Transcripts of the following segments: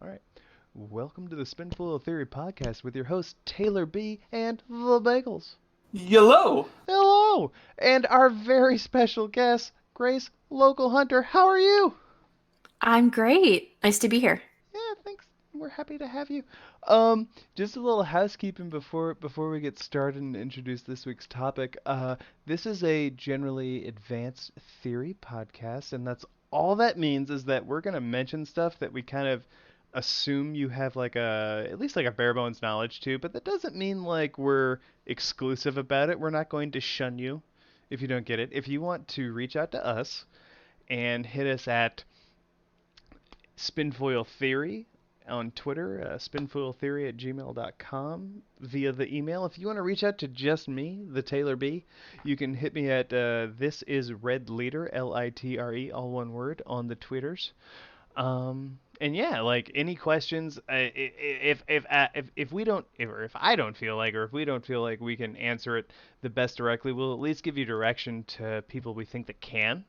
All right. Welcome to the Spinfoil Theory Podcast with your hosts Taylor-B and TheBagelz. Hello. Hello! And our very special guest, Grace, local hunter. How are you? I'm great. Nice to be here. Yeah, thanks. We're happy to have you. Just a little housekeeping before we get started and introduce this week's topic. This is a generally advanced theory podcast, and that's all that means is that we're gonna mention stuff that we kind of assume you have like at least like a bare bones knowledge to, but that doesn't mean like we're exclusive about it. We're not going to shun you if you don't get it. If you want to reach out to us and hit us at Spinfoil Theory on Twitter, spinfoiltheory@gmail.com via the email. If you want to reach out to just me, the Taylor B, you can hit me at this is Red Leader, Litre, all one word, on the Twitters. And yeah, like any questions, if we don't, if I don't feel like, or if we don't feel like we can answer it the best directly, we'll at least give you direction to people we think that can.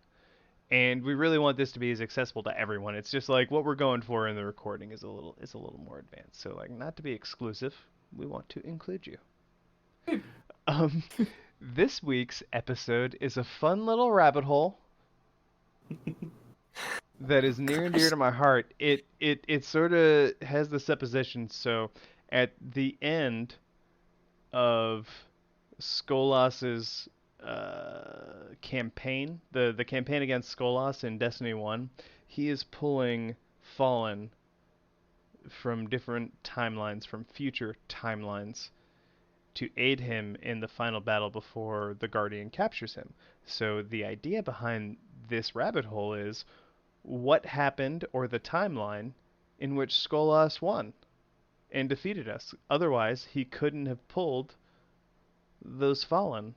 And we really want this to be as accessible to everyone. It's just like what we're going for in the recording is a little more advanced. So like not to be exclusive, we want to include you. Um, this week's episode is a fun little rabbit hole that is near and dear to my heart. It sort of has the supposition. So at the end of Skolas's campaign, the campaign against Skolas in Destiny 1, he is pulling Fallen from different timelines, from future timelines, to aid him in the final battle before the Guardian captures him. So the idea behind this rabbit hole is what happened, or the timeline in which Skolas won and defeated us. Otherwise, he couldn't have pulled those Fallen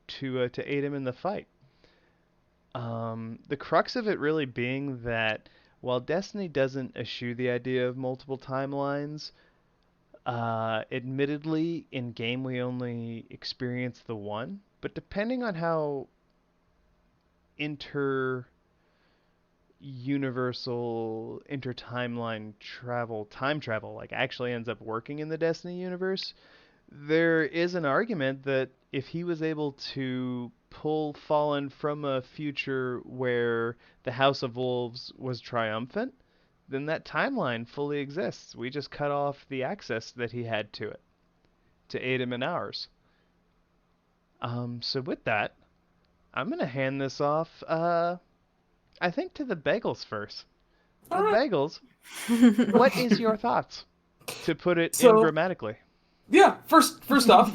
to aid him in the fight. The crux of it really being that while Destiny doesn't eschew the idea of multiple timelines, admittedly in game we only experience the one. But depending on how universal inter-timeline time travel like actually ends up working in the Destiny universe, there is an argument that if he was able to pull Fallen from a future where the House of Wolves was triumphant, then that timeline fully exists. We just cut off the access that he had to it to aid him in ours. So with that, I'm going to hand this off, I think, to the Bagels first. The Bagels, what is your thoughts, to put it in grammatically? Yeah, first off,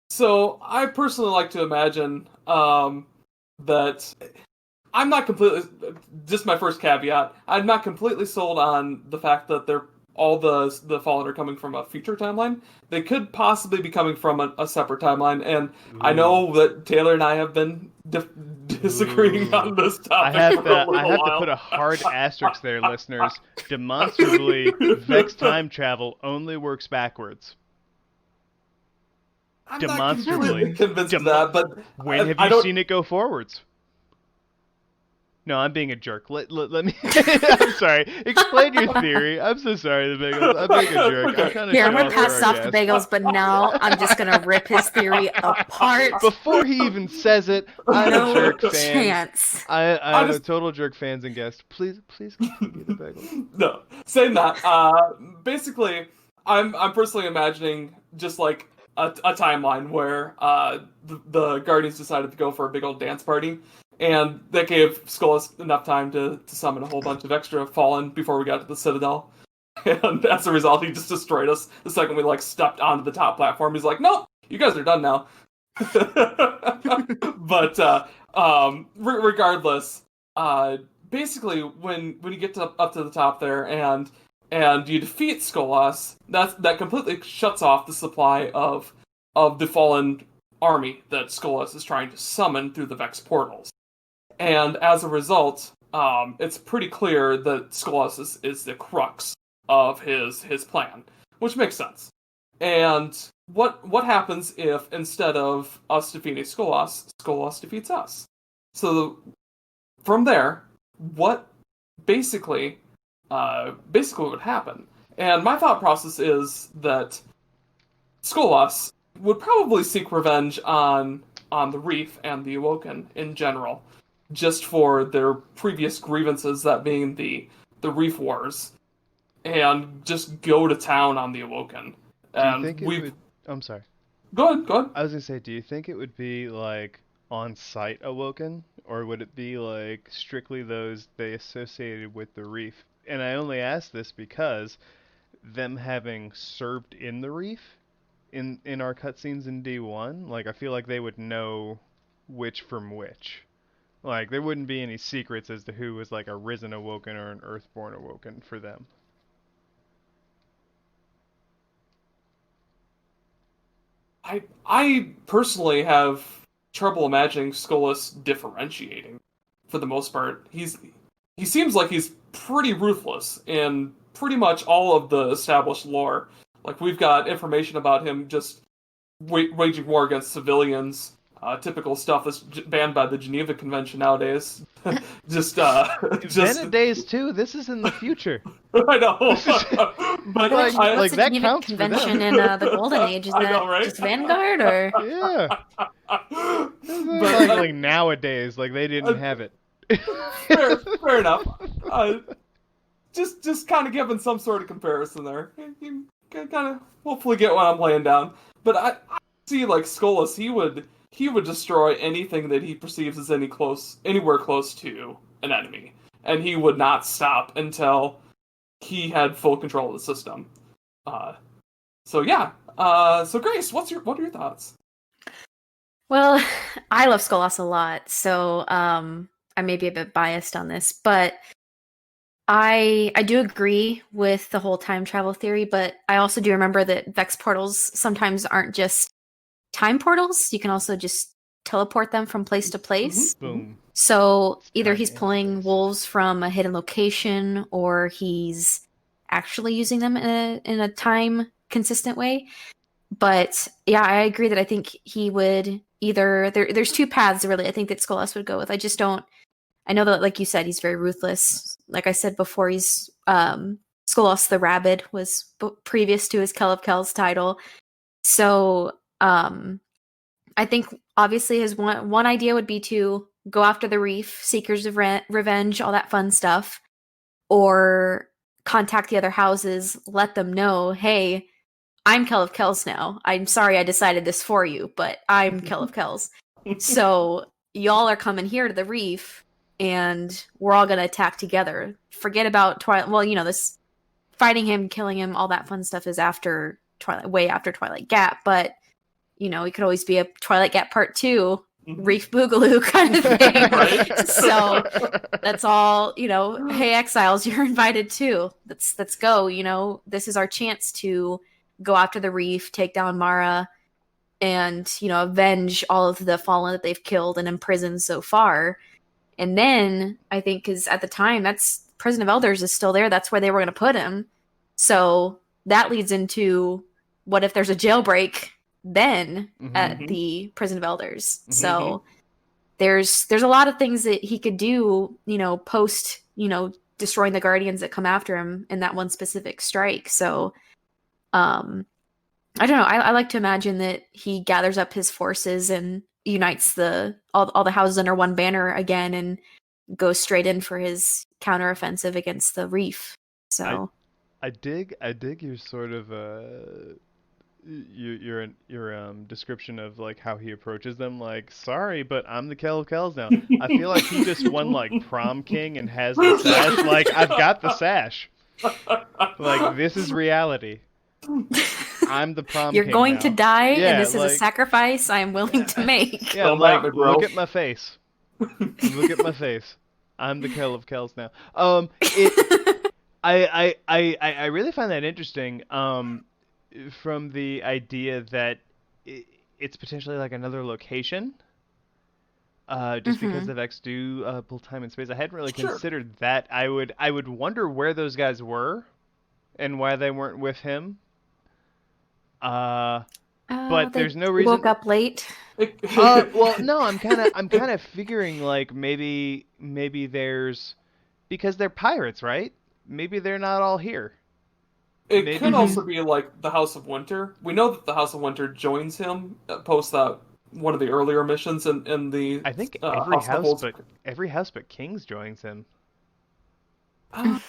so I personally like to imagine that I'm not completely, just my first caveat, I'm not completely sold on the fact that all the Fallen are coming from a future timeline. They could possibly be coming from a separate timeline, and I know that Taylor and I have been disagreeing on this topic. I have to put a hard asterisk there, listeners. Demonstrably, Vex time travel only works backwards. I'm Demonstrably not convinced of that, but when have you seen it go forwards? No, I'm being a jerk. Let me. I'm sorry. Explain your theory. I'm so sorry, the Bagels. I'm being a jerk. I'm gonna pass off the Bagels, but now I'm just gonna rip his theory apart. Before he even says it, I'm a jerk fan. Chance. I'm a total jerk fans and guest. Please continue, the Bagels. No, saying that. Basically, I'm personally imagining just like a timeline where the Guardians decided to go for a big old dance party. And that gave Skolas enough time to summon a whole bunch of extra Fallen before we got to the Citadel. And as a result, he just destroyed us the second we stepped onto the top platform. He's like, nope, you guys are done now. But regardless, basically when you get up to the top there and you defeat Skolas, that completely shuts off the supply of the Fallen army that Skolas is trying to summon through the Vex portals. And as a result, it's pretty clear that Skolas is the crux of his plan, which makes sense. And what happens if instead of us defeating Skolas defeats us? So from there, what basically basically what would happen. And my thought process is that Skolas would probably seek revenge on the Reef and the Awoken in general, just for their previous grievances, that being the Reef Wars, and just go to town on the Awoken. Do you think it would... I'm sorry. Go ahead. I was gonna say, do you think it would be like on-site Awoken, or would it be like strictly those they associated with the Reef? And I only ask this because them having served in the Reef in our cutscenes in D1, like I feel like they would know which from which. Like there wouldn't be any secrets as to who was like a risen Awoken or an Earthborn Awoken for them. I personally have trouble imagining Skolas differentiating. For the most part, he seems like he's pretty ruthless in pretty much all of the established lore. Like, we've got information about him just waging war against civilians. Typical stuff that's banned by the Geneva Convention nowadays. just Nowadays too. This is in the future. I know, but like that Geneva counts Convention for them. in the Golden Age. Is that know, right? just Vanguard or? Yeah. But like nowadays, like they didn't have it. fair enough. Just kind of giving some sort of comparison there. You can kind of hopefully get what I'm laying down. But I see, like, Skolas, he would destroy anything that he perceives as anywhere close to an enemy, and he would not stop until he had full control of the system. So Grace, what are your thoughts? Well, I love Skolas a lot, so I may be a bit biased on this, but I do agree with the whole time travel theory, but I also do remember that Vex portals sometimes aren't just time portals. You can also just teleport them from place to place. Mm-hmm. Boom. So either he's pulling wolves from a hidden location, or he's actually using them in a time consistent way. But yeah, I agree that I think he would either... There's two paths, really, I think that Skolas would go with. I know that, like you said, he's very ruthless. Like I said before, he's... Skolas the Rabid was previous to his Kell of Kells title. So I think, obviously, his one idea would be to go after the Reef, Seekers of Revenge, all that fun stuff. Or contact the other houses, let them know, hey, I'm Kell of Kells now. I'm sorry I decided this for you, but I'm Kell of Kells. So y'all are coming here to the Reef, and we're all going to attack together. Forget about Twilight. Well, this fighting him, killing him, all that fun stuff is after Twilight, way after Twilight Gap. But, it could always be a Twilight Gap Part 2, Reef Boogaloo kind of thing. Right. So that's all, hey, exiles, you're invited too. Let's go. This is our chance to go after the Reef, take down Mara, and, avenge all of the fallen that they've killed and imprisoned so far. And then, I think, because at the time, that's Prison of Elders is still there. That's where they were going to put him. So that leads into, what if there's a jailbreak then at the Prison of Elders? Mm-hmm. So there's a lot of things that he could do, post, destroying the Guardians that come after him in that one specific strike. So, I don't know. I like to imagine that he gathers up his forces and unites all the houses under one banner again and goes straight in for his counteroffensive against the Reef. So I dig your sort of your description of like how he approaches them. Like, sorry, but I'm the Kell of Kells now. I feel like he just won like prom king and has the sash. Like, I've got the sash. Like, this is reality. I'm the prom You're king going now. to die, Yeah, and this is a sacrifice I am willing to make. Yeah, like, look at my face. Look at my face. I'm the Kell of Kells now. I really find that interesting. From the idea that it's potentially like another location. Just because the Vex do pull time and space. I hadn't really considered that. I would wonder where those guys were, and why they weren't with him. But there's no reason. Woke up late. Well, no, I'm kind of figuring like maybe there's, because they're pirates, right? maybe they're not all here. It Maybe could also be like the House of Winter. We know that the House of Winter joins him post that one of the earlier missions in the. I think every house but King's joins him. I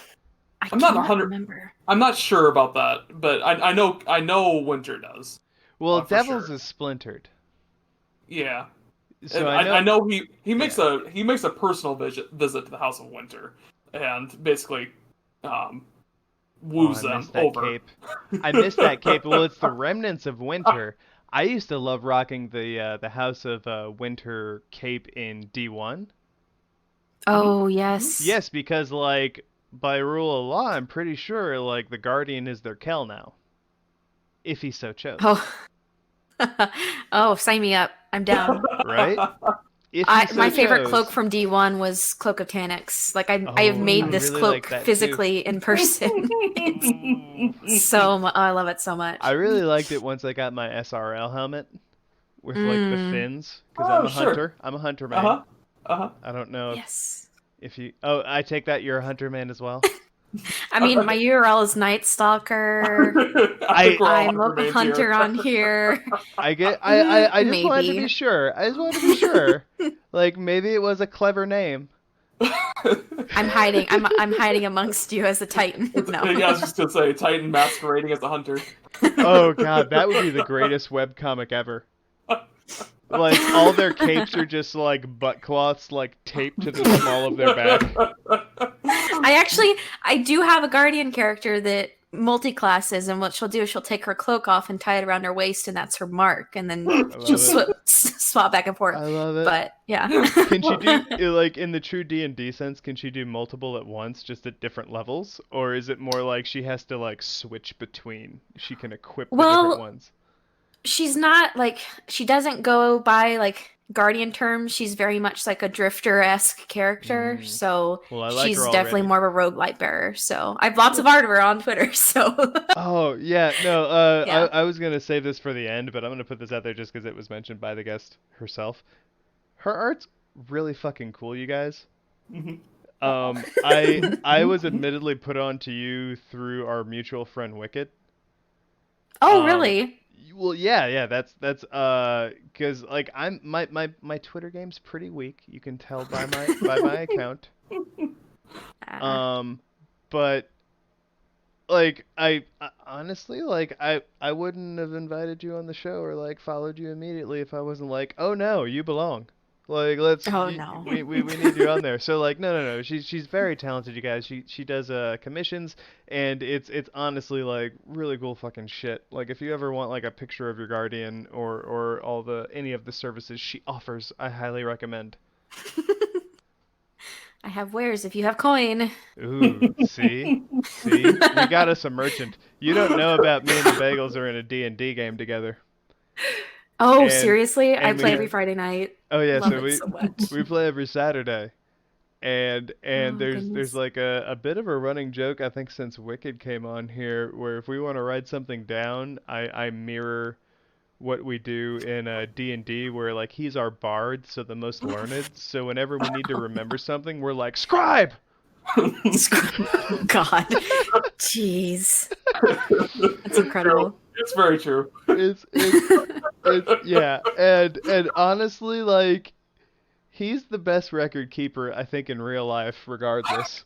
I'm not can't remember. I'm not sure about that, but I know Winter does. Well, for Devils sure. is splintered. Yeah. So And I know he makes a personal visit to the House of Winter, and basically woos I them missed that over. cape. I missed that cape. Well, it's the remnants of Winter. I used to love rocking the House of Winter cape in D1. Oh, yes. Yes, because like by rule of law, I'm pretty sure like the Guardian is their Kel now, if he so chose. Oh. Oh, sign me up. I'm down. Right? If he so My favorite chose. cloak from D1 was Cloak of Tanix. Like I have Oh, made I this really cloak like that, too. physically in person. It's so I love it so much. I really liked it once I got my SRL helmet with like the fins, because Oh, I'm a sure. hunter. I'm a hunter man. Uh-huh. I don't know Yes. if you. Oh, I take that you're a hunter man as well. I mean, my URL is Night Stalker. I think we're all I'm hunter a mains hunter here. on here. I just wanted to Maybe. be sure. I just wanted to be sure. Like maybe it was a clever name. I'm hiding. I'm hiding amongst you as a Titan. No. Yeah, I was just gonna say Titan masquerading as a hunter. Oh god, that would be the greatest webcomic ever. Like all their capes are just like butt cloths like taped to the small of their back. I do have a Guardian character that multi-classes, and what she'll do is she'll take her cloak off and tie it around her waist, and that's her mark, and then she'll swap back and forth. I love it. But yeah. Can she do like in the true D&D sense? Can she do multiple at once, just at different levels, or is it more like she has to like switch between? She can equip the different ones. She's not like she doesn't go by like Guardian terms. She's very much like a Drifter-esque character. So Well, I like she's her definitely already. more of a rogue light bearer. So I have lots of art of her on Twitter. So Oh yeah, no. Yeah. I was gonna save this for the end, but I'm gonna put this out there just because it was mentioned by the guest herself. Her art's really fucking cool, you guys. I was admittedly put on to you through our mutual friend Wicked. oh really? Well, yeah, that's because like my Twitter game's pretty weak. You can tell by my account. But like I honestly like I wouldn't have invited you on the show or like followed you immediately if I wasn't like, oh no, you belong. Like No. we need you on there. So like no. She's very talented, you guys. She does commissions, and it's honestly like really cool fucking shit. Like if you ever want like a picture of your Guardian or any of the services she offers, I highly recommend. I have wares if you have coin. Ooh, see, we got us a merchant. You don't know about me and the Bagels are in a D&D game together. Oh, And- seriously? I and play we- every Friday night. Oh yeah, Love so it so much. we play every Saturday, and Oh, there's goodness. like a bit of a running joke I think since Wicked came on here, where if we want to write something down, I mirror what we do in D&D, where like he's our bard, so the most learned. So whenever we need to remember something, we're like scribe. God. Jeez. That's incredible. It's very true. It's yeah, and honestly, like he's the best record keeper I think in real life, regardless.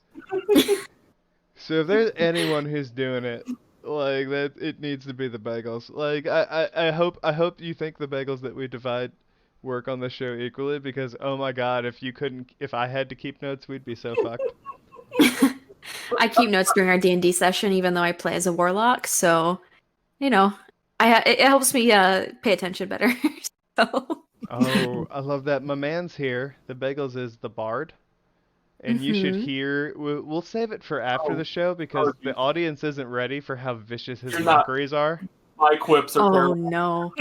So if there's anyone who's doing it like that, it needs to be the Bagels. Like I hope you think the Bagels that we divide work on the show equally, because oh my god, if I had to keep notes, we'd be so fucked. I keep notes during our D&D session, even though I play as a warlock. So, you know, it helps me pay attention better. So. Oh, I love that. My man's here. The Bagels is the bard. And you should hear. We'll save it for after the show because the audience isn't ready for how vicious his mockeries are. My quips are Oh terrible. no!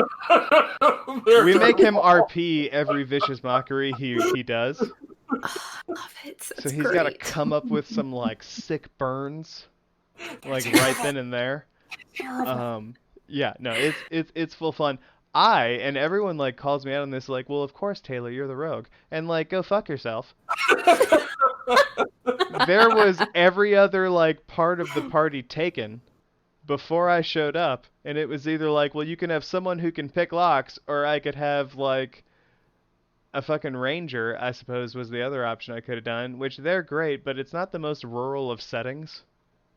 We make him RP every vicious mockery he does. Oh, I love it. So That's he's got to great. come up with some like sick burns, like right then and there. Yeah, no, it's full fun. And everyone like calls me out on this, like, well, of course, Taylor, you're the rogue, and like, go fuck yourself. There was every other like part of the party taken before I showed up, and it was either like, well, you can have someone who can pick locks, or I could have like a fucking ranger, I suppose was the other option I could have done, which they're great, but it's not the most rural of settings,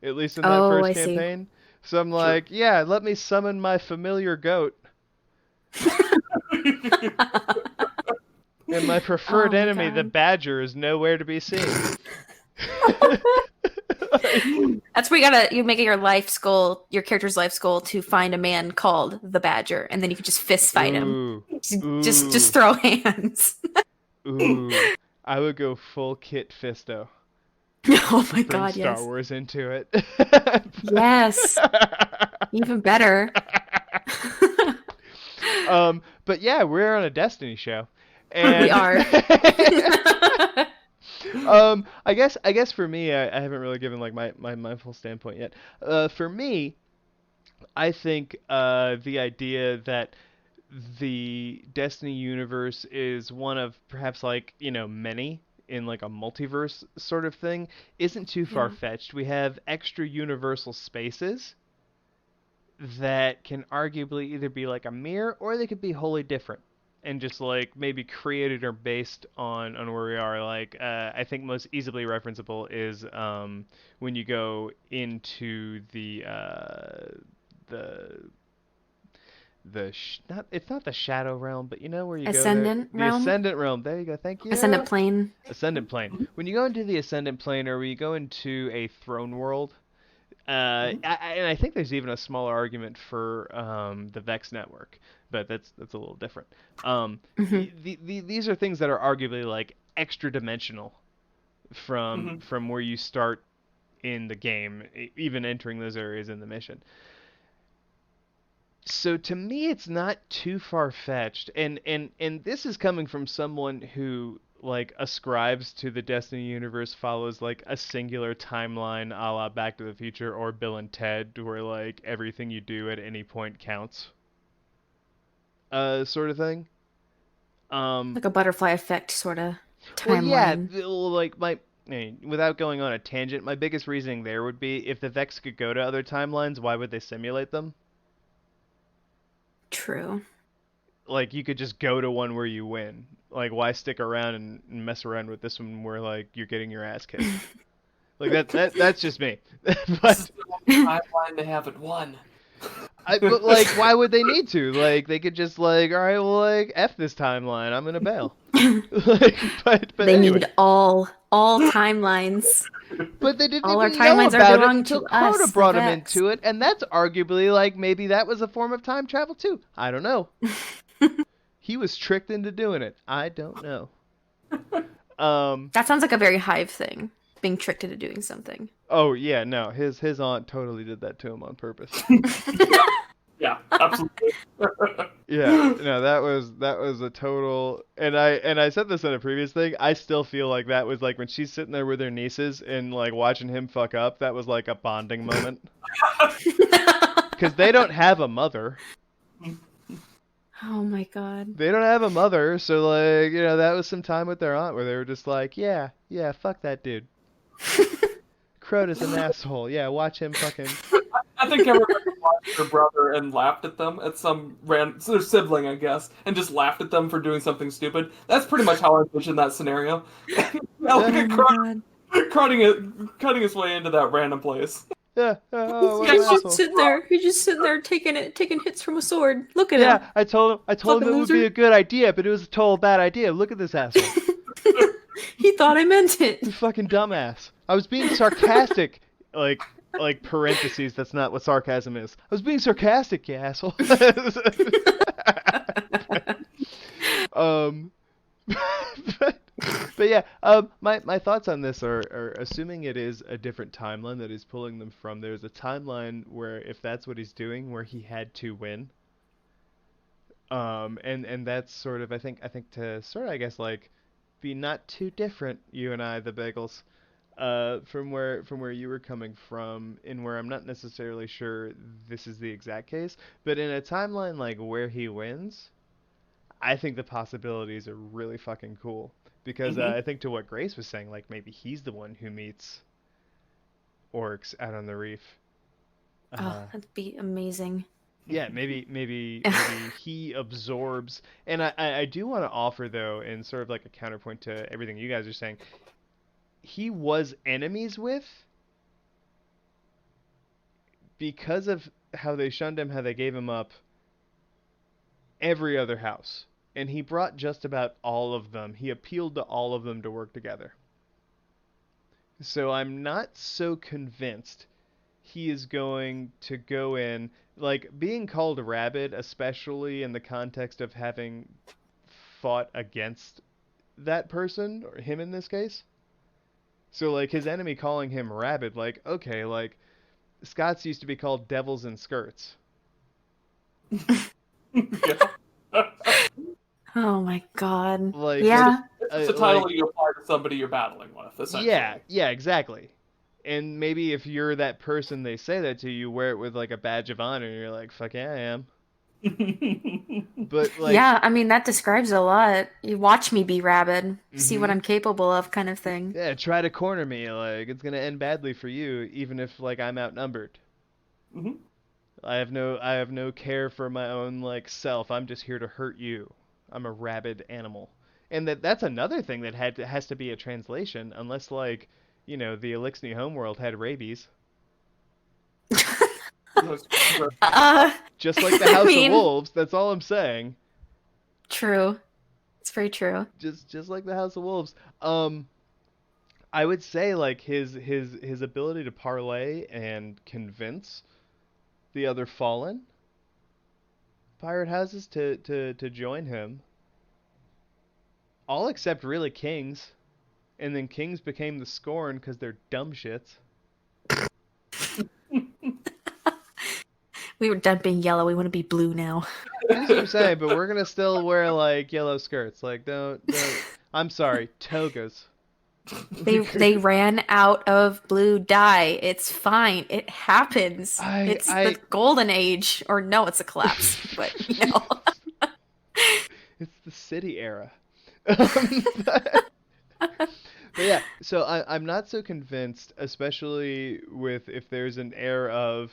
at least in that Oh, first I see. campaign. So I'm like, yeah, let me summon my familiar goat. And my preferred Oh my enemy, the God. badger, is nowhere to be seen. That's where you make it your character's life's goal to find a man called the Badger, and then you can just fist fight him. Ooh, Just throw hands. ooh. I would go full Kit Fisto. Oh my Bring God, Star yes. Wars into it. Yes. Even better. But yeah, we're on a Destiny show. And We are. I guess for me, I haven't really given like my full standpoint yet. For me, I think the idea that the Destiny universe is one of perhaps like, many in like a multiverse sort of thing isn't too Yeah. far-fetched. We have extra universal spaces that can arguably either be like a mirror or they could be wholly different and just like maybe created or based on where we are. Like I think most easily referenceable is when you go into the not, it's not the shadow realm, but you know where you go there, Ascendant the realm? ascendant realm. There you go. Thank you. Ascendant plane. Ascendant plane. When you go into the ascendant plane, or when you go into a throne world, and I think there's even a smaller argument for the Vex network, but that's a little different. These are things that are arguably like extra dimensional from where you start in the game, even entering those areas in the mission. So to me, it's not too far-fetched, and this is coming from someone who like ascribes to the Destiny universe, follows like a singular timeline, a la Back to the Future or Bill and Ted, where like everything you do at any point counts, sort of thing. Like a butterfly effect sort of Well, yeah, timeline. like without going on a tangent, my biggest reasoning there would be if the Vex could go to other timelines, why would they simulate them? True. Like you could just go to one where you win. Like why stick around and mess around with this one where like you're getting your ass kicked? Like that's just me. This But is the only timeline they haven't won. but like why would they need to? Like they could just like, all right, well like F this timeline, I'm gonna bail. Like but They anyway. need all timelines. But they didn't All our even know timelines are about it belong until to us, Crota the brought him Vex. into it, and that's arguably like maybe that was a form of time travel too. I don't know. He was tricked into doing it. I don't know. That sounds like a very Hive thing, being tricked into doing something. Oh yeah, no, his aunt totally did that to him on purpose. Yeah, absolutely. Yeah, no, that was a total. And I said this in a previous thing. I still feel like that was like when she's sitting there with her nieces and like watching him fuck up. That was like a bonding moment because they don't have a mother. Oh my God. They don't have a mother, so like that was some time with their aunt where they were just like, yeah, fuck that dude. Crota's an asshole. Yeah, watch him fucking. I think everybody watched their brother and laughed at them at some their sibling, I guess, and just laughed at them for doing something stupid. That's pretty much how I envision that scenario. Like a God. cutting his way into that random place. Yeah. Oh, what an He's asshole. just sitting there. He's just sitting there taking hits from a sword. Look at him. Yeah, I told him Fucking it would be loser. a good idea, but it was a total bad idea. Look at this asshole. He thought I meant it. You fucking dumbass. I was being sarcastic. Like parentheses, that's not what sarcasm is. I was being sarcastic, you asshole. but yeah, my thoughts on this are assuming it is a different timeline that he's pulling them from. There's a timeline where if that's what he's doing, where he had to win. And that's sort of I think to sort of I guess like be not too different, you and I, the Bagels, from where you were coming from, and where I'm not necessarily sure this is the exact case, but in a timeline like where he wins, I think the possibilities are really fucking cool Because I think to what Grace was saying, like maybe he's the one who meets orcs out on the reef. Oh, that'd be amazing. Yeah, maybe he absorbs. And I do want to offer though, in sort of like a counterpoint to everything you guys are saying, he was enemies with because of how they shunned him, how they gave him up, every other house. And he brought just about all of them. He appealed to all of them to work together. So I'm not so convinced he is going to go in, like being called rabid, especially in the context of having fought against that person, or him in this case. So like his enemy calling him rabid, like, okay, like Scots used to be called devils in skirts. Oh my god. Like, yeah. It's a title you apply to somebody you're battling with, essentially. Yeah, exactly. And maybe if you're that person they say that to, you wear it with like a badge of honor, and you're like, fuck yeah, I am. But like, yeah, I mean that describes a lot. You watch me be rabid, see what I'm capable of, kind of thing. Yeah, try to corner me, like it's gonna end badly for you, even if like I'm outnumbered. I have no care for my own like self. I'm just here to hurt you. I'm a rabid animal. And that's another thing that has to be a translation, unless like, you know, the Elixni homeworld had rabies. Just like the House of Wolves, that's all I'm saying. True. It's very true. Just like the House of Wolves. I would say like his ability to parlay and convince the other fallen pirate houses to join him. All except really kings. And then kings became the scorn because they're dumb shits. We were done being yellow. We want to be blue now. That's what I'm saying, but we're gonna still wear like yellow skirts. Like don't. I'm sorry, togas. They ran out of blue dye. It's fine. It happens. It's the golden age, or no, it's a collapse. But you know, it's the city era. But yeah, so I'm not so convinced, especially with if there's an air of.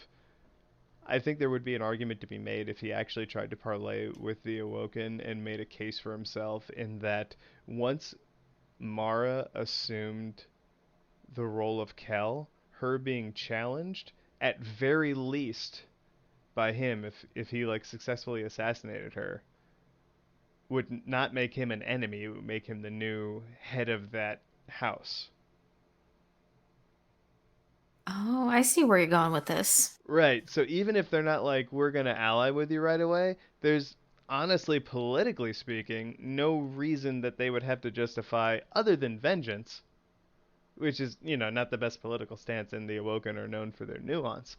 I think there would be an argument to be made if he actually tried to parlay with the Awoken and made a case for himself in that once Mara assumed the role of Kel, her being challenged, at very least by him, if he like successfully assassinated her, would not make him an enemy. It would make him the new head of that house. oh, I see where you're going with this. Right. So even if they're not like, we're going to ally with you right away, there's honestly, politically speaking, no reason that they would have to justify other than vengeance, which is, you know, not the best political stance, and the Awoken are known for their nuance.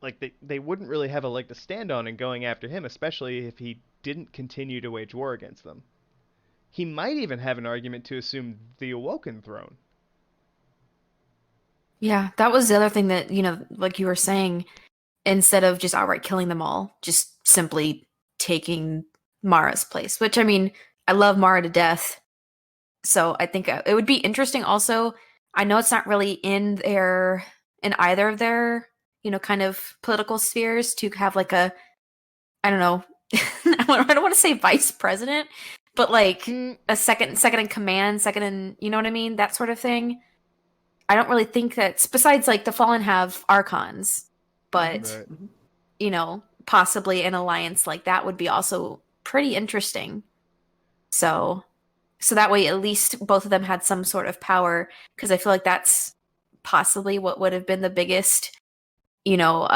Like, they wouldn't really have a leg to stand on in going after him, especially if he didn't continue to wage war against them. He might even have an argument to assume the Awoken throne. Yeah, that was the other thing that, you know, like you were saying, instead of just outright killing them all, just simply taking Mara's place, which, I mean, I love Mara to death. So I think it would be interesting also. I know it's not really in either of their, you know, kind of political spheres to have like a, I don't know, I don't want to say vice president, but like a second in command, second in, you know what I mean? That sort of thing. I don't really think that's, besides like the Fallen have Archons, but, Right. you know, possibly an alliance like that would be also pretty interesting. So that way at least both of them had some sort of power, because I feel like that's possibly what would have been the biggest, you know,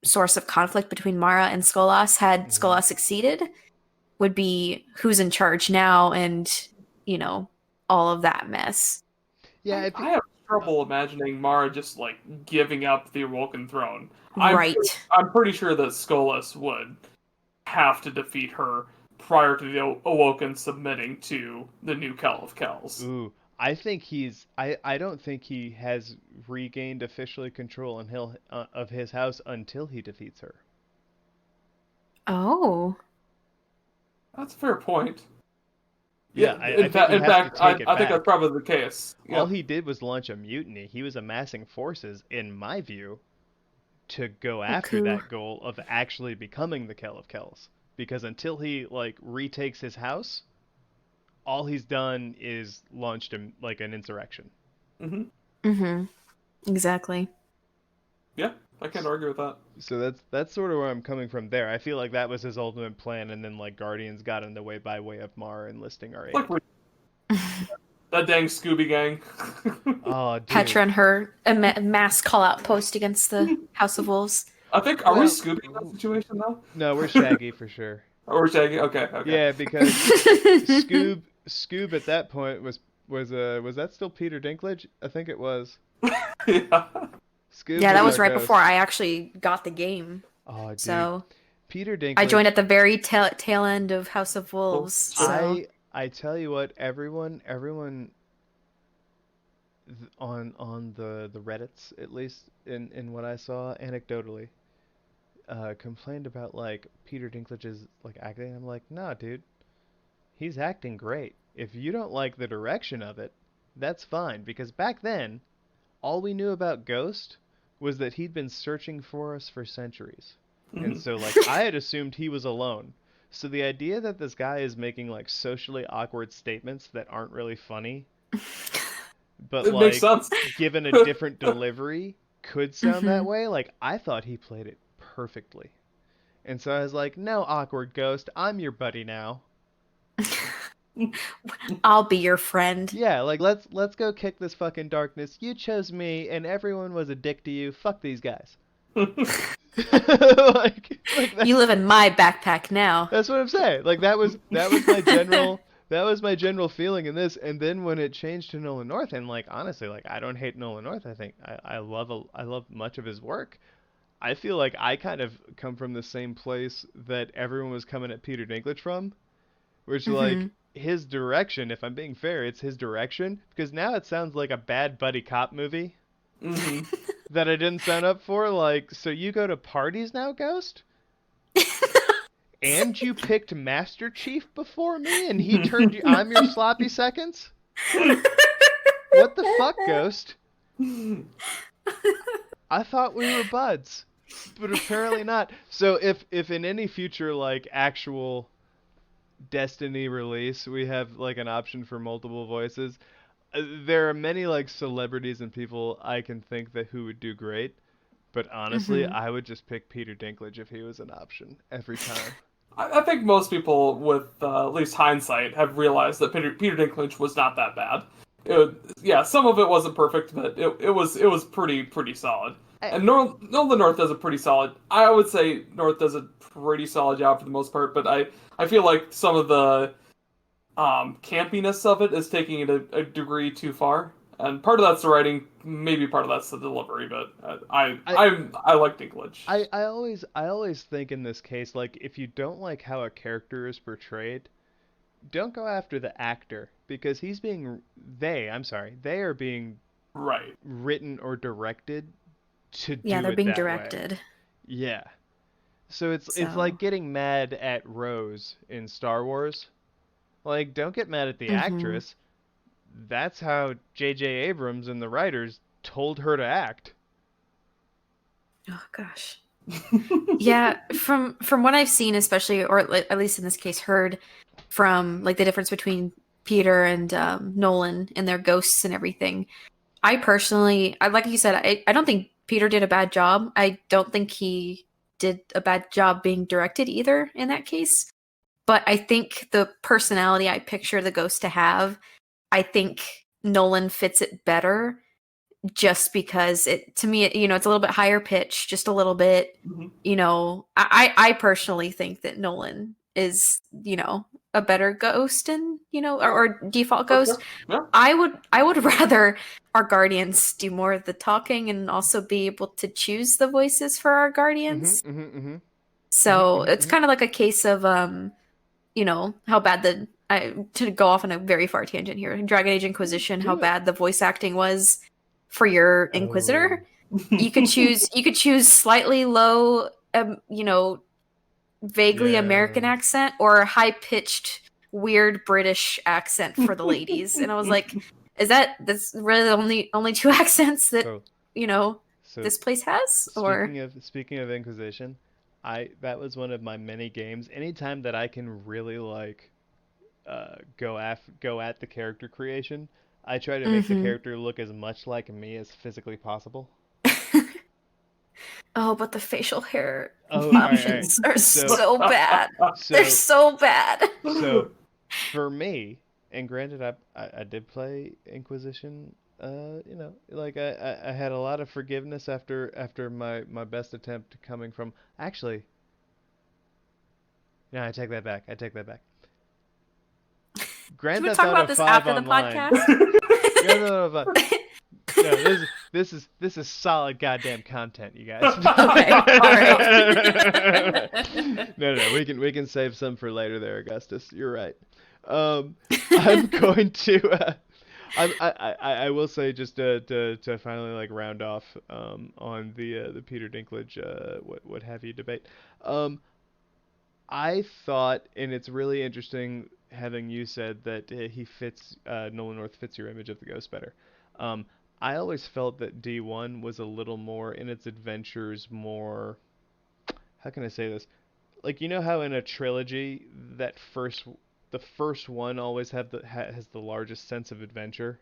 source of conflict between Mara and Skolas had Skolas succeeded, would be who's in charge now and, you know, all of that mess. Yeah, I have trouble imagining Mara just like giving up the Awoken throne. Right. I'm pretty sure that Skolas would have to defeat her prior to the Awoken submitting to the new Kel of Kells. Ooh, I think I don't think he has regained officially control of his house until he defeats her. Oh. That's a fair point. Yeah, I think he in has fact, to take it I think that's back. probably the case. All Yeah. he did was launch a mutiny. He was amassing forces, in my view, to go A after coup. that goal of actually becoming the Kell of Kells. Because until he like retakes his house, all he's done is launched like an insurrection. Hmm. Mm-hmm. Exactly. Yeah, I can't argue with that. So that's sort of where I'm coming from there. I feel like that was his ultimate plan, and then like Guardians got in the way by way of Mar enlisting our Like aid. that dang Scooby Gang. Oh, dude. Petra and her mass call-out post against the House of Wolves. I think are we Well, Scooby in that situation though? No, we're Shaggy for sure. Or Shaggy? Okay, okay. Yeah, because Scoob at that point was that still Peter Dinklage? I think it was. Yeah. Scoob Yeah, that was our right ghost. before I actually got the game. Oh, dude. So Peter Dinklage. I joined at the very tail end of House of Wolves. So I tell you what, everyone on the Reddits, at least in what I saw anecdotally, complained about like Peter Dinklage's like acting. I'm like, nah, dude, he's acting great. If you don't like the direction of it, that's fine. Because back then, all we knew about Ghost was that he'd been searching for us for centuries. And so like I had assumed he was alone. So the idea that this guy is making like socially awkward statements that aren't really funny, but It like makes sense. given a different delivery could sound that way, like I thought he played it perfectly. And so I was like, "No, awkward ghost, I'm your buddy now." I'll be your friend. Yeah, like let's go kick this fucking darkness. You chose me and everyone was a dick to you. Fuck these guys. like You live in my backpack now. that's what I'm saying. Like that was my general feeling in this. And then when it changed to Nolan North, and like honestly, like I don't hate Nolan North. I think I love much of his work. I feel like I kind of come from the same place that everyone was coming at Peter Dinklage from, which like his direction. If I'm being fair, it's his direction because now it sounds like a bad buddy cop movie that I didn't sign up for. Like, so you go to parties now, Ghost? And you picked Master Chief before me, and he turned you. I'm your sloppy seconds. What the fuck, Ghost? I thought we were buds, but apparently not. So if in any future like actual Destiny release we have like an option for multiple voices, there are many like celebrities and people I can think that who would do great. But honestly, I would just pick Peter Dinklage if he was an option every time. I think most people with at least hindsight have realized that Peter Dinklage was not that bad. Some of it wasn't perfect, but it was pretty solid. And Nolan North does a pretty solid. I would say North does a pretty solid job for the most part, but I feel like some of the campiness of it is taking it a degree too far. And part of that's the writing, maybe part of that's the delivery, but I like Dinklage. I always think in this case, like if you don't like how a character is portrayed, don't go after the actor because they are being Right. written or directed to do Yeah, they're it being that directed. way. Yeah. So it's like getting mad at Rose in Star Wars. Like, don't get mad at the actress. That's how J.J. Abrams and the writers told her to act. Oh gosh. Yeah, from what I've seen, especially, or at least in this case, heard from like the difference between Peter and Nolan and their ghosts and everything. I personally, like you said, I don't think Peter did a bad job. I don't think he did a bad job being directed either in that case. But I think the personality I picture the ghost to have, I think Nolan fits it better just because to me, it's a little bit higher pitch, just a little bit, I personally think that Nolan is, a better ghost and, or default ghost. Yeah. I would rather our guardians do more of the talking and also be able to choose the voices for our guardians. So it's kind of like a case of, how bad to go off on a very far tangent here, Dragon Age Inquisition, how bad the voice acting was for your Inquisitor. You could choose slightly low, vaguely American accent or high pitched weird British accent for the ladies, and I was like, that's really the only two accents that So this place has? Or speaking of Inquisition, that was one of my many games. Anytime that I can really like go at the character creation, I try to make the character look as much like me as physically possible. Oh, but the facial hair options are so bad. They're so bad. So, for me, and granted, I did play Inquisition. Like I had a lot of forgiveness after my best attempt coming from. Actually, no, I take that back. Can we talk about this after the podcast? Grand Theft Auto 5. No, this is solid goddamn content, you guys. Okay, all right. No, we can save some for later there, Augustus. You're right. I'm going to. I will say, just to finally like round off on the Peter Dinklage what have you debate. I thought, and it's really interesting having you said that he fits Nolan North fits your image of the Ghost better. I always felt that D1 was a little more in its adventures, more, how can I say this? Like, you know how in a trilogy the first one always has the largest sense of adventure?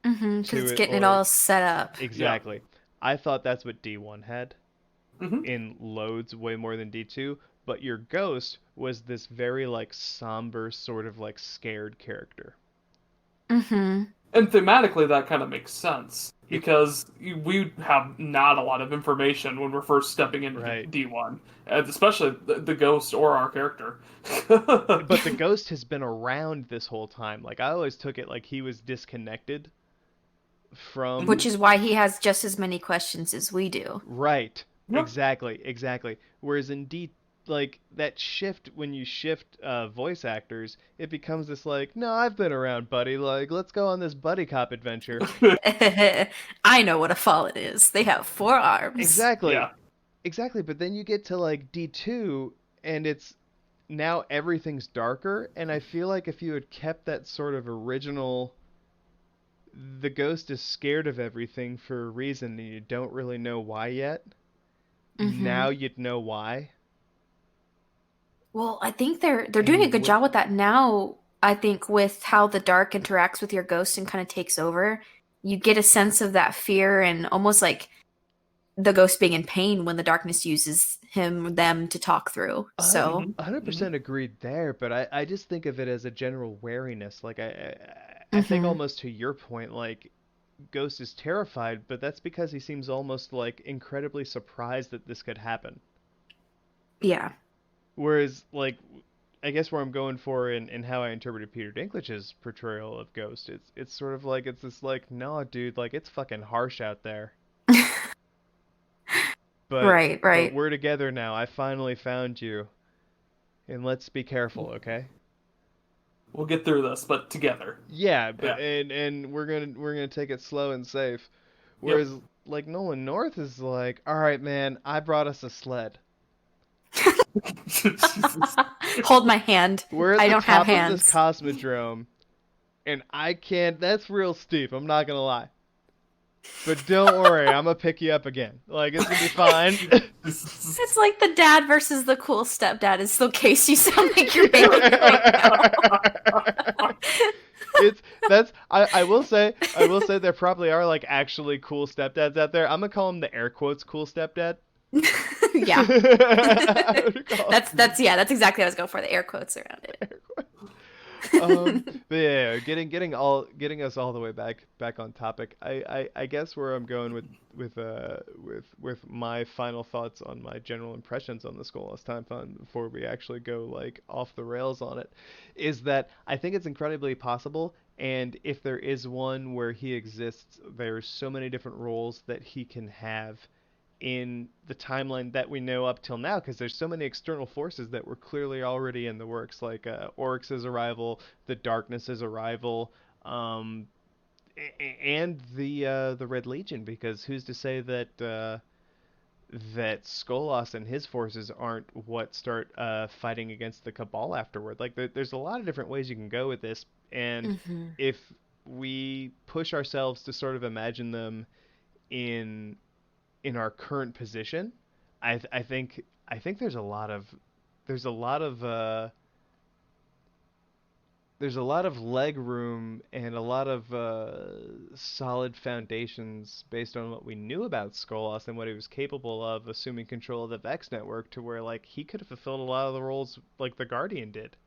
Because it's getting it all set up. Exactly. Yeah. I thought that's what D1 had Mm-hmm. in loads, way more than D2. But your Ghost was this very like somber, sort of like scared character. Mm-hmm. And thematically, that kind of makes sense because we have not a lot of information when we're first stepping into D1, and especially the Ghost or our character. But the Ghost has been around this whole time. Like, I always took it like he was disconnected from... Which is why he has just as many questions as we do. Right. Yep. Exactly. Whereas in D, like, that shift, when you shift voice actors, it becomes this like, no, I've been around, buddy. Like, let's go on this buddy cop adventure. I know what a fallen is. They have 4 arms. Exactly. Yeah. Exactly. But then you get to like D2, and it's now everything's darker. And I feel like if you had kept that sort of original, the Ghost is scared of everything for a reason, and you don't really know why yet. Mm-hmm. Now you'd know why. Well, I think they're doing a good job with that now. I think with how the dark interacts with your ghost and kind of takes over, you get a sense of that fear and almost like the ghost being in pain when the darkness uses them to talk through. So 100% agreed there, but I just think of it as a general wariness. Like I think almost to your point, like Ghost is terrified, but that's because he seems almost like incredibly surprised that this could happen. Yeah. Whereas, like, I guess where I'm going for in how I interpreted Peter Dinklage's portrayal of Ghost, it's sort of like, it's this like, no, dude, like, it's fucking harsh out there. But, right. But we're together now. I finally found you. And let's be careful, okay? We'll get through this, but together. Yeah, but and we're gonna take it slow and safe. Whereas like Nolan North is like, all right, man, I brought us a sled. Hold my hand. I don't have hands. We're at the top of this cosmodrome, and I can't. That's real steep. I'm not gonna lie. But don't worry, I'm gonna pick you up again. Like, it's gonna be fine. It's like the dad versus the cool stepdad. It's the case you sound like you're baby right now. I will say there probably are like actually cool stepdads out there. I'm gonna call him the air quotes cool stepdad. Yeah. That's exactly what I was going for, the air quotes around it. But yeah, getting us all the way back on topic. I guess where I'm going with my final thoughts on my general impressions on the Skolas Time Fund before we actually go like off the rails on it, is that I think it's incredibly possible, and if there is one where he exists, there's so many different roles that he can have in the timeline that we know up till now, because there's so many external forces that were clearly already in the works, like Oryx's arrival, the Darkness's arrival, and the Red Legion, because who's to say that that Skolas and his forces aren't what start fighting against the Cabal afterward. Like there's a lot of different ways you can go with this, and Mm-hmm. if we push ourselves to sort of imagine them in our current position, I think there's a lot of there's a lot of leg room and a lot of solid foundations based on what we knew about Skolas and what he was capable of, assuming control of the Vex network, to where like he could have fulfilled a lot of the roles like the Guardian did.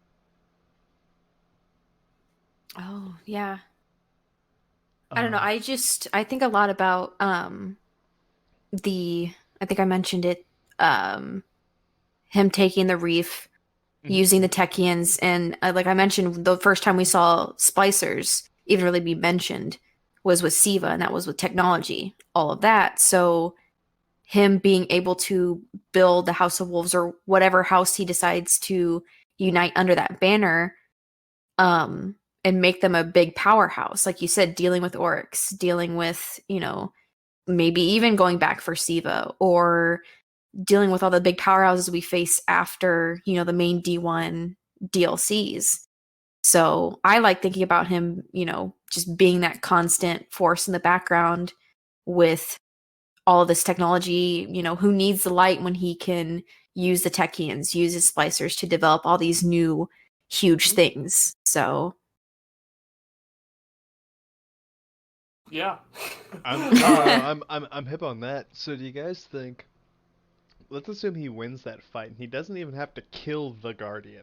Oh, yeah. I don't know. Um, I think a lot about the I think I mentioned it, um him taking the reef, mhm. using the Techians, and like I mentioned, the first time we saw splicers even really be mentioned was with Siva, and that was with technology, all of that. So him being able to build the House of Wolves, or whatever house he decides to unite under that banner, um, and make them a big powerhouse, like you said, dealing with orcs, dealing with, maybe even going back for Siva, or dealing with all the big powerhouses we face after, the main D1 DLCs. So I like thinking about him, just being that constant force in the background with all of this technology, who needs the light when he can use the Techians, use his splicers to develop all these new huge things. So Yeah. I'm hip on that. So do you guys think? Let's assume he wins that fight, and he doesn't even have to kill the Guardian.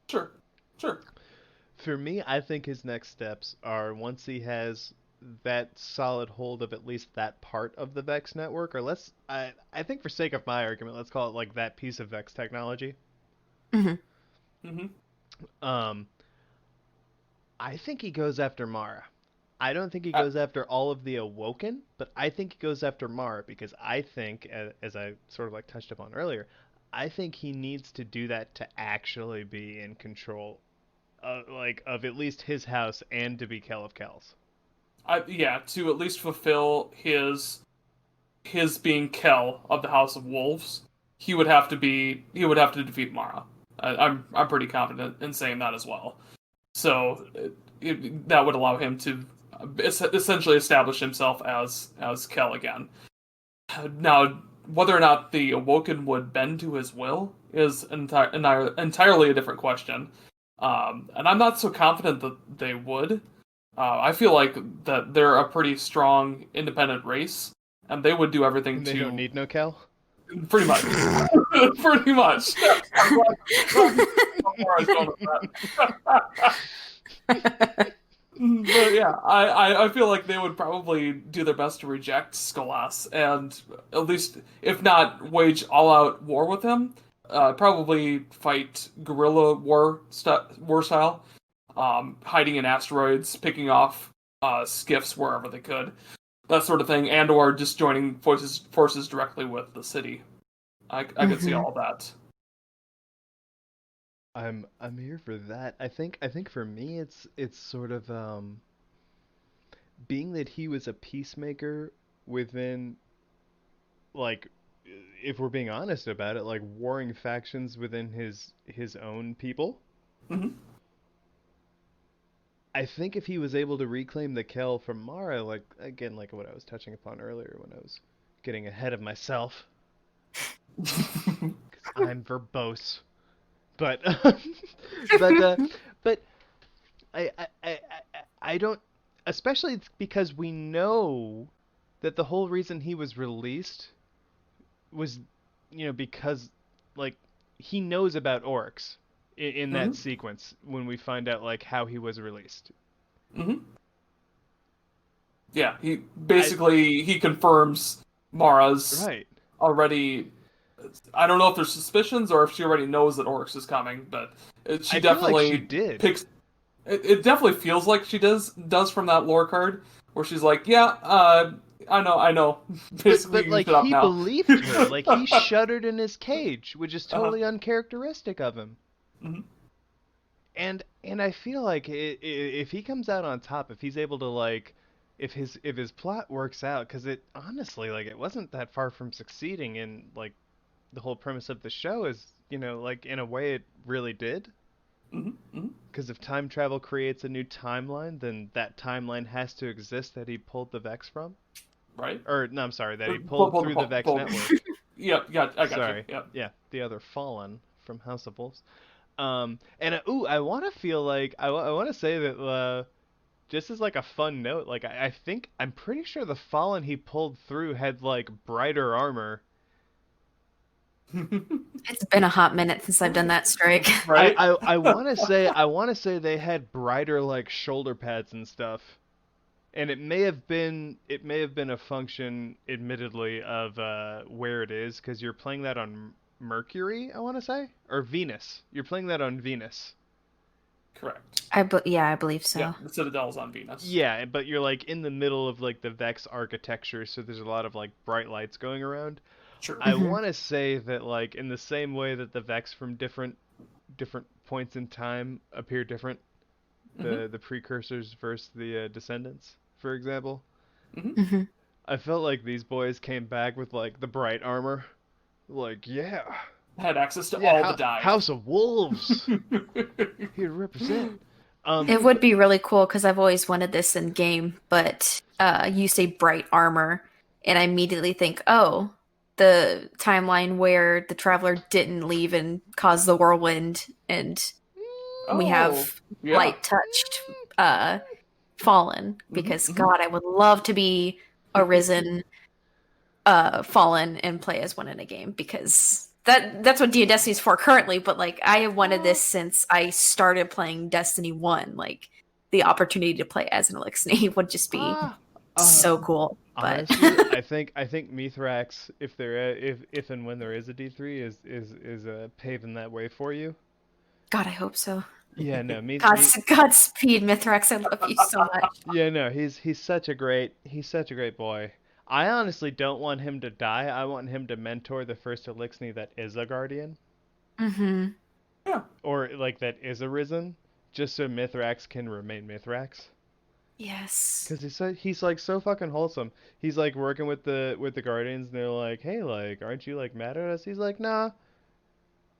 Sure. Sure. For me, I think his next steps are, once he has that solid hold of at least that part of the Vex network, or I think for sake of my argument, let's call it like that piece of Vex technology. mhm. Mm-hmm. Um, I think he goes after Mara. I don't think he Uh, goes after all of the Awoken, but I think he goes after Mara because I think, as I sort of like touched upon earlier, I think he needs to do that to actually be in control, like of at least his house and to be Kell of Kells. yeah, to at least fulfill his being Kel of the House of Wolves, he would have to defeat Mara. I'm pretty confident in saying that as well. So that would allow him to essentially establish himself as Kel again. Now, whether or not the Awoken would bend to his will is entirely a different question. And I'm not so confident that they would. I feel like that they're a pretty strong independent race, and they would do everything And they don't to need no Kell. pretty much, pretty much. I'm glad you where I was going with that. But yeah, I feel like they would probably do their best to reject Skolas, and at least, if not wage all-out war with him, probably fight guerrilla war style, hiding in asteroids, picking off skiffs wherever they could, that sort of thing, and or just joining forces directly with the city. I could see all that. I'm here for that. I think for me it's sort of being that he was a peacemaker within, like, if we're being honest about it, like warring factions within his own people. Hmm. I think if he was able to reclaim the Kell from Mara, like again, like what I was touching upon earlier when I was getting ahead of myself, 'cause I'm verbose. But but but I don't, especially because we know that the whole reason he was released was, because like he knows about orcs in that Hmm. sequence when we find out like how he was released. Hmm. Yeah, he I basically he confirms Mara's Right. already. I don't know if there's suspicions or if she already knows that Oryx is coming, but she I feel like she definitely did. picks. It definitely feels like she does from that lore card where she's like, yeah, I know. Basically, But you can like shut up he now. believed her. Like he shuddered in his cage, which is uh, totally uncharacteristic of him. mhm. And I feel like if he comes out on top, if he's able to like if his plot works out, because it honestly, like, it wasn't that far from succeeding in, like, the whole premise of the show is, like, in a way it really did. Because if time travel creates a new timeline, then that timeline has to exist that he pulled the Vex from. Right. Or, no, I'm sorry, that he pulled through the Vex network. Yep, yeah, I got Sorry. you. Yep. Yeah, the other Fallen from House of Wolves. And I want to feel like I want to say that just as like a fun note, like I think I'm pretty sure the Fallen he pulled through had like brighter armor. It's been a hot minute since I've done that strike. Right. I want to say they had brighter like shoulder pads and stuff. And it may have been a function, admittedly, of where it is, because you're playing that on Mercury, I want to say, or Venus. You're playing that on Venus. Correct. I believe so. Yeah, the Citadel's on Venus. Yeah, but you're like in the middle of like the Vex architecture, so there's a lot of like bright lights going around. Sure. I want to say that like in the same way that the Vex from different points in time appear different, the precursors versus the descendants, for example. I felt like these boys came back with like the bright armor, like had access to all the dive. House of Wolves here to represent. It would be really cool because I've always wanted this in game, but you say bright armor, and I immediately think, oh, the timeline where the Traveler didn't leave and caused the whirlwind, and we have light touched Fallen. Because God, I would love to be Arisen, Fallen, and play as one in a game, because that's what Destiny's for currently. But like, I have wanted this since I started playing Destiny 1. Like, the opportunity to play as an Elixir would just be so cool. But honestly, I think Mithrax, if and when there is a D3, is paving that way for you. God, I hope so. Yeah, no, Godspeed, Mithrax. I love you so much. Yeah, no, he's such a great boy. I honestly don't want him to die. I want him to mentor the first Elixir that is a Guardian. Yeah. Or like that is Arisen, just so Mithrax can remain Mithrax. Yes. Because he's like so fucking wholesome. He's like working with the Guardians, and they're like, "Hey, like, aren't you like mad at us?" He's like, "Nah.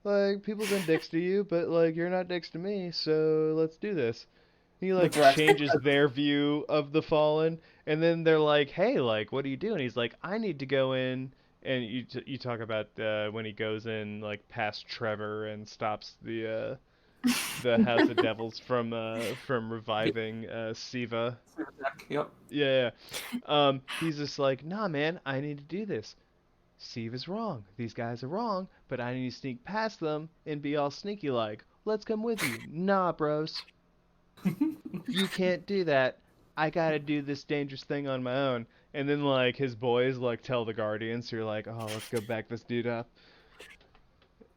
Like, people been dicks to you, but like you're not dicks to me, so let's do this." He like changes their view of the Fallen, and then they're like, "Hey, like, what do you do?" And he's like, "I need to go in." And you talk about when he goes in like past Trevor and stops the House of Devils from reviving Siva. Yep. Yeah. He's just like, "Nah, man, I need to do this. Siva's wrong. These guys are wrong, but I need to sneak past them and be all sneaky like, let's come with you." "Nah, bros. You can't do that. I gotta do this dangerous thing on my own." And then like his boys like tell the Guardians, who are like, "Oh, let's go back this dude up."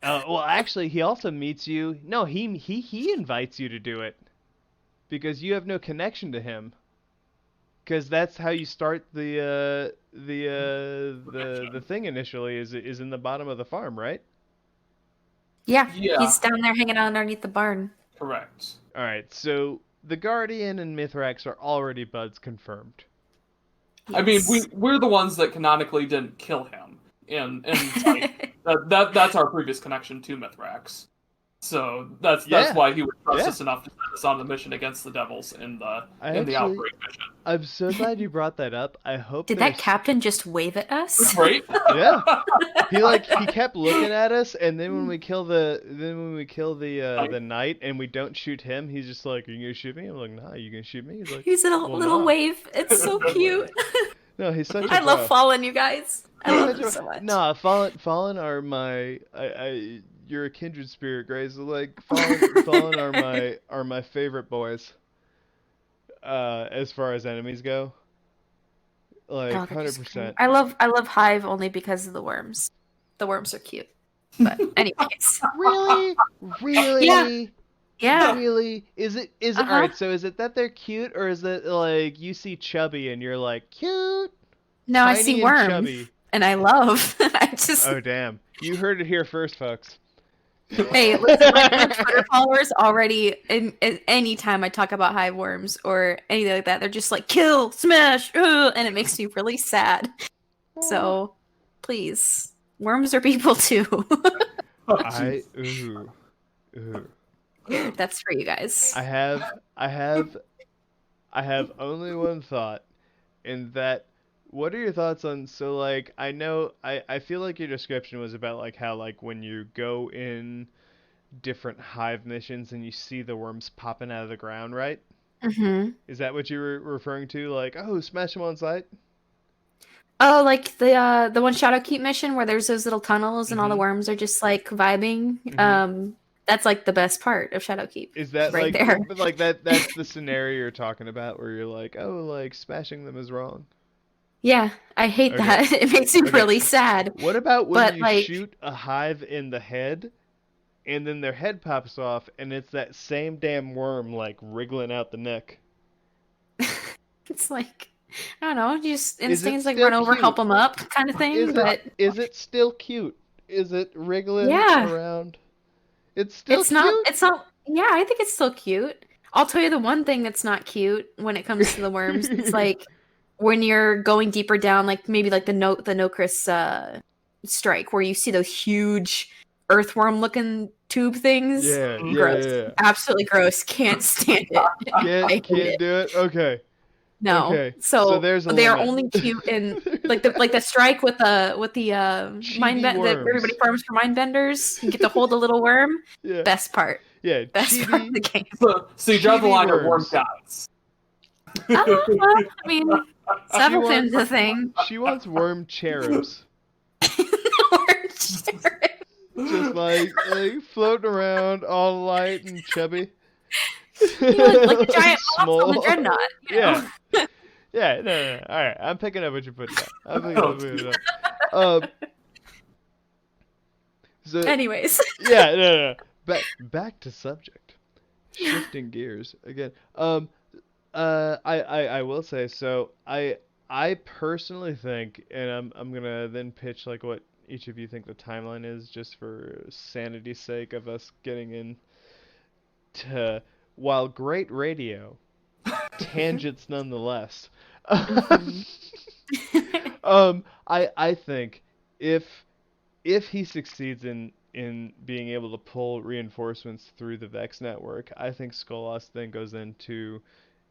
Well, actually, he also meets you. No, he invites you to do it because you have no connection to him. Because that's how you start the thing initially is in the bottom of the farm, right? Yeah, he's down there hanging out underneath the barn. Correct. All right, so the Guardian and Mithrax are already buds confirmed. Yes. I mean, we're the ones that canonically didn't kill him in that's our previous connection to Mithrax. So that's why he would trust us enough to send us on the mission against the devils in the outbreak mission. I'm so glad you brought that up. I hope Did that captain just wave at us? Right? Yeah. He kept looking at us, and then when we kill the knight and we don't shoot him, he's just like, "Are you gonna shoot me?" I'm like, "Nah, you gonna shoot me?" He's like, He's in a little wave. It's so cute. No, he's such a I love bro. Fallen, you guys. I love him so much. Nah, Fallen are my you're a kindred spirit, Grace. Like Fallen are my favorite boys. As far as enemies go. Like 100%. I love Hive only because of the worms. The worms are cute. But anyways. Really? Yeah. Really? Is it alright, so is it that they're cute, or is it like you see Chubby and you're like, cute? No, I see worms. Chubby. And I love. I just Oh damn. You heard it here first, folks. Hey, listen, my Twitter followers already, any time I talk about hive worms or anything like that, they're just like, kill, smash, and it makes me really sad. So, please, worms are people too. Ooh. That's for you guys. I have only one thought, in that, what are your thoughts on, so like, I feel like your description was about like how like when you go in different hive missions and you see the worms popping out of the ground, right? Mm-hmm. Is that what you were referring to? Like, oh, smash them on sight? Oh, like the one Shadowkeep mission where there's those little tunnels and all the Mhm. worms are just like vibing. Mhm. That's like the best part of Shadowkeep. Is that right like, there. but like that's the scenario you're talking about, where you're like, oh, like smashing them is wrong? Yeah, I hate Okay. that. It makes me Okay. really sad. What about when But you like, shoot a hive in the head, and then their head pops off, and it's that same damn worm like wriggling out the neck? it's like, I don't know, just Is it instincts like still run over, cute? help them up kind of thing. But Is it still cute? Is it wriggling yeah, around? It's still it's cute? not. It's not. Yeah, I think it's still cute. I'll tell you the one thing that's not cute when it comes to the worms. It's like when you're going deeper down, like maybe like the Nokris strike, where you see those huge earthworm looking tube things. Yeah, Gross. yeah. Absolutely gross. Can't stand it. I hate Can't it. do it? Okay. No. Okay. So there's a they are limit. only cute in like the strike with the mind bend that worms. everybody farms for mind benders. You get to hold a little worm. Yeah. Best part. Yeah, Best part of the game. So you draw the Chibi line at worm worms. guys. Well, I mean, Seventh the thing. She wants worm cherubs. Orange cherry. Just like floating around, all light and chubby. Like a giant moth Small. on the dreadnought. You know? Yeah. Yeah, no. All right, I'm picking up what you're putting down. I'm picking up what you're putting down. So, Anyways. yeah, no. Back to subject. Shifting gears again. I will say, so I personally think, and I'm gonna then pitch like what each of you think the timeline is, just for sanity's sake of us getting in to, while great radio, tangents nonetheless. I think if he succeeds in being able to pull reinforcements through the Vex network, I think Skolas then goes in to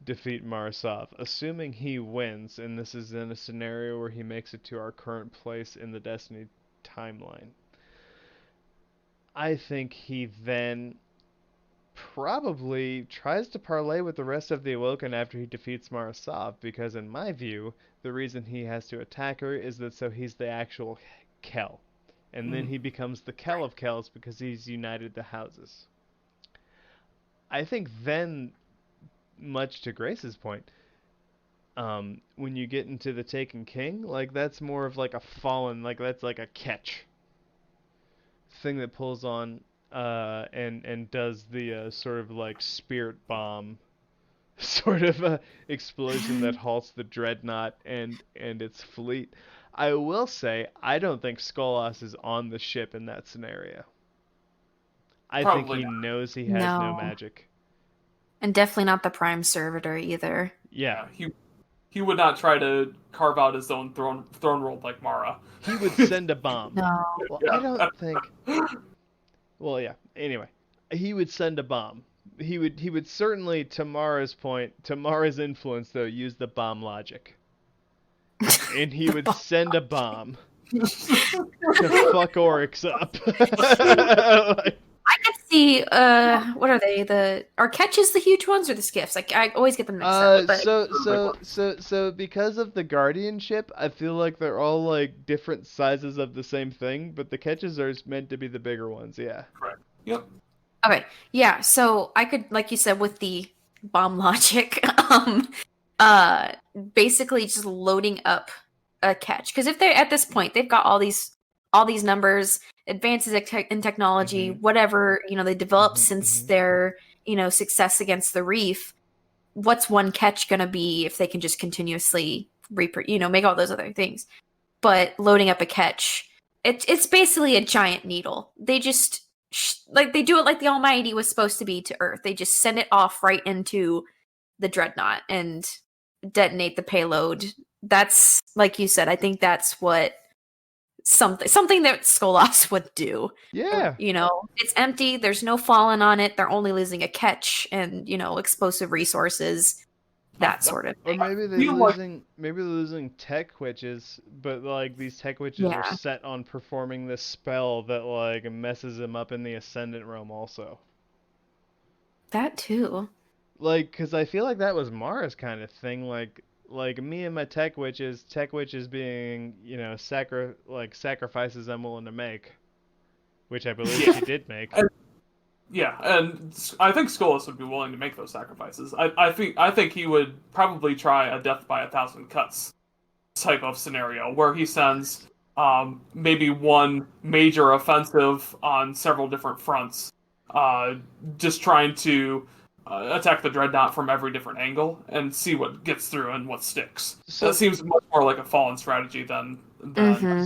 defeat Marasov, assuming he wins, and this is in a scenario where he makes it to our current place in the Destiny timeline. I think he then probably tries to parlay with the rest of the Awoken after he defeats Marasov, because in my view, the reason he has to attack her is that so he's the actual Kel. And then he becomes the Kel of Kels because he's united the houses. I think then, much to Grace's point, when you get into the Taken King, like that's more of like a fallen, like that's like a catch thing that pulls on and does the sort of like spirit bomb sort of explosion that halts the dreadnought and its fleet. I will say, I don't think Skolas is on the ship in that scenario. I think he knows he has no magic. And definitely not the Prime Servitor either. Yeah. He would not try to carve out his own throne world like Mara. He would send a bomb. No. Well, I don't think... Well, yeah. Anyway, he would send a bomb. He would certainly, to Mara's point, to Mara's influence, though, use the bomb logic. And he would send a bomb to fuck Oryx up. I could see, what are they? Are catches the huge ones or the skiffs? Like, I always get them mixed up. But... So because of the guardianship, I feel like they're all like different sizes of the same thing, but the catches are meant to be the bigger ones, yeah. Correct. Yep. Okay, yeah, so I could, like you said, with the bomb logic, basically just loading up a catch. Because if they're, at this point, they've got all these numbers, advances in technology, whatever, they developed since their, success against the Reef. What's one catch going to be if they can just continuously make all those other things? But loading up a catch, it's basically a giant needle. They just like they do it like the Almighty was supposed to be to Earth. They just send it off right into the dreadnought and detonate the payload. That's, like you said, I think that's what something that Skolas would do. Yeah. You know, it's empty. There's no falling on it. They're only losing a catch and, you know, explosive resources, that sort of Or thing. maybe they're losing tech witches, but like these tech witches are set on performing this spell that like messes them up in the Ascendant realm also. That too. Like, cause I feel like that was Mara's kind of thing. Like me and my tech witches being, you know, sacrifices I'm willing to make, which I believe she did make. And I think Skolas would be willing to make those sacrifices. I think he would probably try a death by 1,000 cuts type of scenario where he sends maybe one major offensive on several different fronts, just trying to attack the dreadnought from every different angle and see what gets through and what sticks. So that seems much more like a Fallen strategy than.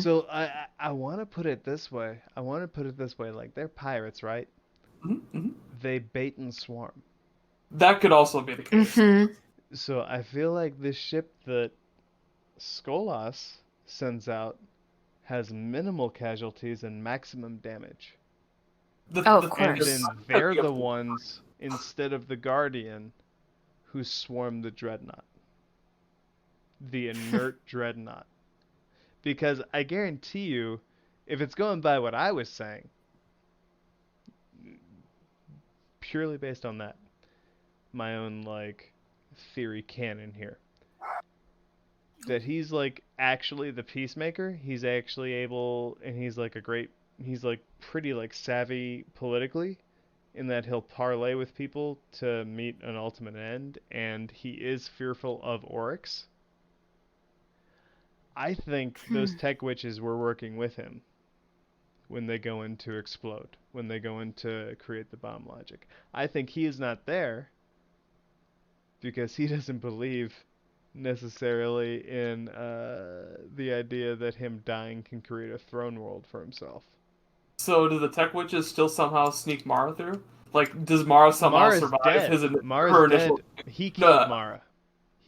So I want to put it this way. Like, they're pirates, right? Mm-hmm. They bait and swarm. That could also be the case. Mm-hmm. So I feel like this ship that Skolas sends out has minimal casualties and maximum damage. Of course. And then they're the ones, instead of the Guardian, who swarm the dreadnought. The inert dreadnought. Because I guarantee you, if it's going by what I was saying, purely based on that, my own, like, theory canon here, that he's, like, actually the peacemaker. He's actually able, and he's, like, he's, like, pretty, like, savvy politically, in that he'll parlay with people to meet an ultimate end, and he is fearful of Oryx. I think those tech witches were working with him when they go in to explode, when they go in to create the bomb logic. I think he is not there because he doesn't believe necessarily in the idea that him dying can create a throne world for himself. So do the tech witches still somehow sneak Mara through? Like, does Mara somehow survive her initial... Dead. He killed Mara.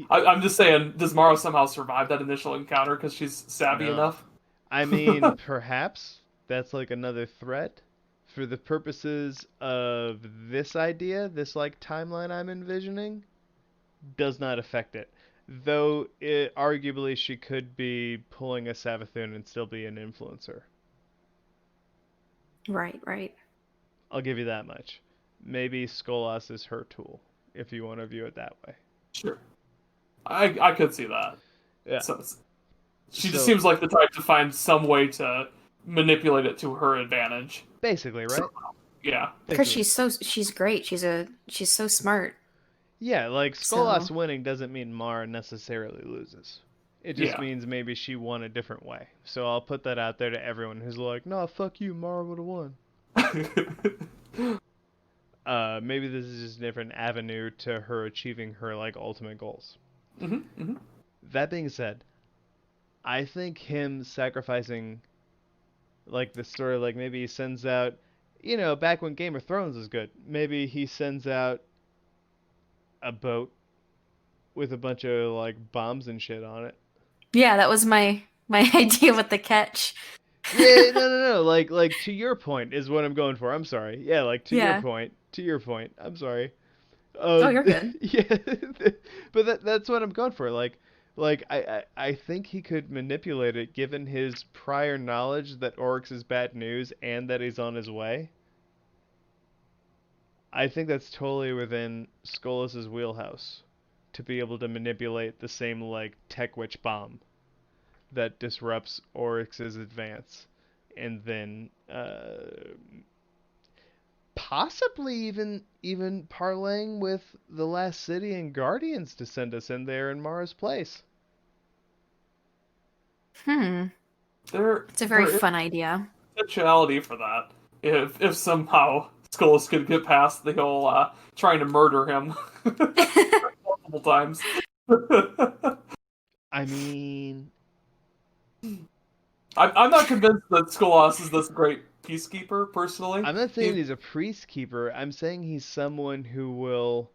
I'm just saying, does Mara somehow survive that initial encounter because she's savvy enough? I mean, perhaps that's like another threat. For the purposes of this idea, this like timeline I'm envisioning, does not affect it. Though, arguably, she could be pulling a Savathun and still be an influencer. Right. Hmm. I'll give you that much. Maybe Skolas is her tool, if you want to view it that way. Sure. I could see that. Yeah. So she just seems like the type to find some way to manipulate it to her advantage. Basically, right? Yeah. Because she's great. She's so smart. Yeah, like Skolas winning doesn't mean Mara necessarily loses. It just means maybe she won a different way. So I'll put that out there to everyone who's like, "No, fuck you, Mara would have won." Maybe this is just a different avenue to her achieving her like ultimate goals. Mm-hmm. That being said, I think him sacrificing, like the story, like maybe he sends out, you know, back when Game of Thrones was good, maybe he sends out a boat with a bunch of like bombs and shit on it. Yeah, that was my idea with the catch. Yeah, no. Like to your point is what I'm going for. I'm sorry. Yeah, like to your point. To your point. I'm sorry. Oh, you're good. Yeah, but that's what I'm going for. Like I think he could manipulate it given his prior knowledge that Oryx is bad news and that he's on his way. I think that's totally within Skolas' wheelhouse to be able to manipulate the same like tech witch bomb that disrupts Oryx's advance, and then possibly even parlaying with the last city and Guardians to send us in there in Mara's place. It's a very fun idea. Potentiality for that. If somehow Skolas could get past the whole trying to murder him multiple times. I mean, I'm not convinced that Skolas is this great peacekeeper, personally. I'm not saying he's a peacekeeper. I'm saying he's someone who will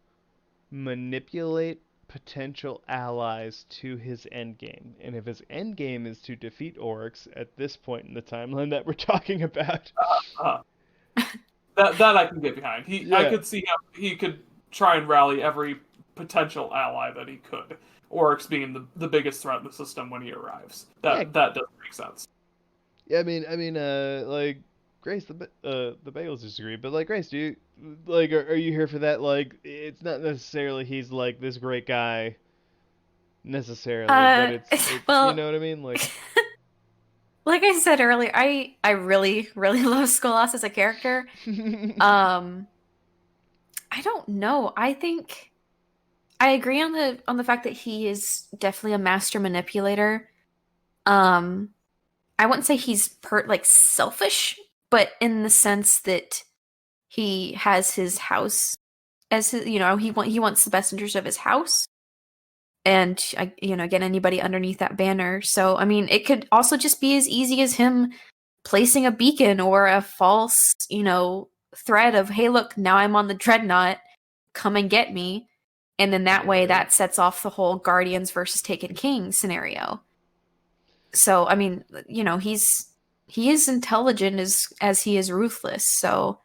manipulate potential allies to his endgame. And if his endgame is to defeat orcs at this point in the timeline that we're talking about... That I can get behind. Yeah. I could see he could try and rally every potential ally that he could. Orcs being the biggest threat in the system when he arrives. That does make sense. Yeah, I mean, like, Grace, the Bagels disagree, but like, Grace, do you like, are you here for that? Like, it's not necessarily he's like this great guy, necessarily, but it's well, you know what I mean, like. Like I said earlier, I really love Skolas as a character. I don't know. I think I agree on the fact that he is definitely a master manipulator. I wouldn't say he's selfish, but in the sense that he has his house as his, he wants the best interest of his house. And get anybody underneath that banner. So, I mean, it could also just be as easy as him placing a beacon or a false, threat of, hey, look, now I'm on the dreadnought, come and get me. And then that way that sets off the whole Guardians versus Taken King scenario. So, I mean, he is intelligent as he is ruthless. So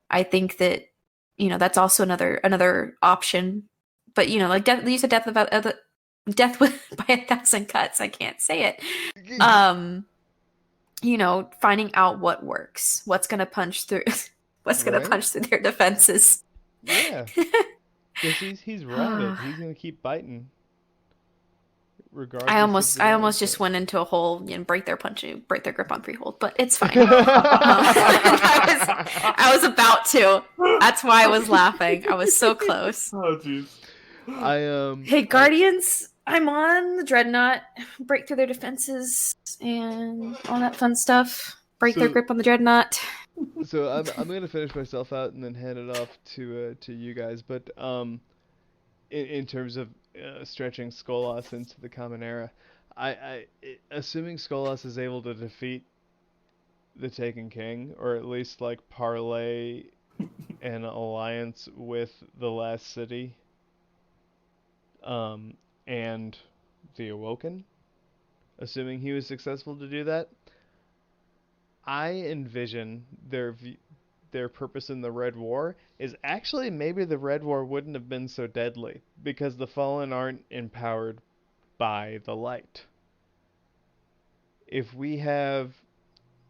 I think that, that's also another option. But like you said, death by 1,000 cuts. I can't say it. Finding out what works, what's gonna punch through their defenses. Yeah, because he's rabid. He's gonna keep biting. Regardless. I almost just went into a hole and break their grip on Freehold, but it's fine. I was about to. That's why I was laughing. I was so close. Oh jeez. Hey, Guardians, I'm on the Dreadnought. Break through their defenses and all that fun stuff. Break their grip on the Dreadnought. So I'm gonna finish myself out and then hand it off to you guys. But in terms of stretching Skolas into the Common Era, assuming Skolas is able to defeat the Taken King, or at least like parlay an alliance with the Last City. And the Awoken, assuming he was successful to do that, I envision their purpose in the Red War is actually maybe the Red War wouldn't have been so deadly because the Fallen aren't empowered by the light. If we have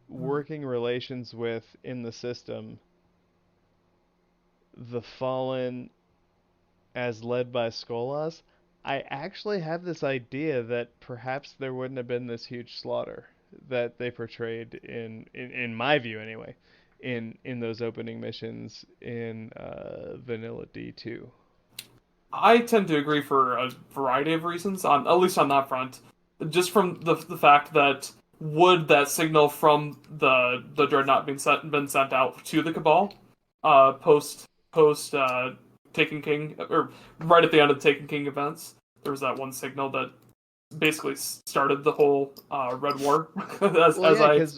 working relations with in the system the Fallen as led by Skolas, I actually have this idea that perhaps there wouldn't have been this huge slaughter that they portrayed in my view anyway, in those opening missions in Vanilla D2. I tend to agree for a variety of reasons, at least on that front. Just from the fact that would that signal from the Dreadnought been sent out to the Cabal post Taken King, or right at the end of the Taken King events, there was that one signal that basically started the whole Red War. Because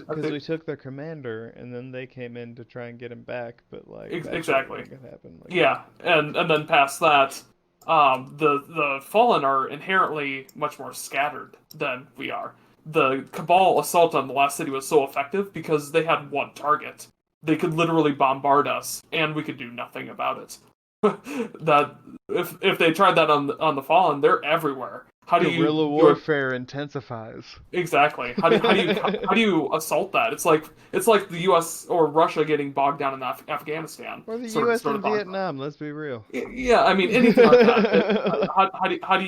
we took their commander, and then they came in to try and get him back, but like exactly, happen, like, yeah, and then past that, the Fallen are inherently much more scattered than we are. The Cabal assault on the Last City was so effective because they had one target. They could literally bombard us, and we could do nothing about it. That if they tried that on the Fallen, they're everywhere. How do guerrilla warfare intensifies? Exactly. How do you assault that? It's like the U.S. or Russia getting bogged down in Afghanistan, or the U.S. in Vietnam. Let's be real. Yeah, I mean anything like that. How do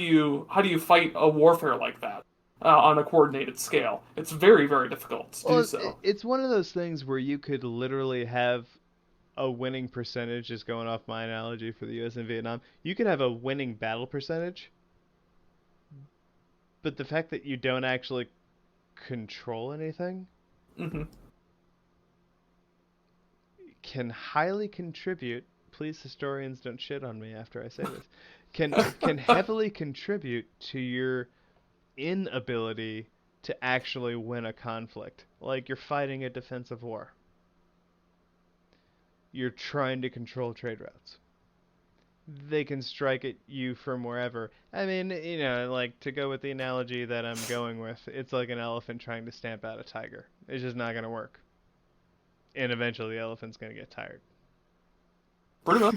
you fight a warfare like that on a coordinated scale? It's very, very difficult to do so. It's one of those things where you could literally have a winning percentage, just going off my analogy for the U.S. and Vietnam, you could have a winning battle percentage, but the fact that you don't actually control anything can highly contribute, please historians don't shit on me after I say this, can heavily contribute to your inability to actually win a conflict. Like you're fighting a defensive war. you're trying to control trade routes. They can strike at you from wherever. I mean, like, to go with the analogy that I'm going with, it's like an elephant trying to stamp out a tiger. It's just not going to work. And eventually the elephant's going to get tired. Pretty much.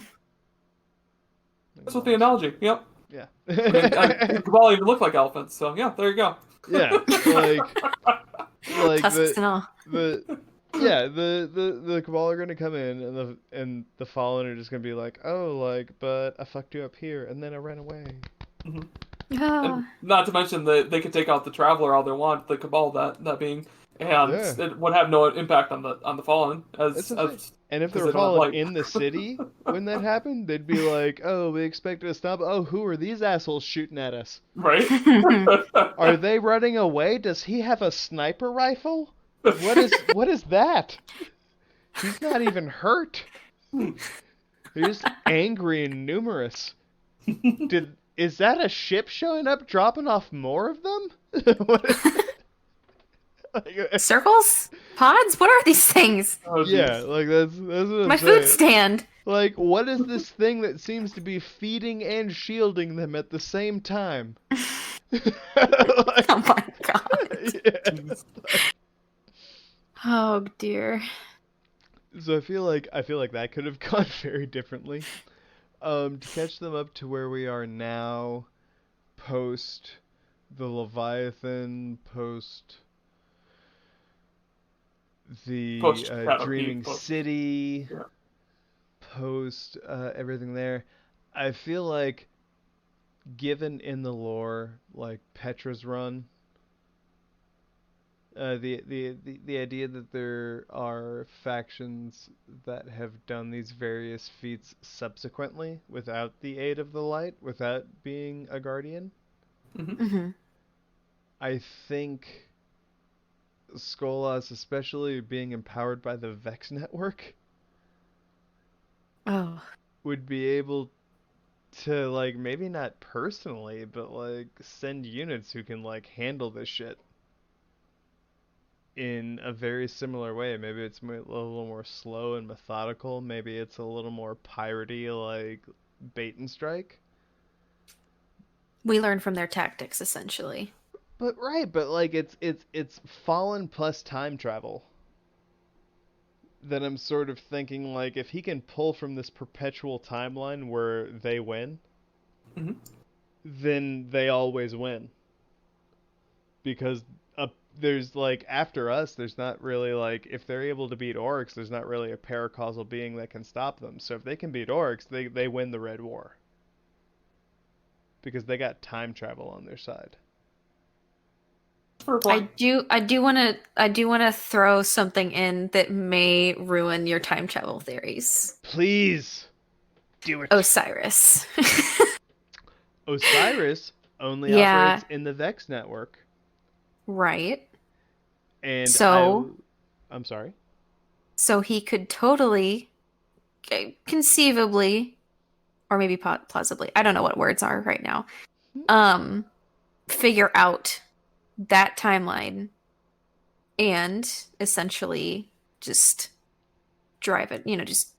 That's what the analogy. Yep. Yeah. The Cabal even look like elephants, so yeah, there you go. Yeah, like Tusks and all. the Cabal are gonna come in, and the Fallen are just gonna be like, oh, like, but I fucked you up here, and then I ran away. Mm-hmm. Oh. And not to mention that they could take out the Traveler all they want, the Cabal that being, and it would have no impact on the Fallen. And if they were Fallen in the city when that happened, they'd be like, oh, we expected to stop. Oh, who are these assholes shooting at us? Right? Are they running away? Does he have a sniper rifle? What is that? He's not even hurt. They're just angry and numerous. Is that a ship showing up, dropping off more of them? Circles? Pods? What are these things? Oh, yeah, like that's what I'm My saying. food stand. Like, what is this thing that seems to be feeding and shielding them at the same time? Oh my god. Yeah. Oh dear. So I feel like that could have gone very differently. To catch them up to where we are now, post the Leviathan, post the Dreaming City, post everything there. I feel like, given in the lore, like Petra's run, the idea that there are factions that have done these various feats subsequently without the aid of the light, without being a guardian. Mm-hmm. I think Skolas, especially being empowered by the Vex network, would be able to, like, maybe not personally, but like send units who can like handle this shit in a very similar way. Maybe it's a little more slow and methodical. Maybe it's a little more piratey, like bait and strike. We learn from their tactics, essentially. But like it's Fallen plus time travel. That I'm sort of thinking, like, if he can pull from this perpetual timeline where they win, then they always win. Because there's, like, after us, there's not really, like, if they're able to beat orcs, there's not really a paracausal being that can stop them. So if they can beat orcs, they win the Red War. Because they got time travel on their side. I do want to throw something in that may ruin your time travel theories. Please do it. Osiris. Osiris only operates in the Vex network. Right. And so I'm sorry. So he could totally, conceivably, or maybe plausibly, I don't know what words are right now, figure out that timeline and essentially just drive it, just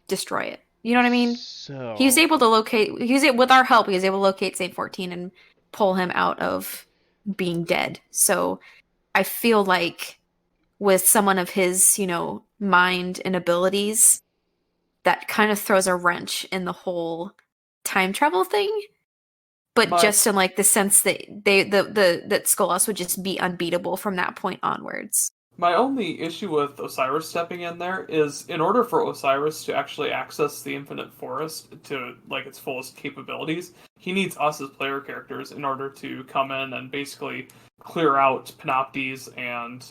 destroy it. You know what I mean? So he was able to with our help, he was able to locate Saint 14 and pull him out of being dead. So I feel like with someone of his, mind and abilities, that kind of throws a wrench in the whole time travel thing. But just in like the sense that that Skolas would just be unbeatable from that point onwards. My only issue with Osiris stepping in there is, in order for Osiris to actually access the Infinite Forest to like its fullest capabilities, he needs us as player characters in order to come in and basically clear out Panoptes and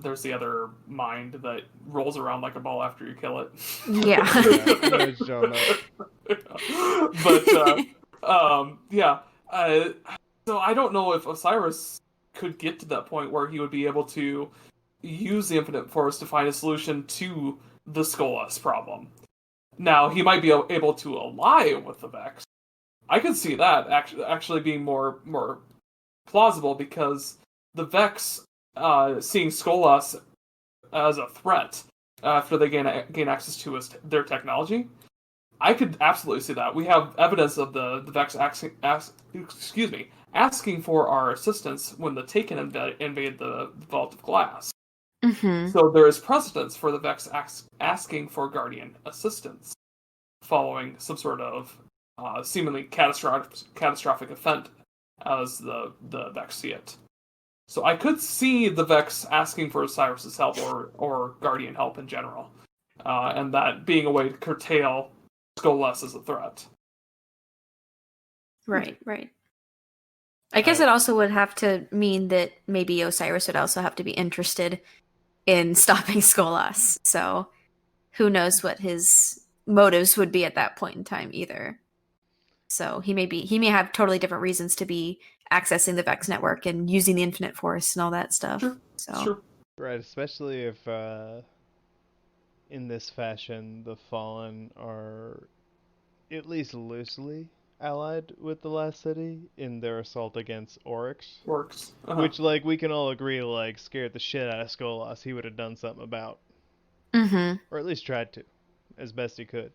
there's the other mind that rolls around like a ball after you kill it. Yeah. So I don't know if Osiris could get to that point where he would be able to use the Infinite Forest to find a solution to the Skolas problem. Now, he might be able to ally with the Vex. I could see that actually being more plausible, because the Vex, seeing Skolas as a threat, after they gain access to their technology. I could absolutely see that. We have evidence of the Vex asking for our assistance when the Taken invade the Vault of Glass. Mm-hmm. So there is precedence for the Vex asking for Guardian assistance following some sort of seemingly catastrophic event, as the Vex see it. So I could see the Vex asking for Osiris's help or Guardian help in general, and that being a way to curtail Skolas as a threat. Right. I guess it also would have to mean that maybe Osiris would also have to be interested in stopping Skolas. So who knows what his motives would be at that point in time either. So he may have totally different reasons to be accessing the Vex network and using the Infinite Force and all that stuff. Sure. Right, especially if in this fashion the Fallen are at least loosely allied with the Last City in their assault against Oryx. Uh-huh. Which, like, we can all agree, like, scared the shit out of Skolas. He would have done something about. Mm-hmm. Or at least tried to, as best he could.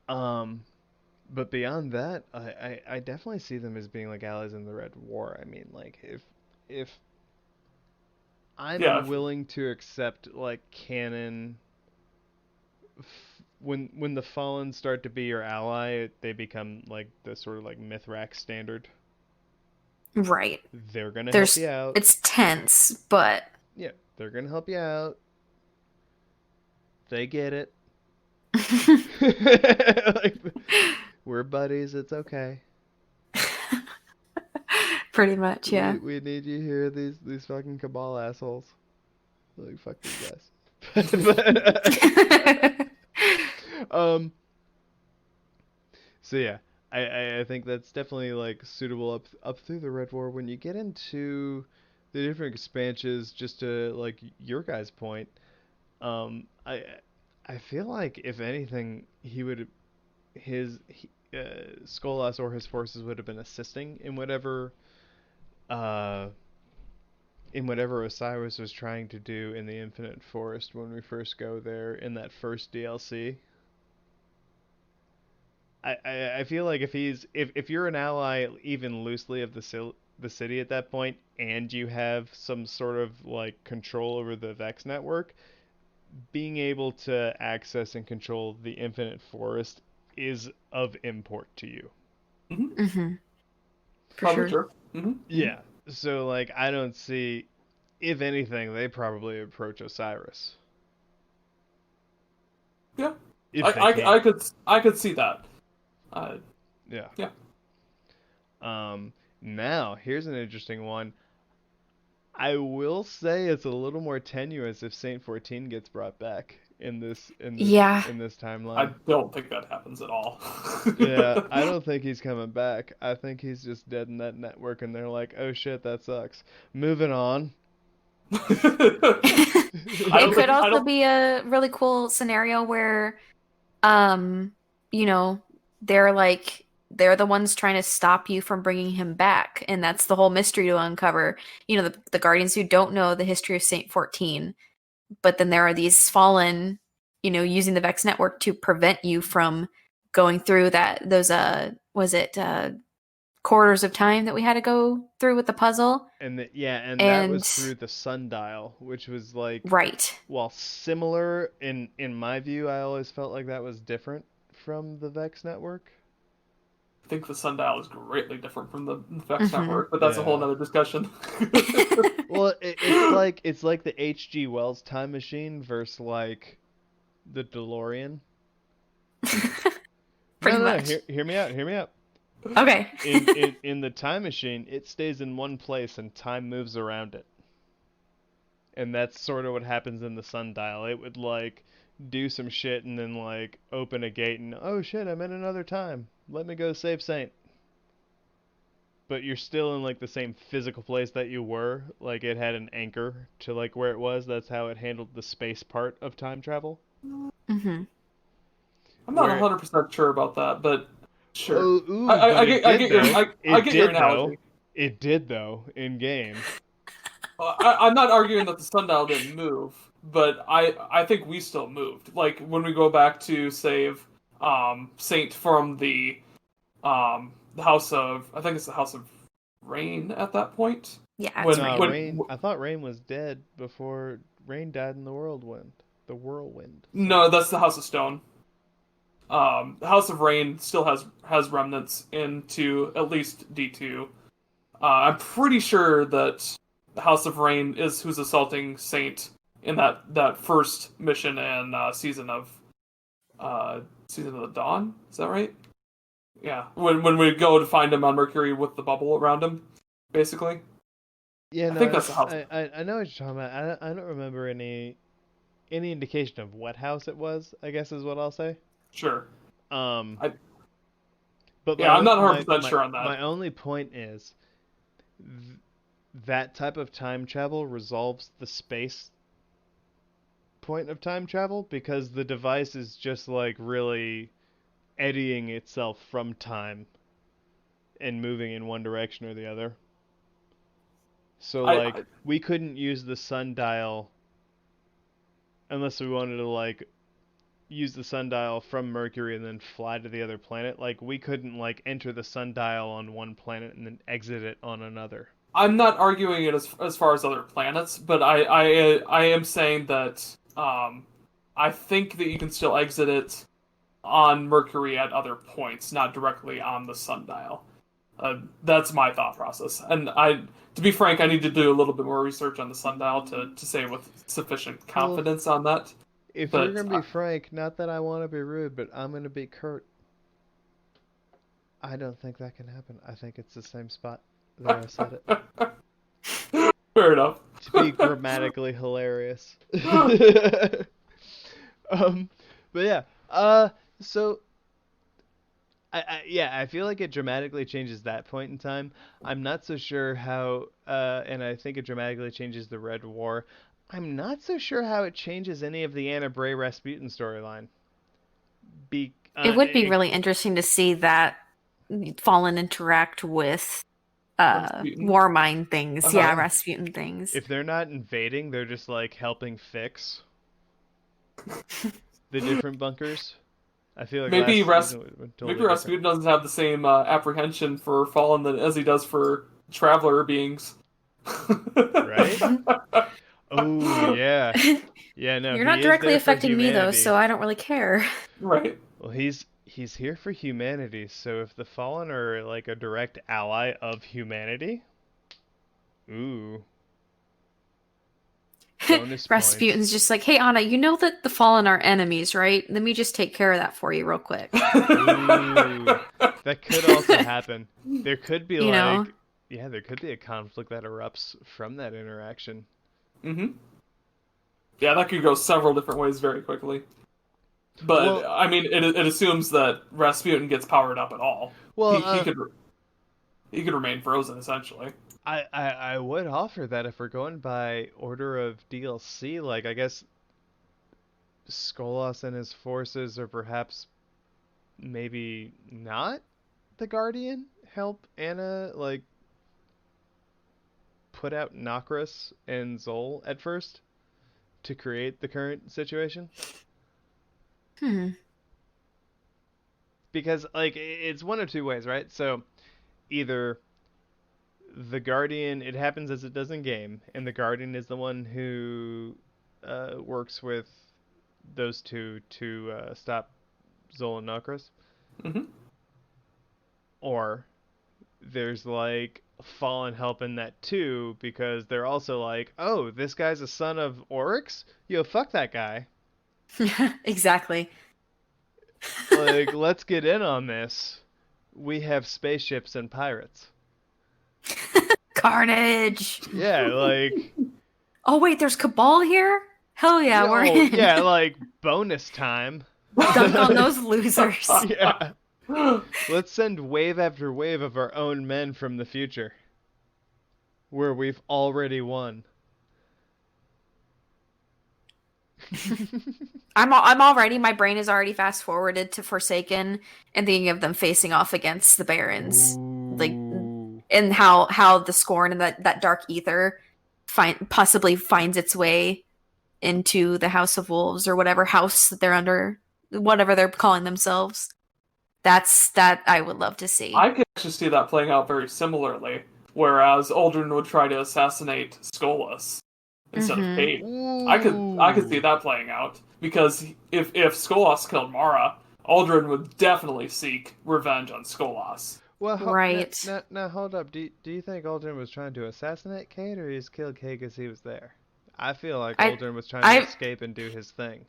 But beyond that, I definitely see them as being, like, allies in the Red War. I mean, like, if I'm willing to accept, like, canon... When the Fallen start to be your ally, they become like the sort of like Mithrax standard. Right. They're gonna help you out. It's tense, but yeah, they're gonna help you out. They get it. Like, we're buddies. It's okay. Pretty much, yeah. We need you here. These fucking Cabal assholes. Like, fuck these guys. So yeah, I think that's definitely like suitable up through the Red War. When you get into the different expansions, just to like your guys' point, I feel like if anything, Skolas or his forces would have been assisting in whatever Osiris was trying to do in the Infinite Forest when we first go there in that first DLC. I feel like if you're an ally even loosely of the city at that point, and you have some sort of like control over the Vex network, being able to access and control the Infinite Forest is of import to you. Mm-hmm. For sure. Mm-hmm. Yeah. So like I don't see, if anything, they probably approach Osiris. Yeah. I could see that. Yeah. Yeah. Now here's an interesting one. I will say it's a little more tenuous if Saint 14 gets brought back in this timeline. I don't think that happens at all. Yeah, I don't think he's coming back. I think he's just dead in that network, and they're like, "Oh shit, that sucks." Moving on. It could also be a really cool scenario where, they're the ones trying to stop you from bringing him back, and that's the whole mystery to uncover. The Guardians who don't know the history of Saint 14, but then there are these Fallen, using the Vex network to prevent you from going through those corridors of time that we had to go through with the puzzle. And that was through the sundial, which was like, right. While similar in my view, I always felt like that was different from the Vex network. I think the sundial is greatly different from the Vex network, but that's a whole other discussion. Well, it's like the H.G. Wells time machine versus like the DeLorean. Pretty much. Hear me out. Okay. in the time machine, it stays in one place and time moves around it. And that's sort of what happens in the sundial. It would like do some shit and then like open a gate and, oh shit, I'm in another time. Let me go save Saint. But you're still in like the same physical place that you were. Like it had an anchor to like where it was. That's how it handled the space part of time travel. Mm-hmm. I'm not 100% sure about that, but sure. Oh, I get your analogy. It did though in game. I'm not arguing that the sundial didn't move, but I think we still moved. Like when we go back to save Saint from the House of, I think it's the House of Rain at that point. Yeah, When, it's right. Rain. I thought Rain was dead before Rain died in the whirlwind. The whirlwind. No, that's the House of Stone. The House of Rain still has remnants into at least D2. I'm pretty sure that the House of Rain is who's assaulting Saint in that first mission in season of the Dawn. Is that right? Yeah, when we go to find him on Mercury with the bubble around him, basically. Yeah, I think that's the house. I know what you're talking about. I don't remember any indication of what house it was, I guess is what I'll say. Sure. But yeah, I'm not 100% sure on that. My only point is that type of time travel resolves the space point of time travel, because the device is just like really eddying itself from time and moving in one direction or the other. So we couldn't use the sundial unless we wanted to like use the sundial from Mercury and then fly to the other planet. Like we couldn't like enter the sundial on one planet and then exit it on another. I'm not arguing it as far as other planets, but I am saying that I think that you can still exit it on Mercury at other points, not directly on the sundial. That's my thought process. And to be frank, I need to do a little bit more research on the sundial to say with sufficient confidence on that. If we're going to be frank, not that I want to be rude, but I'm going to be curt. I don't think that can happen. I think it's the same spot that I said it. Fair enough. To be grammatically hilarious. But yeah. So I feel like it dramatically changes that point in time. I'm not so sure how, and I think it dramatically changes the Red War. I'm not so sure how it changes any of the Anna Bray Rasputin storyline. It would be really interesting to see that Fallen interact with Warmind things. Uh-huh. Yeah, Rasputin things. If they're not invading, they're just like helping fix the different bunkers. I feel like maybe Rasputin doesn't have the same apprehension for Fallen as he does for Traveler beings. Right? Oh, yeah. Yeah, no. You're not directly affecting me, though, so I don't really care. Right. Well, he's here for humanity, so if the Fallen are like a direct ally of humanity, ooh. Rasputin's just like, hey, Anna, you know that the Fallen are enemies, right? Let me just take care of that for you real quick. Ooh, that could also happen. There could be there could be a conflict that erupts from that interaction. Mm-hmm. Yeah, that could go several different ways very quickly. But, I mean, it assumes that Rasputin gets powered up at all. Well, he could remain frozen, essentially. I would offer that if we're going by order of DLC, like, I guess Skolas and his forces, or perhaps maybe not the Guardian, help Anna, like, put out Nokris and Zol at first to create the current situation. Because, like, it's one of two ways, right? So, either the Guardian, it happens as it does in game, and the Guardian is the one who works with those two to stop Zol and Nokris. Mm-hmm. Or there's, like, Fallen helping that too, because they're also like, oh, this guy's a son of Oryx? Yo, fuck that guy. Exactly. Like, let's get in on this. We have spaceships and pirates. Carnage! Yeah, like... Oh, wait, there's Cabal here? Hell yeah, we're in. Yeah, like, bonus time. Dunk on those losers. Yeah. Let's send wave after wave of our own men from the future. Where we've already won. I'm already, my brain is already fast forwarded to Forsaken and thinking of them facing off against the Barons. Ooh. Like, and how the Scorn and that dark ether possibly finds its way into the House of Wolves or whatever house that they're under, whatever they're calling themselves. That I would love to see. I could actually see that playing out very similarly, whereas Aldrin would try to assassinate Skolas instead of Kate. I could see that playing out, because if Skolas killed Mara, Aldrin would definitely seek revenge on Skolas. Well, right. Now, hold up. Do you think Aldrin was trying to assassinate Kate, or he just killed Kate because he was there? I feel like Aldrin was trying to escape and do his thing.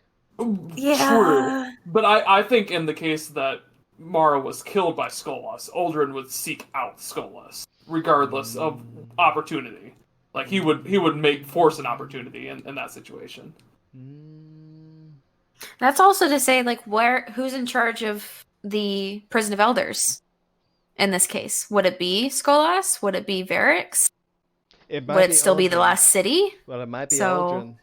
Yeah. True. But I think in the case that Mara was killed by Skolas, Aldrin would seek out Skolas, regardless of opportunity. Like, he would force an opportunity in that situation. That's also to say, like, who's in charge of the Prison of Elders in this case? Would it be Skolas? Would it be Varix? Would it still be the last city? Well, it might be Aldrin.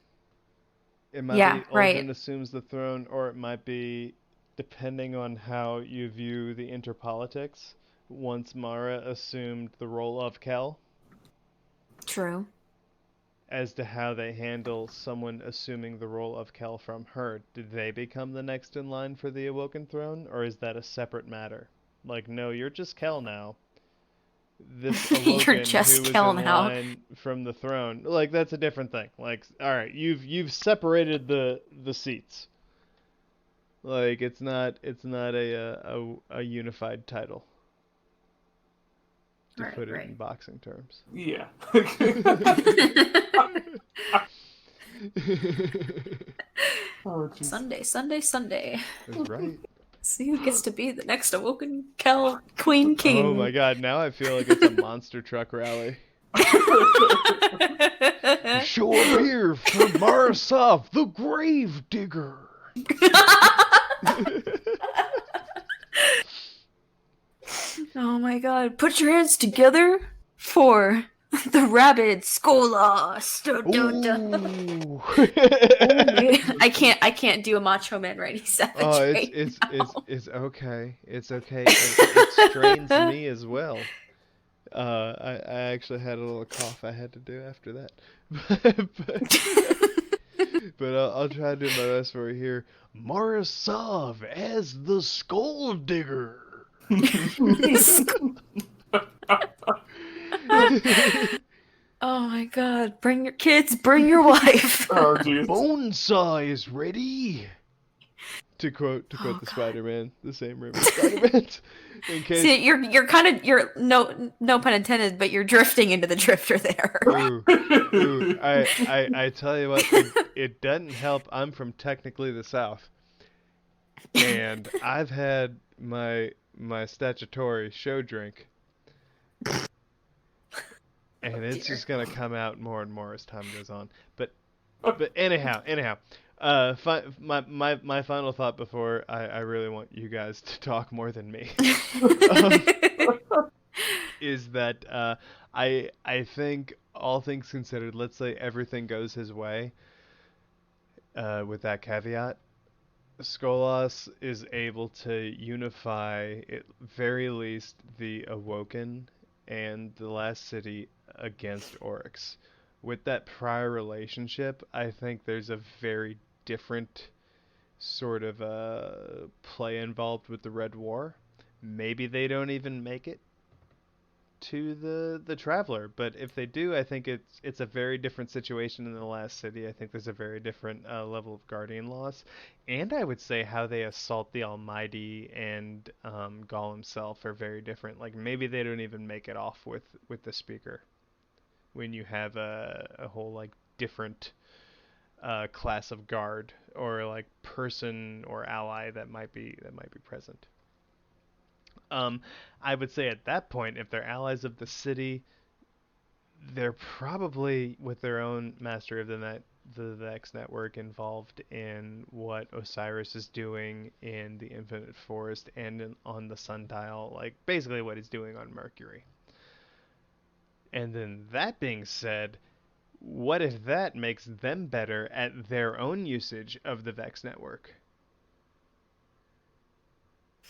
It might be Aldrin assumes the throne, or it might be, depending on how you view the interpolitics, once Mara assumed the role of Kel. True. As to how they handle someone assuming the role of Kel from her. Did they become the next in line for the Awoken Throne, or is that a separate matter? Like, no, you're just Kel now. This Awoken you're just who was Kel in now. line from the throne, like, that's a different thing. Like, all right, you've separated the seats. Like, it's not a unified title. To put it in boxing terms. Yeah. Oh, Sunday. That's right. See who gets to be the next Awoken Kel Queen King. Oh my god, now I feel like it's a monster truck rally. Show up here for Marasov, the Grave Digger. Oh my god, put your hands together for the rabid Skolas. I can't do a Macho Man Randy Savage. Oh, it's okay. It's okay. It strains me as well. I actually had a little cough I had to do after that. But I'll try to do my best for you here. Marasov as the Skull Digger. Oh my god, bring your kids, bring your wife. Oh, geez. Bonesaw is ready. To quote the Spider-Man, the same room as Spider-Man. In case... See, you're no pun intended, but you're drifting into the drifter there. Ooh, I tell you what, it doesn't help. I'm from technically the South, and I've had my statutory show drink, and it's just gonna come out more and more as time goes on. But anyhow. My final thought before I really want you guys to talk more than me is that I think, all things considered, let's say everything goes his way, with that caveat, Skolas is able to unify, at very least, the Awoken and the last city against Oryx. With that prior relationship, I think there's a very different sort of play involved with the Red War. Maybe they don't even make it to the Traveler, but if they do, I think it's a very different situation in the last city. I think there's a very different level of Guardian loss, and I would say how they assault the Almighty and Gaul himself are very different. Like, maybe they don't even make it off with the Speaker, when you have a whole, like, different class of guard or, like, person or ally that might be present. I would say at that point, if they're allies of the city, they're probably, with their own mastery of the Vex network, involved in what Osiris is doing in the Infinite Forest and on the Sundial, like basically what he's doing on Mercury. And then, that being said, what if that makes them better at their own usage of the Vex network?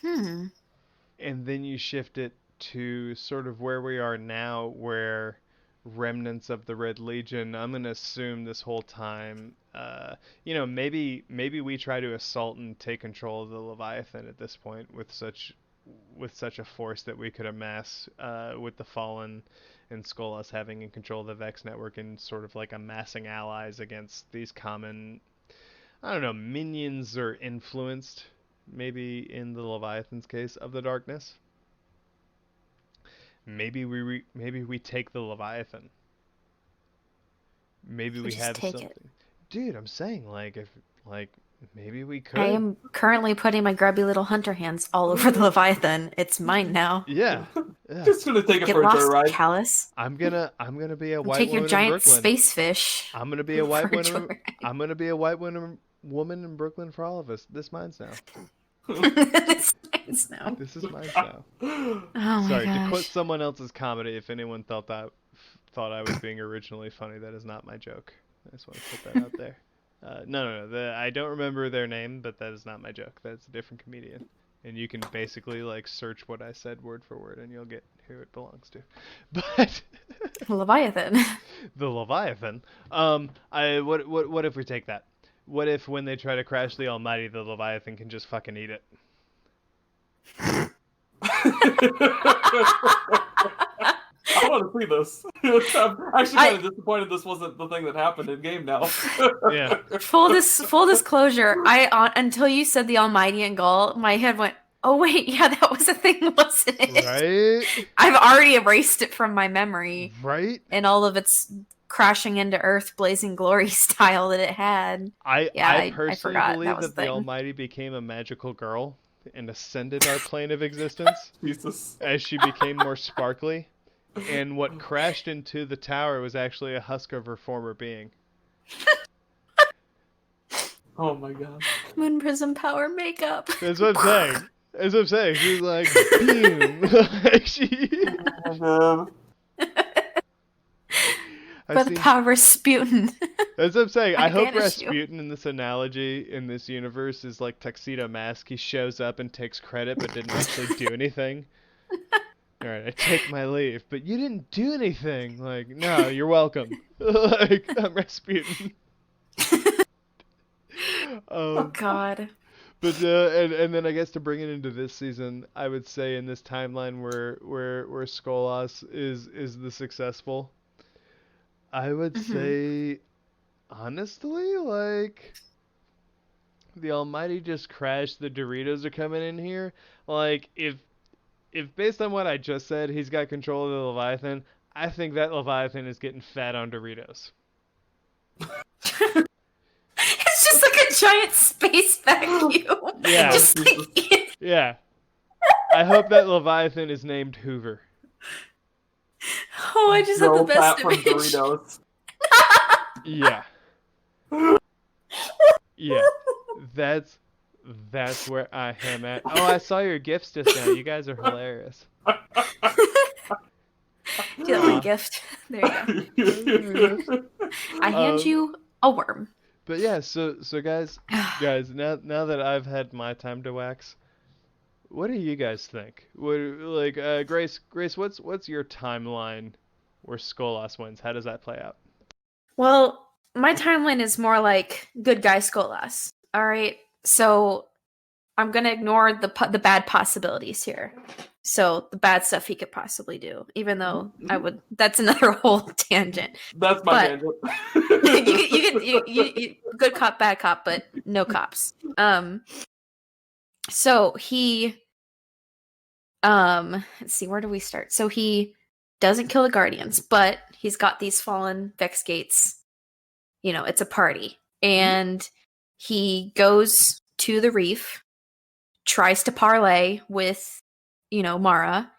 And then you shift it to sort of where we are now, where remnants of the Red Legion, I'm gonna assume this whole time, maybe we try to assault and take control of the Leviathan at this point with such a force that we could amass, with the Fallen and Skolas having in control of the Vex network and sort of like amassing allies against these common, I don't know, minions or influenced, maybe in the Leviathan's case, of the darkness. Maybe we take the Leviathan. Maybe we just have take something. it. Dude, I'm saying maybe we could. I am currently putting my grubby little hunter hands all over the Leviathan. It's mine now. Yeah. Just gonna take it Get for a lost, joyride. Callus. I'm gonna be a And white take your woman in giant Brooklyn. space fish. I'm gonna be a white for a woman. joyride. I'm gonna be a white woman in Brooklyn for all of us. This mine's now. It's nice now. This is mine now. Oh my Sorry, to gosh. quote someone else's comedy, if anyone thought I was being originally funny, that is not my joke. I just want to put that out there. No. I don't remember their name, but that is not my joke. That's a different comedian. And you can basically search what I said word for word, and you'll get who it belongs to. But Leviathan. the Leviathan. What if we take that? What if when they try to crash the Almighty, the Leviathan can just fucking eat it? I want to see this. I'm actually kind of disappointed this wasn't the thing that happened in game now. Yeah. Full disclosure, until you said the Almighty and Gaul, my head went, oh wait, yeah, that was a thing, wasn't it? Right? I've already erased it from my memory. Right? And all of its crashing into Earth, blazing glory style that it had. I personally forgot believe that was that a the thing. Almighty became a magical girl and ascended our plane of existence Jesus. as she became more sparkly. And what crashed into the tower was actually a husk of her former being. Oh my god. Moon Prism power makeup. That's what I'm saying. She's like, boom. Oh By the power of Rasputin. That's what I'm saying. I hope vanish you. Rasputin in this analogy, in this universe, is like Tuxedo Mask. He shows up and takes credit, but didn't actually do anything. All right, I take my leave, but you didn't do anything. Like, no, you're welcome. Like, I'm Rasputin. Oh God. But and then I guess to bring it into this season, I would say in this timeline where Skolas is the successful, I would say honestly, like, the Almighty just crashed. The Doritos are coming in here. Like, if based on what I just said, he's got control of the Leviathan, I think that Leviathan is getting fat on Doritos. It's just like a giant space vacuum. Yeah. Just like Yeah. I hope that Leviathan is named Hoover. oh, I just had the Girl fat best from image. Doritos. Yeah. Yeah. That's where I am at. Oh, I saw your gifts just now. You guys are hilarious. Do that my gift. There you go. I hand you a worm. But yeah, so guys, now that I've had my time to wax, what do you guys think? Grace, what's your timeline where Skolas wins? How does that play out? Well, my timeline is more like good guy Skolas. All right, so I'm gonna ignore the bad possibilities here. So the bad stuff he could possibly do, even though I would. That's another whole tangent. That's my tangent. you good cop, bad cop, but no cops. So he, let's see, where do we start? So he doesn't kill the Guardians, but he's got these fallen Vex gates. You know, it's a party, and he goes to the reef, tries to parlay with, Mara.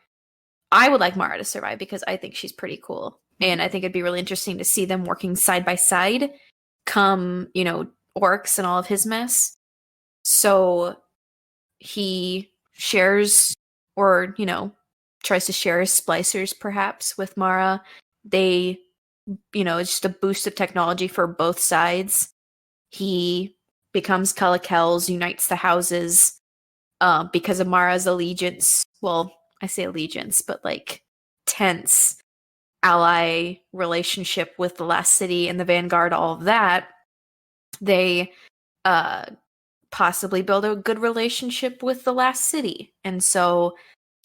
I would like Mara to survive because I think she's pretty cool. And I think it'd be really interesting to see them working side by side come, Orcs and all of his mess. So he shares or, tries to share his splicers perhaps with Mara. They, it's just a boost of technology for both sides. He becomes Kel's, unites the houses because of Mara's allegiance. Well, I say allegiance, but like tense ally relationship with the last city and the Vanguard, all of that, they possibly build a good relationship with the last city. And so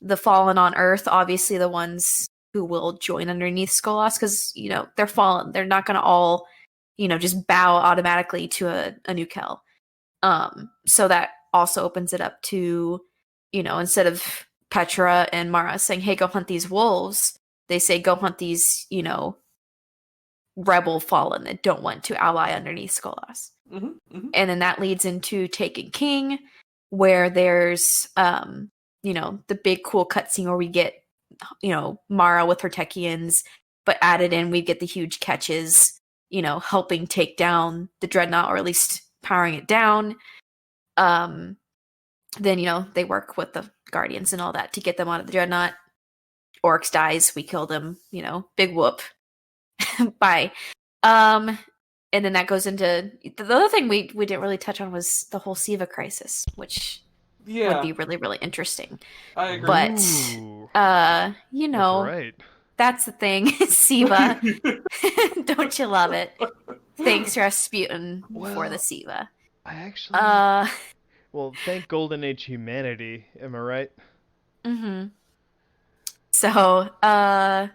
the Fallen on Earth, obviously the ones who will join underneath Skolas, because, they're fallen. They're not going to all, just bow automatically to a new Kel. So that also opens it up to, instead of Petra and Mara saying, hey, go hunt these wolves, they say, go hunt these, rebel Fallen that don't want to ally underneath Skolas. Mm-hmm, mm-hmm. And then that leads into Taken King, where there's, the big cool cutscene where we get, Mara with her Techians, but added in, we get the huge catches, helping take down the Dreadnought, or at least powering it down. Then, they work with the Guardians and all that to get them out of the Dreadnought. Oryx dies, we kill them, big whoop. Bye. And then that goes into the other thing we didn't really touch on was the whole Siva crisis, which would be really, really interesting. I agree. But That's right. That's the thing. Siva. Don't you love it? Thanks Rasputin for the Siva. I actually well, thank Golden Age humanity, am I right? Mm-hmm. So, what I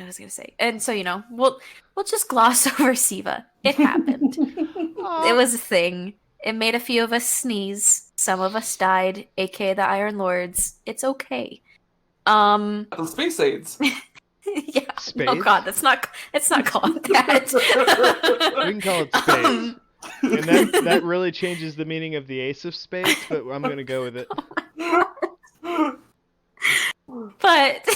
was gonna say. And so, we'll just gloss over Siva. It happened. It was a thing. It made a few of us sneeze. Some of us died, aka the Iron Lords. It's okay. The space aids. Yeah. Spades? Oh god, it's not called that. We can call it spades. And that really changes the meaning of the Ace of Spades, but I'm gonna go with it. But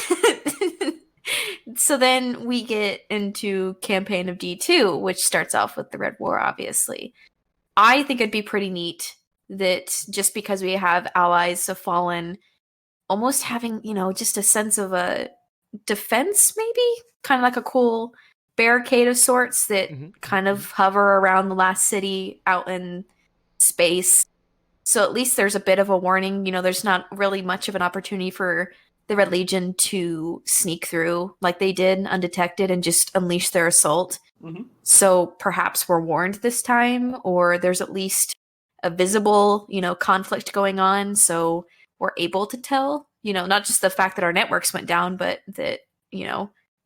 so then we get into Campaign of D2, which starts off with the Red War, obviously. I think it'd be pretty neat that just because we have allies of Fallen almost having, just a sense of a defense, maybe? Kind of like a cool barricade of sorts that kind of hover around the last city out in space. So at least there's a bit of a warning. There's not really much of an opportunity for the Red Legion to sneak through like they did undetected and just unleash their assault. Mm-hmm. So perhaps we're warned this time, or there's at least a visible, conflict going on. So we're able to tell, not just the fact that our networks went down, but that,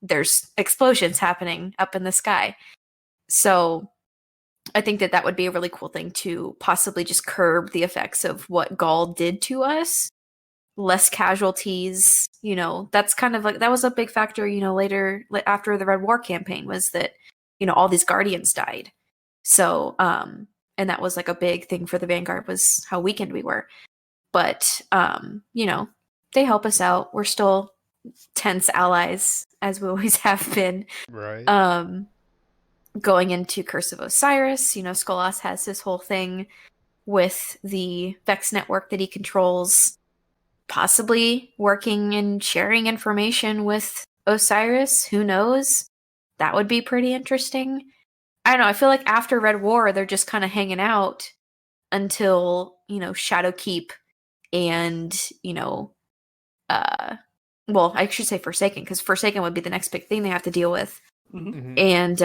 there's explosions happening up in the sky. So I think that would be a really cool thing to possibly just curb the effects of what Gaul did to us. Less casualties, that's kind of like, that was a big factor, later after the Red War campaign, was that, all these Guardians died. So, and that was like a big thing for the Vanguard, was how weakened we were. But, they help us out. We're still tense allies, as we always have been. Right. Going into Curse of Osiris, Skolas has this whole thing with the Vex network that he controls, possibly working and sharing information with Osiris. Who knows? That would be pretty interesting. I don't know. I feel like after Red War, they're just kind of hanging out until, Shadowkeep and, well, I should say Forsaken, because Forsaken would be the next big thing they have to deal with. Mm-hmm. And,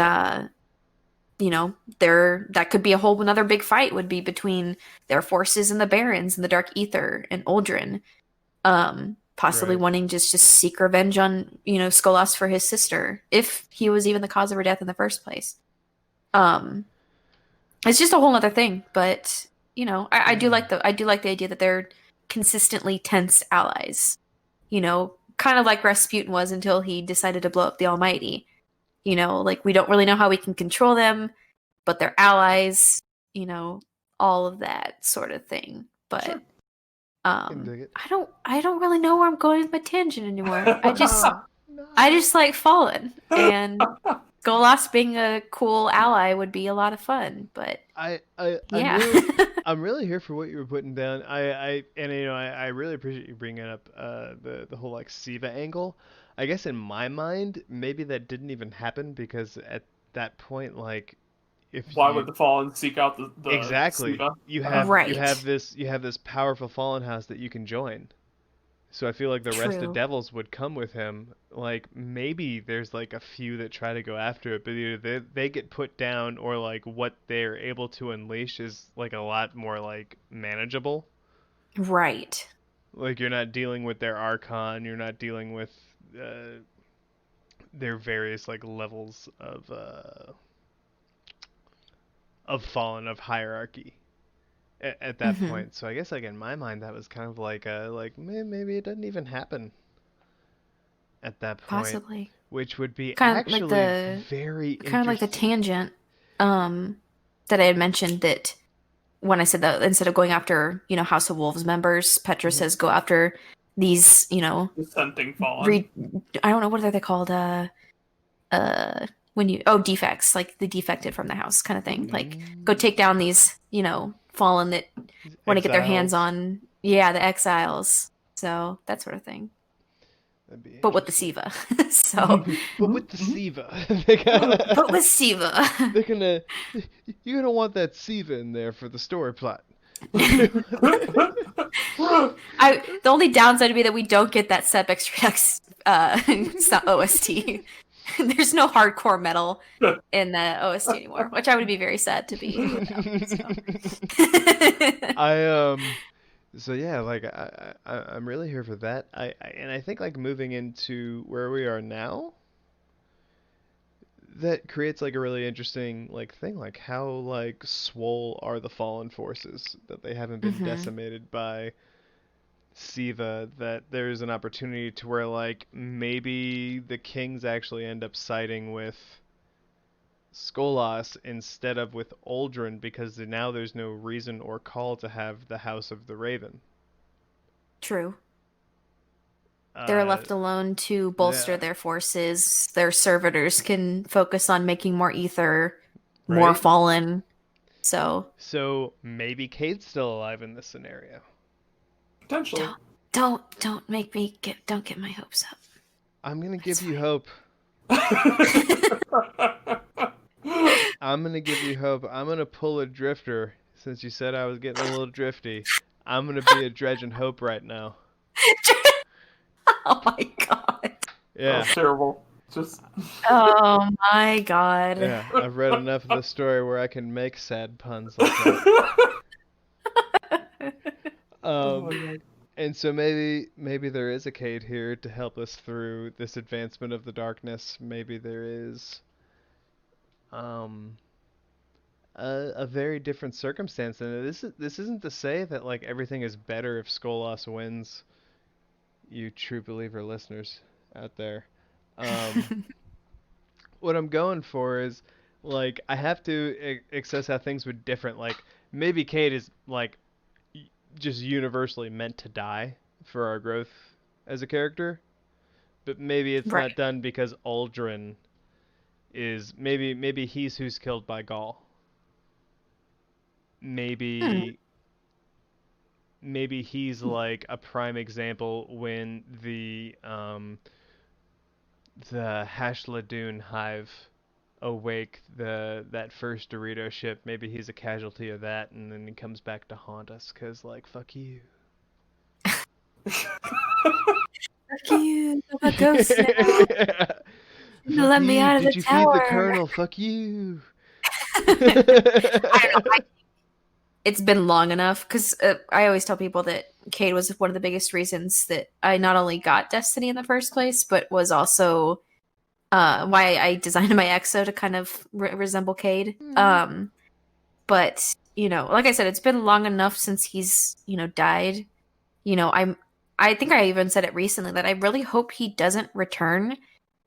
that could be a whole another big fight, would be between their forces and the Barons and the Dark Ether and Uldren. Possibly wanting just seek revenge on, Skolas for his sister, if he was even the cause of her death in the first place. It's just a whole other thing, but I do like the idea that they're consistently tense allies. Kind of like Rasputin was until he decided to blow up the Almighty. Like, we don't really know how we can control them, but they're allies. All of that sort of thing. But Sure. I don't really know where I'm going with my tangent anymore. I just like Fallen, and Skolas being a cool ally would be a lot of fun. But yeah. I'm really here for what you were putting down. I really appreciate you bringing up the whole like Siva angle. I guess in my mind, maybe that didn't even happen, because at that point, like, why would the Fallen seek out the exactly Siva? you have this powerful Fallen house that you can join. So I feel like the rest of True. devils would come with him. Like maybe there's like a few that try to go after it, but either they get put down or like what they're able to unleash is like a lot more like manageable. Right. Like you're not dealing with their archon, you're not dealing with their various like levels of fallen of hierarchy at that Mm-hmm. point. So I guess like in my mind that was kind of like maybe it doesn't even happen at that point, Possibly. which would be Kind of like actually the very kind of like the interesting. tangent that I had mentioned that when I said that instead of going after, House of Wolves members, Petra Mhm. says go after these, Dissenting fallen. I don't know, what are they called? Defects, like the defected from the house kind of thing. Like go take down these, fallen that want to get their hands Exiles. on, yeah, the exiles. So that sort of thing. That'd be But with the interesting. Siva. So, But with the Siva, but with Siva. they're gonna, you're gonna want that Siva in there for the story plot. The only downside would be that we don't get that Sepix Redux OST. There's no hardcore metal in the OST anymore, which I would be very sad to be without. I so yeah, like I'm really here for that. And I think like moving into where we are now, that creates like a really interesting like thing, like how like swole are the fallen forces that they haven't been Hmm. decimated by Siva, that there's an opportunity to where like maybe the kings actually end up siding with Skolas instead of with Uldren because now there's no reason or call to have the House of the Raven. True. They're Uh, left alone to bolster yeah, their forces. Their servitors can focus on making more ether, more right? fallen. So So maybe Kate's still alive in this scenario. Potentially. don't get my hopes up. I'm gonna It's give you fine. hope. I'm gonna give you hope. I'm gonna pull a drifter since you said I was getting a little drifty. I'm gonna be a dredge and hope right now. Oh my god. That was Yeah, terrible. Just. Oh my god. yeah. I've read enough of the story where I can make sad puns like that. Oh my Um, god. and so maybe there is a Kate here to help us through this advancement of the darkness. Maybe there is um a very different circumstance, and this isn't to say that like everything is better if Skolas wins, you true believer listeners out there. Um, what I'm going for is like I have to access how things would different. Like maybe Kate is like just universally meant to die for our growth as a character, but maybe it's not Right. done because Aldrin is maybe he's who's killed by Gaul. Hmm. Maybe he's like a prime example when the Hashladoon hive awake that first Dorito ship. Maybe he's a casualty of that, and then he comes back to haunt us because like fuck you. Fuck you. I'm a ghost now. You Fuck let me you. out of the Did you feed the tower. colonel? Fuck you. I don't know. It's been long enough because I always tell people that Cade was one of the biggest reasons that I not only got Destiny in the first place, but was also why I designed my EXO to kind of resemble Cade. Hmm. But like I said, it's been long enough since he's died. I think I even said it recently that I really hope he doesn't return,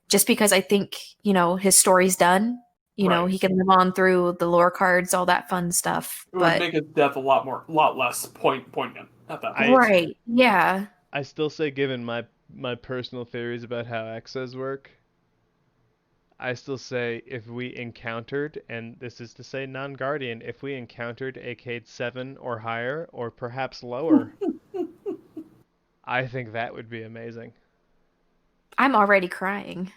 just because I think his story's done. Right. He can live on through the lore cards, all that fun stuff. It would But make his death a lot less poignant at that I point. right, yeah. I still say, given my personal theories about how exos work, I still say if we encountered, and this is to say non-guardian, if we encountered a Cade 7 or higher, or perhaps lower, I think that would be amazing. I'm already crying.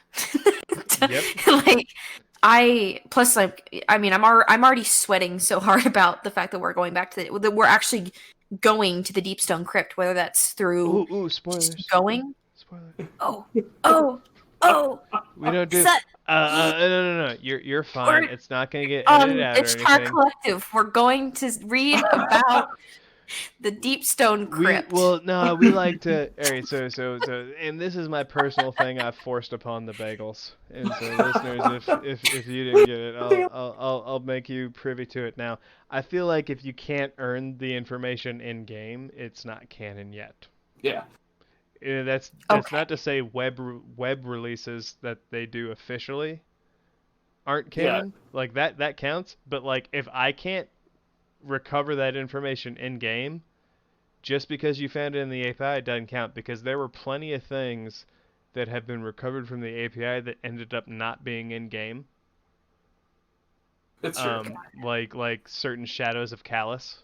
Yep. Like I'm already sweating so hard about the fact that we're going back to that we're actually going to the Deepstone Crypt, whether that's through spoilers. just going. Spoilers. Oh. We don't do. Set. No. You're fine. Or- It's not gonna get edited out or It's Tar anything. Collective. We're going to read about the Deepstone Crypt. We like to. All right, so, and this is my personal thing I've forced upon the Bagels. And so, listeners, if you didn't get it, I'll make you privy to it now. I feel like if you can't earn the information in game, it's not canon yet. Yeah. That's Okay. not to say web releases that they do officially aren't canon. Yeah. Like that counts. But like if I can't recover that information in game, just because you found it in the API, it doesn't count, because there were plenty of things that have been recovered from the API that ended up not being in game. It's true. Like certain shadows of Callus,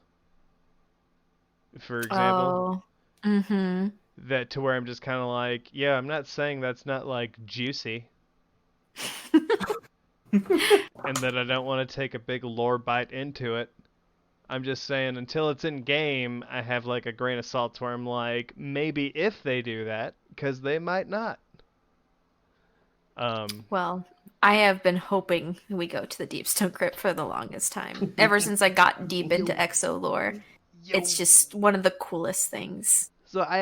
for example. Oh. Mm-hmm. That to where I'm just kind of like, yeah, I'm not saying that's not like juicy. And that I don't want to take a big lore bite into it. I'm just saying until it's in game, I have like a grain of salt where I'm like, maybe if they do that, because they might not. Well, I have been hoping we go to the Deepstone Crypt for the longest time. Ever since I got deep into Exo lore, it's just one of the coolest things. So I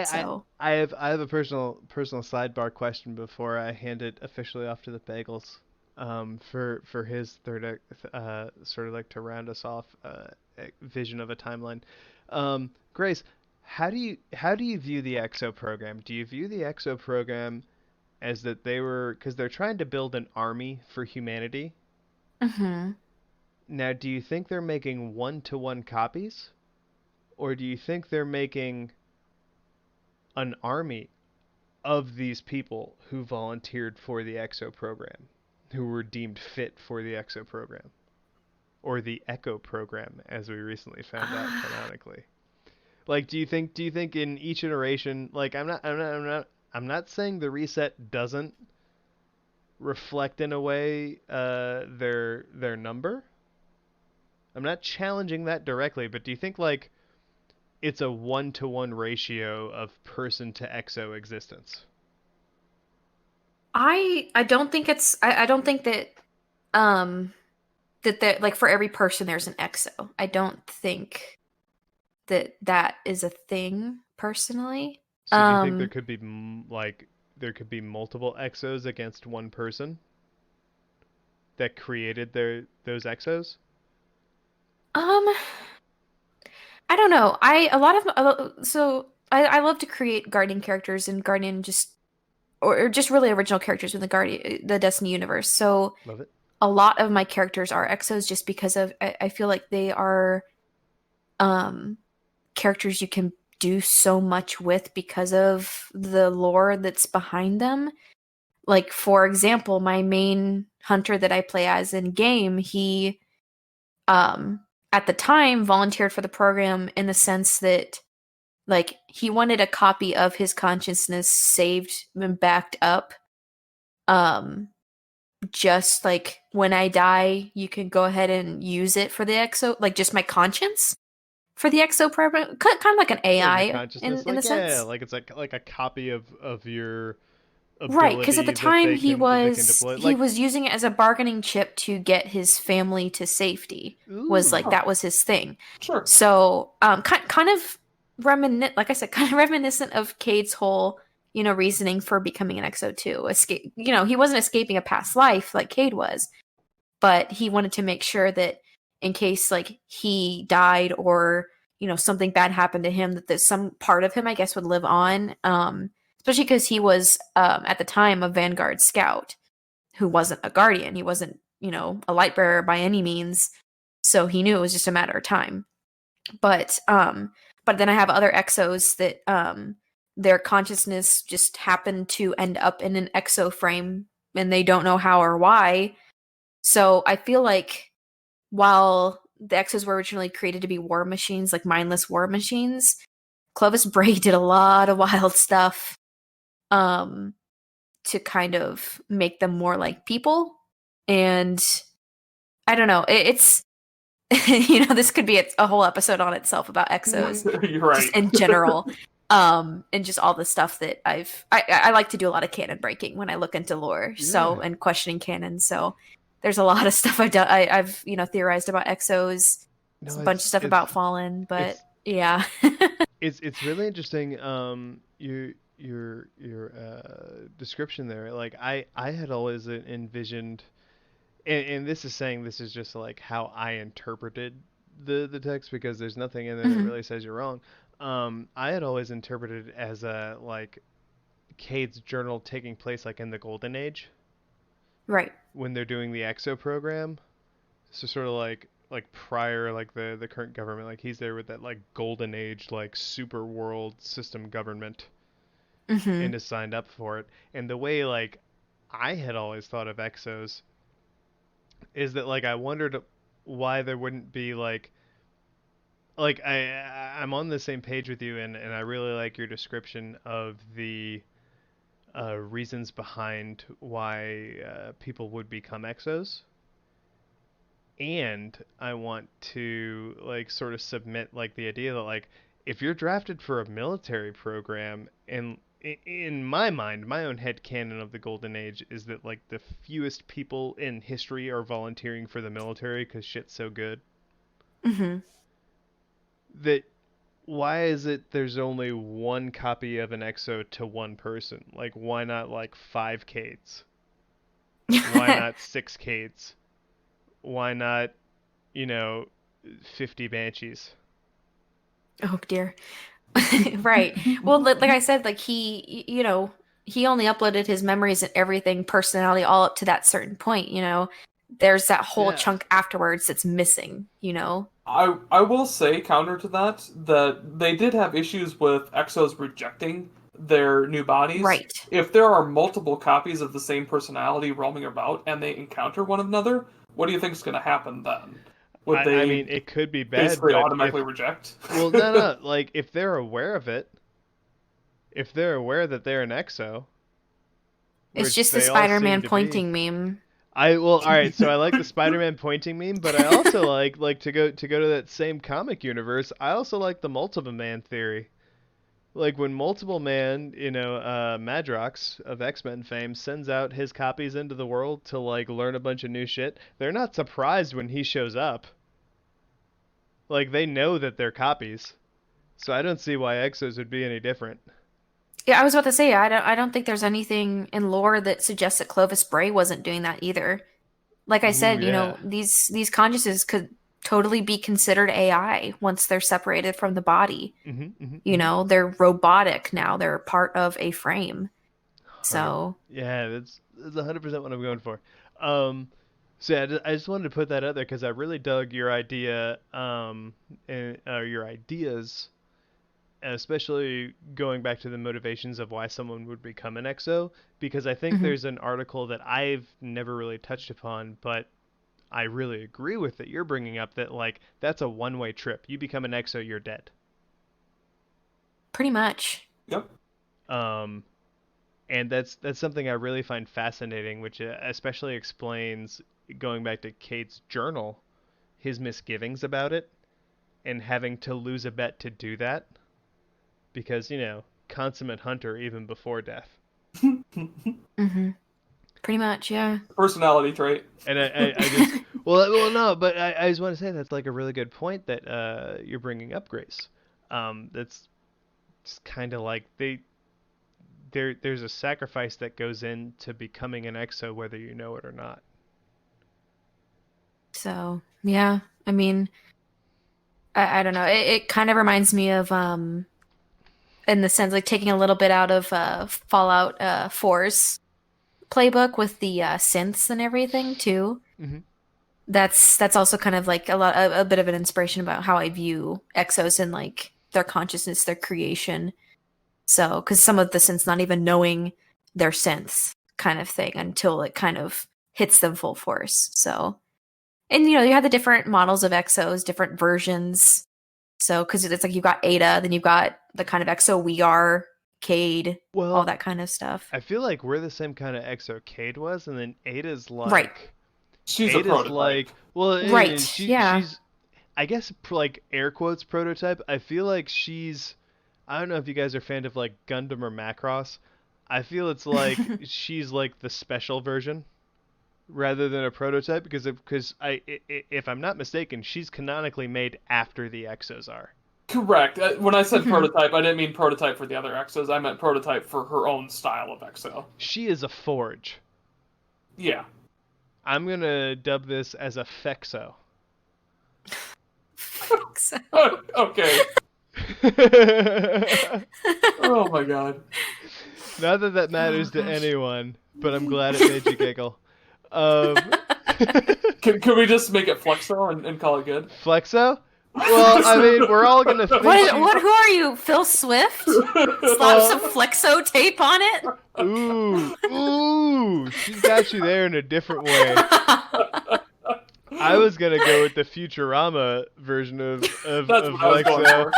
have a personal sidebar question before I hand it officially off to the Bagels, for his third sort of like to round us off vision of a timeline. Grace, how do you view the EXO program? Do you view the EXO program as that because they're trying to build an army for humanity? Mm-hmm. Now, do you think they're making 1-to-1 copies, or do you think they're making an army of these people who volunteered for the EXO program, who were deemed fit for the EXO program, or the ECHO program, as we recently found out canonically? Like, do you think in each iteration, like, I'm not saying the reset doesn't reflect in a way their number. I'm not challenging that directly, but do you think like it's a 1-to-1 ratio of person to EXO existence? I don't think it's I don't think that that like for every person there's an EXO. I don't think that is a thing personally. So do you think there could be there could be multiple EXOs against one person that created those EXOs? I don't know. I love to create Guardian characters and Guardian or just really original characters in the Destiny universe. So Love it. A lot of my characters are EXOs just because I feel like they are characters you can do so much with because of the lore that's behind them. Like, for example, my main hunter that I play as in game, he at the time volunteered for the program in the sense that like he wanted a copy of his consciousness saved and backed up. Just like when I die, you can go ahead and use it for the EXO, like just my conscience for the EXO program, kind of like an AI in a sense. Yeah, like it's like a copy of your ability, right? Because at the time he deploy. was using it as a bargaining chip to get his family to safety. Was like that was his thing. Sure. So kind of reminiscent of Cade's whole reasoning for becoming an EXO too. Escape. He wasn't escaping a past life like Cade was, but he wanted to make sure that in case like he died or something bad happened to him, that some part of him I guess would live on. Especially because he was at the time a Vanguard scout who wasn't a Guardian. He wasn't a light bearer by any means, so he knew it was just a matter of time. But then I have other EXOs that their consciousness just happened to end up in an EXO frame and they don't know how or why. So I feel like while the EXOs were originally created to be war machines, like mindless war machines, Clovis Bray did a lot of wild stuff to kind of make them more like people. And I don't know, it's This could be a whole episode on itself about exos. You're right. Just in general. And just all the stuff that I like to do a lot of canon breaking when I look into lore, and questioning canon. So there's a lot of stuff I've theorized about exos. There's a bunch of stuff about Fallen, but yeah. It's really interesting. Your description there, like I had always envisioned, and this is just like how I interpreted the text, because there's nothing in there that really says you're wrong. I had always interpreted it as a like Cade's journal taking place like in the Golden Age, right? When they're doing the EXO program, so sort of like prior, like the current government, like he's there with that like Golden Age, like super world system government, and is signed up for it. And the way like I had always thought of exos is that like I wondered why there wouldn't be like I'm on the same page with you, and I really like your description of the reasons behind why people would become exos. And I want to like sort of submit like the idea that like if you're drafted for a military program, and in my mind, my own headcanon of the Golden Age is that like the fewest people in history are volunteering for the military because shit's so good. That why is it there's only one copy of an EXO to one person? Like why not like 5 Cades? Why not 6 Cades? Why not, 50 Banshees? Oh dear. Right. Well, like I said, like he only uploaded his memories and everything, personality, all up to that certain point. There's that whole chunk afterwards that's missing. I will say, counter to that they did have issues with exos rejecting their new bodies. Right. If there are multiple copies of the same personality roaming about and they encounter one another, what do you think is going to happen then? Would they? I mean, it could be bad. Basically, automatically reject. Well, no. Like, if they're aware of it, if they're aware that they're an exo, it's just the Spider-Man pointing meme. All right. So I like the Spider-Man pointing meme, but I also like to go to that same comic universe. I also like the multiple man theory. Like when multiple man, Madrox of X-Men fame sends out his copies into the world to like learn a bunch of new shit, they're not surprised when he shows up. Like they know that they're copies. So I don't see why Exos would be any different. Yeah, I was about to say I don't think there's anything in lore that suggests that Clovis Bray wasn't doing that either. Like I said, these consciousnesses could totally be considered AI once they're separated from the body. They're robotic now. They're part of a frame. So yeah, that's 100% what I'm going for. So yeah, I just wanted to put that out there because I really dug your idea, and your ideas, especially going back to the motivations of why someone would become an exo, because I think there's an article that I've never really touched upon, but I really agree with that you're bringing up, that like that's a one-way trip. You become an exo, you're dead. Pretty much. Yep. And that's something I really find fascinating, which especially explains, going back to Cade's journal, his misgivings about it and having to lose a bet to do that because, consummate hunter even before death. Pretty much, yeah. Personality trait. And I just well no, but I just want to say that's like a really good point that you're bringing up, Grace. That's just kind of like there's a sacrifice that goes into becoming an exo, whether you know it or not. So yeah, I mean, I don't know. It kind of reminds me of in the sense like taking a little bit out of Fallout 4's playbook with the synths and everything too. That's also kind of like a bit of an inspiration about how I view exos and like their consciousness, their creation. So, because some of the synths not even knowing they're synths kind of thing until it kind of hits them full force. So, and you have the different models of exos, different versions. So, because it's like you've got Ada, then you've got the kind of exo we are, Cade, all that kind of stuff. I feel like we're the same kind of exo Cade was, and then Ada's like... Right. She's a prototype. like... Well, right, she's I guess like air quotes prototype. I feel like she's. I don't know if you guys are fan of like Gundam or Macross. I feel it's like she's like the special version rather than a prototype because if I'm not mistaken, she's canonically made after the Exos are. Correct. When I said prototype, I didn't mean prototype for the other Exos. I meant prototype for her own style of Exo. She is a forge. Yeah. I'm gonna dub this as a Fexo. Okay. Oh my god. Not that that matters to anyone, but I'm glad it made you giggle. Can we just make it Flexo and call it good? Flexo? Well, I mean, we're all gonna think. What? Who are you, Phil Swift? Slap some Flexo tape on it. Ooh, she's got you there in a different way. I was gonna go with the Futurama version of Flexo.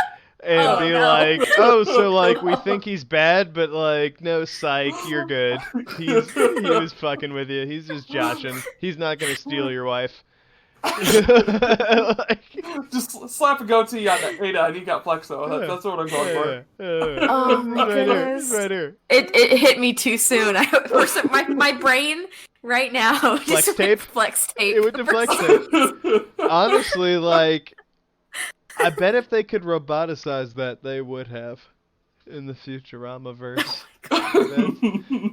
And be like, oh, so like we think he's bad, but like no, psych, you're good. He was fucking with you. He's just joshing. He's not gonna steal your wife. Just slap a goatee on Ada and he got Flexo. That's what I'm going for. Oh my goodness! Right here. It hit me too soon. My brain right now Flex just tape. Flex tape. It went to flex tape. Honestly, like. I bet if they could roboticize that, they would have in the Futurama verse.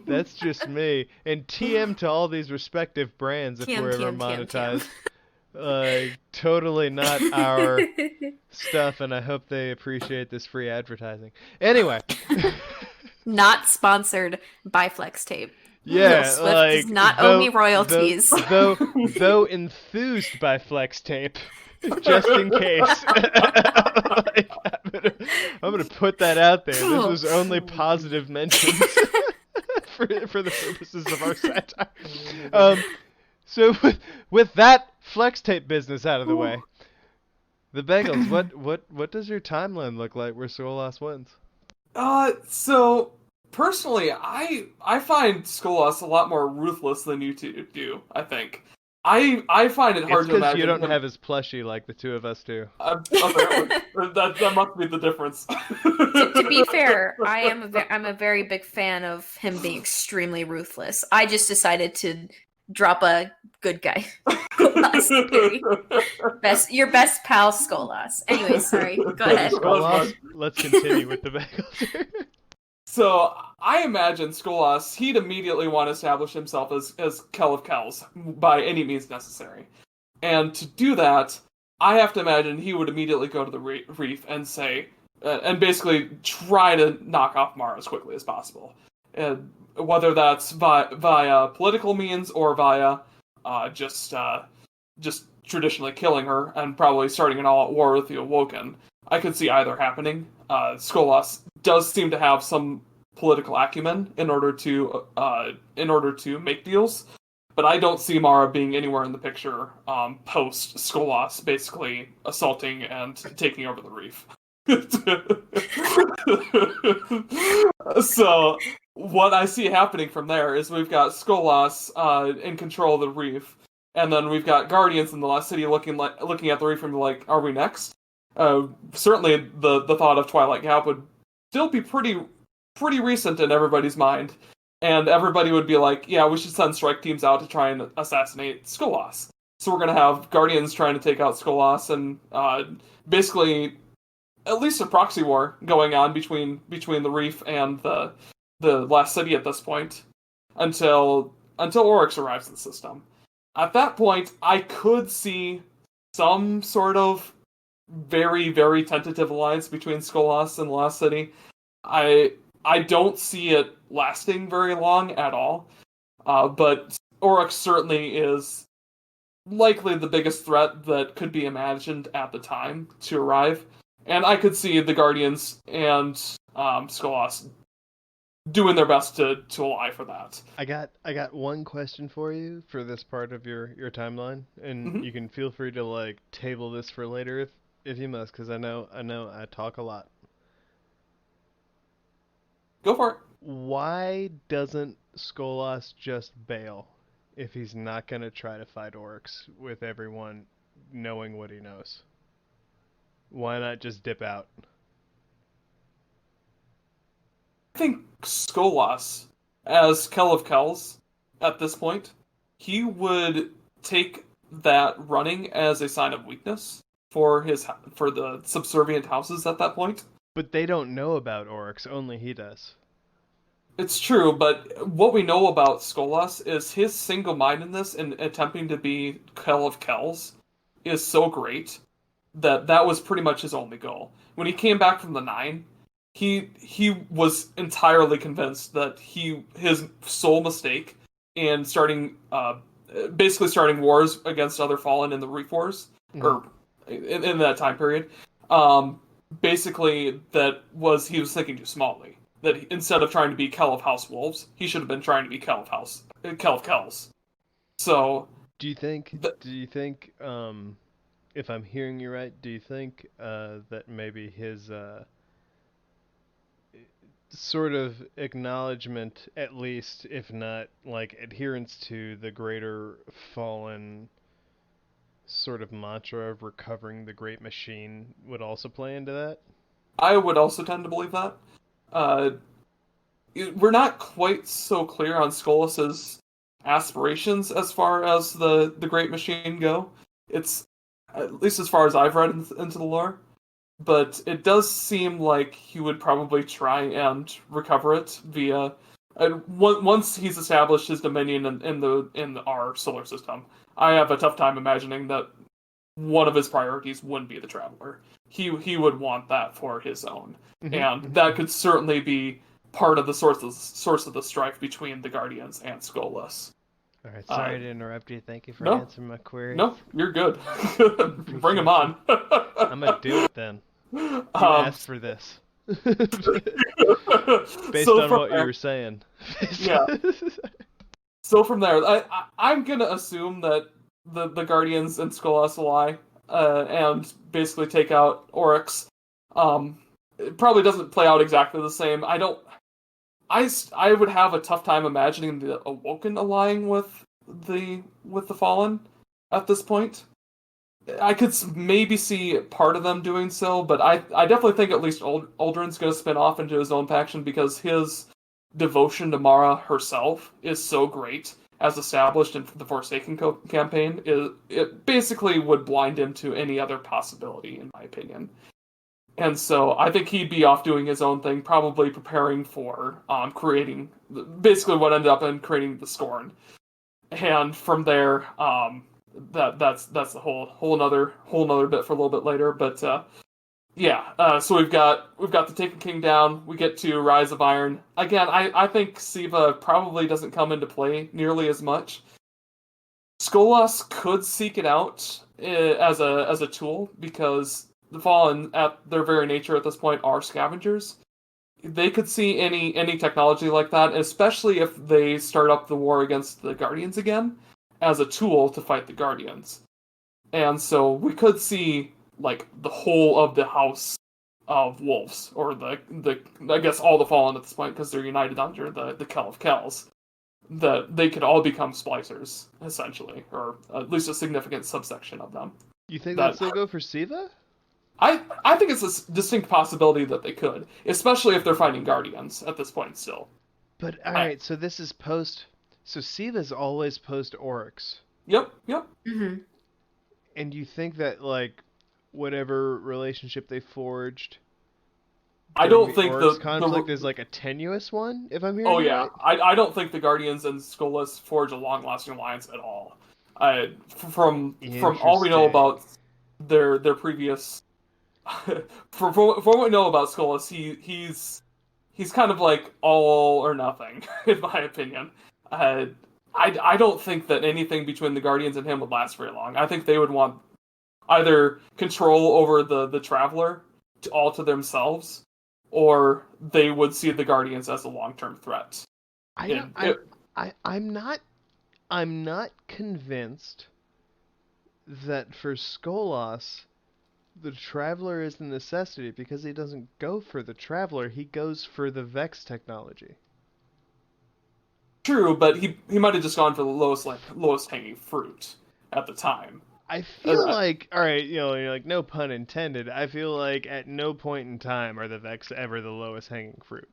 That's just me. And TM to all these respective brands if we're ever monetized. Totally not our stuff, and I hope they appreciate this free advertising. Anyway. Not sponsored by Flex Tape. Yeah, Swift like does not owe me royalties. Though enthused by Flex Tape. Just in case. Like, I'm gonna put that out there. This was only positive mentions for the purposes of our satire. So with that Flex Tape business out of the way, TheBagelz, what does your timeline look like where Skolas wins? So personally, I find Skolas a lot more ruthless than you two do. I think. I find it hard to imagine. Because you don't have his plushie like the two of us do. That must be the difference. To be fair, I'm a very big fan of him being extremely ruthless. I just decided to drop a good guy. Your best pal, Skolas. Anyway, sorry. Go ahead. Skolas, let's continue with TheBagelz. So, I imagine Skolas, he'd immediately want to establish himself as Kell of Kells by any means necessary. And to do that, I have to imagine he would immediately go to the reef and say, and basically try to knock off Mara as quickly as possible. Whether that's via political means or via just traditionally killing her and probably starting an all-out war with the Awoken. I could see either happening. Skolas does seem to have some political acumen in order to make deals, but I don't see Mara being anywhere in the picture post Skolas basically assaulting and taking over the reef. So what I see happening from there is we've got Skolas in control of the reef, and then we've got Guardians in the Lost City looking at the reef and be like, are we next? Certainly the thought of Twilight Gap would still be pretty recent in everybody's mind, and everybody would be like, yeah, we should send strike teams out to try and assassinate Skolas. So we're going to have Guardians trying to take out Skolas, and basically at least a proxy war going on between the reef and the Last City at this point, until Oryx arrives in the system. At that point, I could see some sort of very, very tentative alliance between Skolas and the Last City. I don't see it lasting very long at all, but Oryx certainly is likely the biggest threat that could be imagined at the time to arrive, and I could see the Guardians and Skolas doing their best to ally for that. I got one question for you for this part of your timeline, and you can feel free to like table this for later if you must, because I know I talk a lot. Go for it. Why doesn't Skolas just bail if he's not going to try to fight Oryx with everyone knowing what he knows? Why not just dip out? I think Skolas, as Kel of Kells, at this point, he would take that running as a sign of weakness for the subservient houses at that point. But they don't know about Oryx, only he does. It's true, but what we know about Skolas is his single-mindedness in attempting to be Kel of Kells is so great that was pretty much his only goal. When he came back from the Nine, he was entirely convinced that his sole mistake in basically starting wars against other Fallen in the Reef Wars, or in that time period, basically he was thinking too smallly. That instead of trying to be Kel of House Wolves, he should have been trying to be Kel of Kells. So, do you think, if I'm hearing you right, do you think that maybe his sort of acknowledgement, at least, if not like adherence to the greater Fallen sort of mantra of recovering the Great Machine would also play into that? I would also tend to believe that. We're not quite so clear on Skolas's aspirations as far as the Great Machine go. It's, at least as far as I've read into the lore, but it does seem like he would probably try and recover it via once he's established his dominion in our solar system. I have a tough time imagining that one of his priorities wouldn't be the Traveler. He would want that for his own, and that could certainly be part of the source of the strife between the Guardians and Skolas. All right, sorry to interrupt you. Thank you for No. answering my query. No, you're good. Bring him on. I'm gonna do it then. You asked for this. Based on what you were saying. Yeah. So from there, I'm gonna assume that the Guardians and Skolas lie, and basically take out Oryx. It probably doesn't play out exactly the same. I would have a tough time imagining the Awoken allying with the Fallen at this point. I could maybe see part of them doing so, but I definitely think at least Uldren's going to spin off into his own faction because his devotion to Mara herself is so great, as established in the Forsaken campaign. It basically would blind him to any other possibility, in my opinion. And so I think he'd be off doing his own thing, probably preparing for creating basically what ended up in creating the Scorn. And from there, that's the whole another bit for a little bit later. But so we've got the Taken King down. We get to Rise of Iron again. I think Siva probably doesn't come into play nearly as much. Skolas could seek it out as a tool because the Fallen, at their very nature at this point, are scavengers. They could see any technology like that, especially if they start up the war against the Guardians again, as a tool to fight the Guardians. And so we could see like the whole of the House of Wolves, or the I guess all the Fallen at this point, because they're united under the Kel of Kells, that they could all become splicers, essentially, or at least a significant subsection of them. You think they'll still go for Siva? I think it's a distinct possibility that they could, especially if they're fighting Guardians at this point still. But alright, so this is post... So Siva's always post Oryx. Yep. Mm-hmm. And you think that, like, whatever relationship they forged... I don't think Oryx conflict is, like, a tenuous one, if I'm hearing Oh, yeah. right? I don't think the Guardians and Skolas forge a long-lasting alliance at all. From all we know about their previous... from what we know about Skolas, he's kind of like all or nothing, in my opinion. I don't think that anything between the Guardians and him would last very long. I think they would want either control over the Traveler all to themselves, or they would see the Guardians as a long-term threat. I'm not convinced that for Skolas, the Traveler is the necessity, because he doesn't go for the Traveler, he goes for the Vex technology. True, but he might have just gone for the lowest hanging fruit at the time. I feel like, all right, you're like, no pun intended. I feel like at no point in time are the Vex ever the lowest hanging fruit.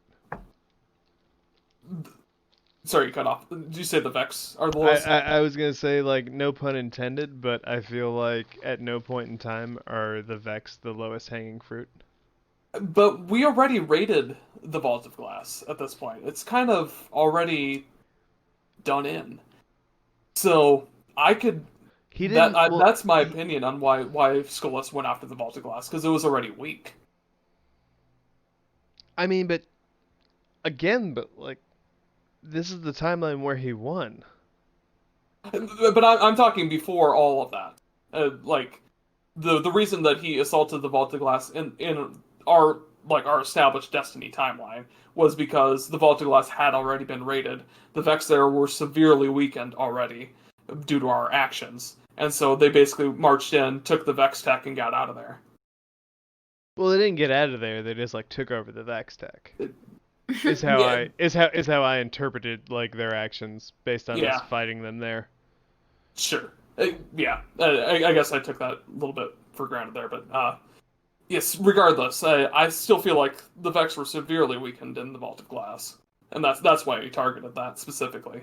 Sorry, you cut off. Did you say the Vex are the I, lowest? I was gonna say like no pun intended, but I feel like at no point in time are the Vex the lowest hanging fruit. But we already rated the Vault of Glass at this point. It's kind of already done in. So I could. He didn't. That's my opinion on why Skolas went after the Vault of Glass, because it was already weak. I mean, but again, like this is the timeline where he won. But I'm talking before all of that. Like the reason that he assaulted the Vault of Glass in our established Destiny timeline was because the Vault of Glass had already been raided. The Vex there were severely weakened already due to our actions, and so they basically marched in, took the Vex tech, and got out of there. Well, they didn't get out of there. They just like took over the Vex tech. Is how I interpreted like their actions based on us fighting them there. Sure. Yeah. I guess I took that a little bit for granted there, but yes. Regardless, I still feel like the Vex were severely weakened in the Vault of Glass, and that's why he targeted that specifically.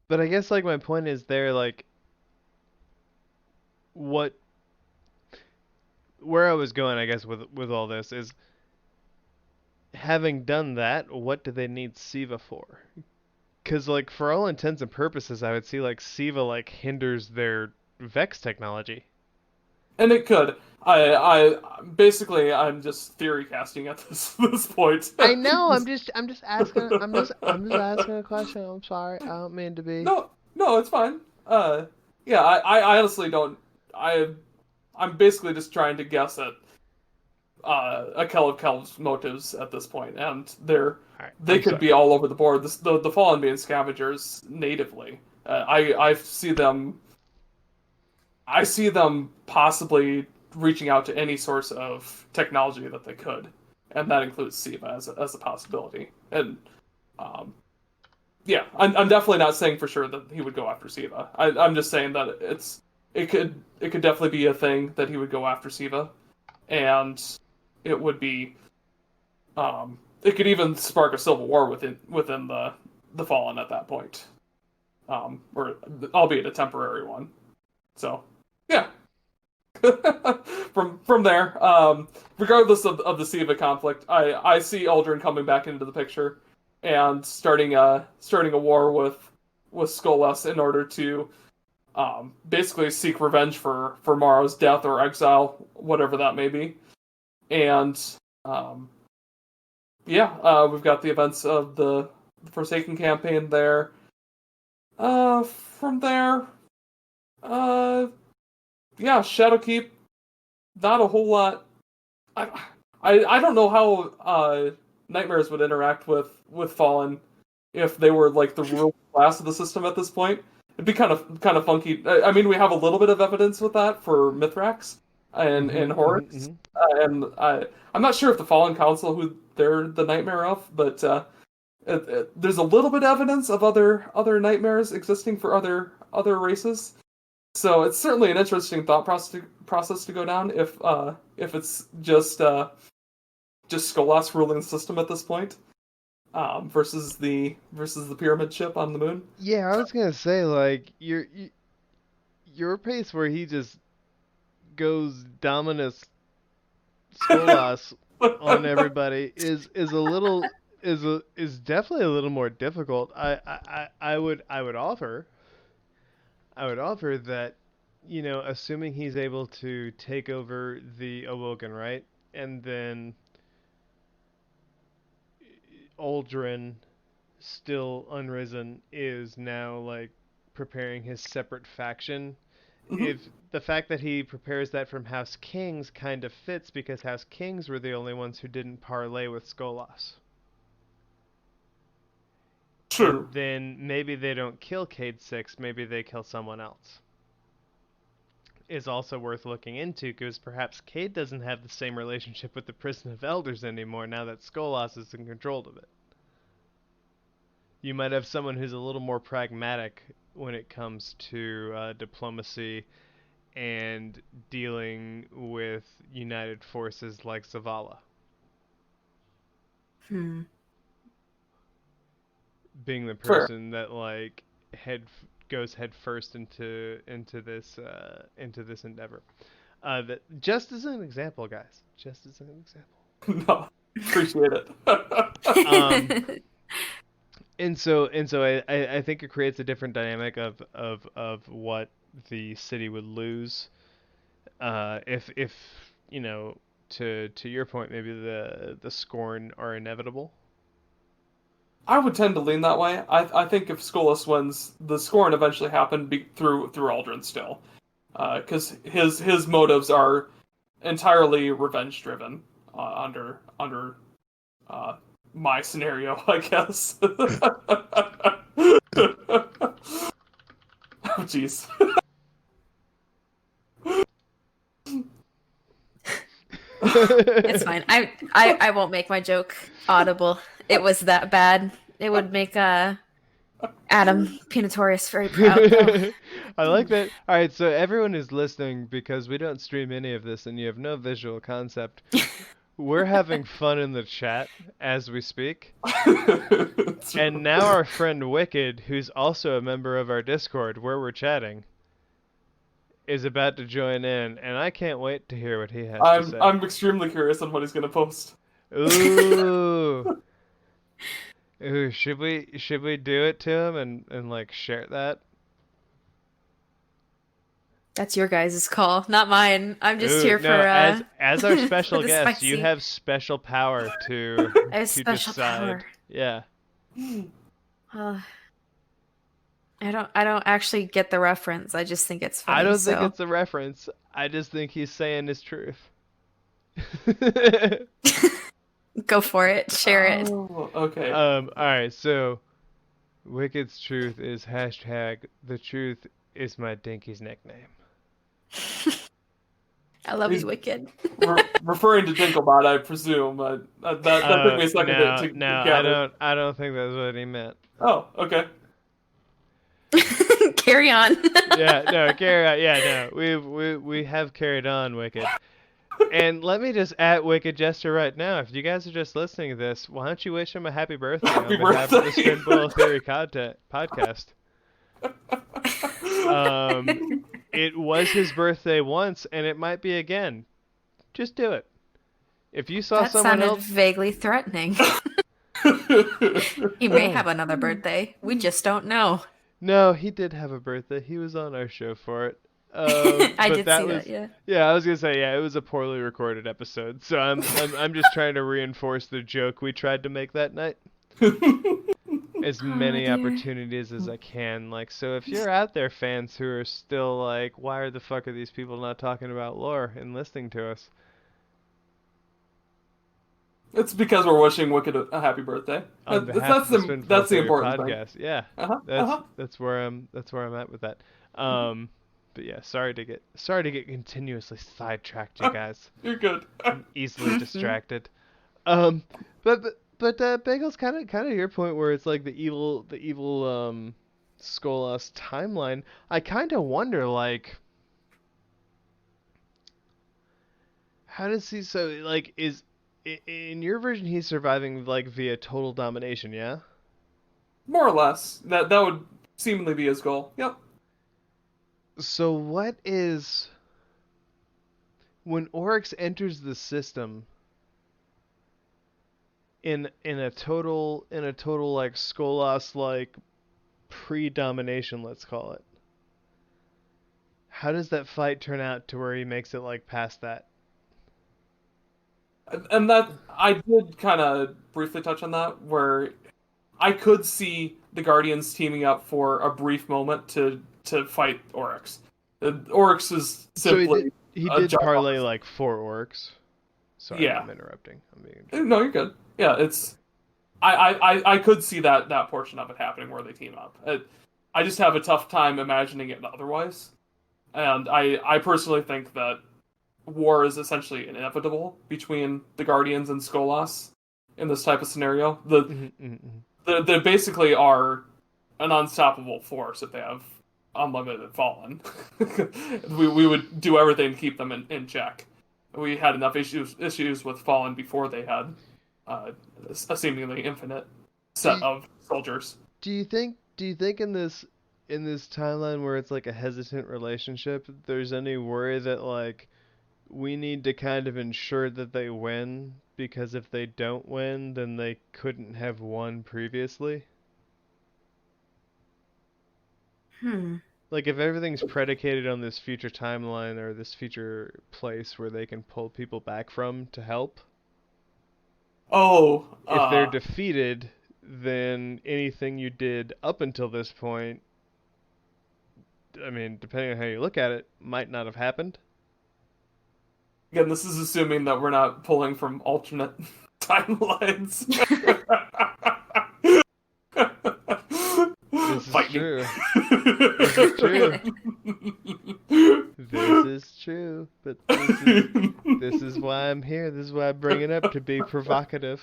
But I guess like my point is there like where I was going, I guess with all this is having done that, what do they need Siva for? Because like for all intents and purposes, I would see like Siva like hinders their Vex technology. And it could. I basically I'm just theory casting at this point. I know. I'm just asking. I'm just asking a question. I'm sorry. I don't mean to be. No, it's fine. Yeah. I honestly don't. I'm basically just trying to guess at a Kell of Kel's motives at this point, and they could be all over the board. The Fallen being scavengers natively. I see them possibly reaching out to any source of technology that they could, and that includes Siva as a possibility. And yeah, I'm definitely not saying for sure that he would go after Siva. I'm just saying that it could definitely be a thing that he would go after Siva, and it would be it could even spark a civil war within the Fallen at that point, or albeit a temporary one. So yeah. from there, regardless of the Siva conflict, I see Aldrin coming back into the picture and starting a war with Skolas in order to basically seek revenge for Morrow's death or exile, whatever that may be. And we've got the events of the Forsaken campaign there. From there, Shadowkeep, not a whole lot. I don't know how Nightmares would interact with Fallen if they were like the ruling class of the system at this point. It'd be kind of funky. I mean, we have a little bit of evidence with that for Mithrax and Horus, and I'm not sure if the Fallen Council who they're the Nightmare of, but there's a little bit of evidence of other nightmares existing for other races. So it's certainly an interesting thought process to go down if it's just Skolas ruling the system at this point, versus the pyramid ship on the moon. Yeah, I was gonna say like your pace where he just goes Dominus Skolas on everybody is definitely a little more difficult. I would offer that, assuming he's able to take over the Awoken, right? And then Aldrin, still unrisen, is now like preparing his separate faction. Mm-hmm. If the fact that he prepares that from House Kings kind of fits because House Kings were the only ones who didn't parlay with Skolas. True. And then maybe they don't kill Cade 6, maybe they kill someone else. Is also worth looking into because perhaps Cade doesn't have the same relationship with the Prison of Elders anymore now that Skolas is in control of it. You might have someone who's a little more pragmatic when it comes to diplomacy and dealing with united forces like Zavala. Being the person that like goes head first into this endeavor. That just as an example, guys. Just as an example. No, appreciate it. And so I think it creates a different dynamic of what the city would lose if you know, to your point, maybe the Scorn are inevitable. I would tend to lean that way. I think if Skolas wins, the Scorn eventually happen through Aldrin still, because his motives are entirely revenge driven under my scenario, I guess. Oh, jeez. It's fine. I won't make my joke audible. It was that bad. It would make Adam Pinatorius very proud. Though. I like that. All right, so everyone is listening, because we don't stream any of this and you have no visual concept. We're having fun in the chat as we speak. And now our friend Wicked, who's also a member of our Discord where we're chatting, is about to join in, and I can't wait to hear what he has to say. I'm extremely curious on what he's going to post. Ooh. Ooh, should we do it to him and like share that? That's your guys' call, not mine. I'm just here no, for as our special guest, spicy. you have special power to I have to special decide. power. Yeah. I don't actually get the reference. I just think it's funny. I don't think it's a reference. I just think he's saying his truth. Go for it. Share it. Okay. All right. So, Wicked's truth is hashtag the truth is my dinky's nickname. I love you, Wicked. Referring to Dinklebot, I presume. That took me a second to gather. I don't think that's what he meant. Oh, okay. Carry on. Carry on. Yeah, no. We have carried on, Wicked. And let me just at Wicked Jester right now. If you guys are just listening to this, why don't you wish him a happy birthday on behalf of the Spinfoil Theory Podcast? It was his birthday once, and it might be again. Just do it. If you saw someone else, vaguely threatening. He may have another birthday. We just don't know. No, he did have a birthday. He was on our show for it. I did see that. Yeah. Yeah, I was gonna say, yeah, it was a poorly recorded episode. So I'm just trying to reinforce the joke we tried to make that night. As many opportunities as I can. Like, so if you're out there, fans who are still like, why the fuck are these people not talking about lore and listening to us? It's because we're wishing Wicked a happy birthday. That's the important podcast. Thing. Yeah, that's where I'm at with that. But yeah, sorry to get continuously sidetracked, you guys. You're good. I'm easily distracted. But Bagelz, kind of your point where it's like the evil Skolas timeline. I kind of wonder, like, how does he is in your version he's surviving like via total domination? Yeah, more or less. That would seemingly be his goal. Yep. So what is when Oryx enters the system? In a total like Skolas like pre-domination, let's call it. How does that fight turn out to where he makes it like past that? And that I did kind of briefly touch on that, where I could see the Guardians teaming up for a brief moment to fight Oryx. Oryx is simply so he did parlay like 4 Oryx. Sorry, yeah. I'm interrupting. No, you're good. Yeah, it's I could see that portion of it happening where they team up. I just have a tough time imagining it otherwise, and I personally think that war is essentially inevitable between the Guardians and Skolas in this type of scenario. They basically are an unstoppable force if they have unlimited Fallen. we would do everything to keep them in check. We had enough issues with Fallen before they had a seemingly infinite set of soldiers. Do you think in this timeline where it's like a hesitant relationship, there's any worry that like we need to kind of ensure that they win, because if they don't win, then they couldn't have won previously? Like if everything's predicated on this future timeline or this future place where they can pull people back from to help. If they're defeated, then anything you did up until this point, I mean, depending on how you look at it, might not have happened. Again, this is assuming that we're not pulling from alternate timelines. This is true. This is true. This is true. But this is why I'm here. This is why I bring it up, to be provocative.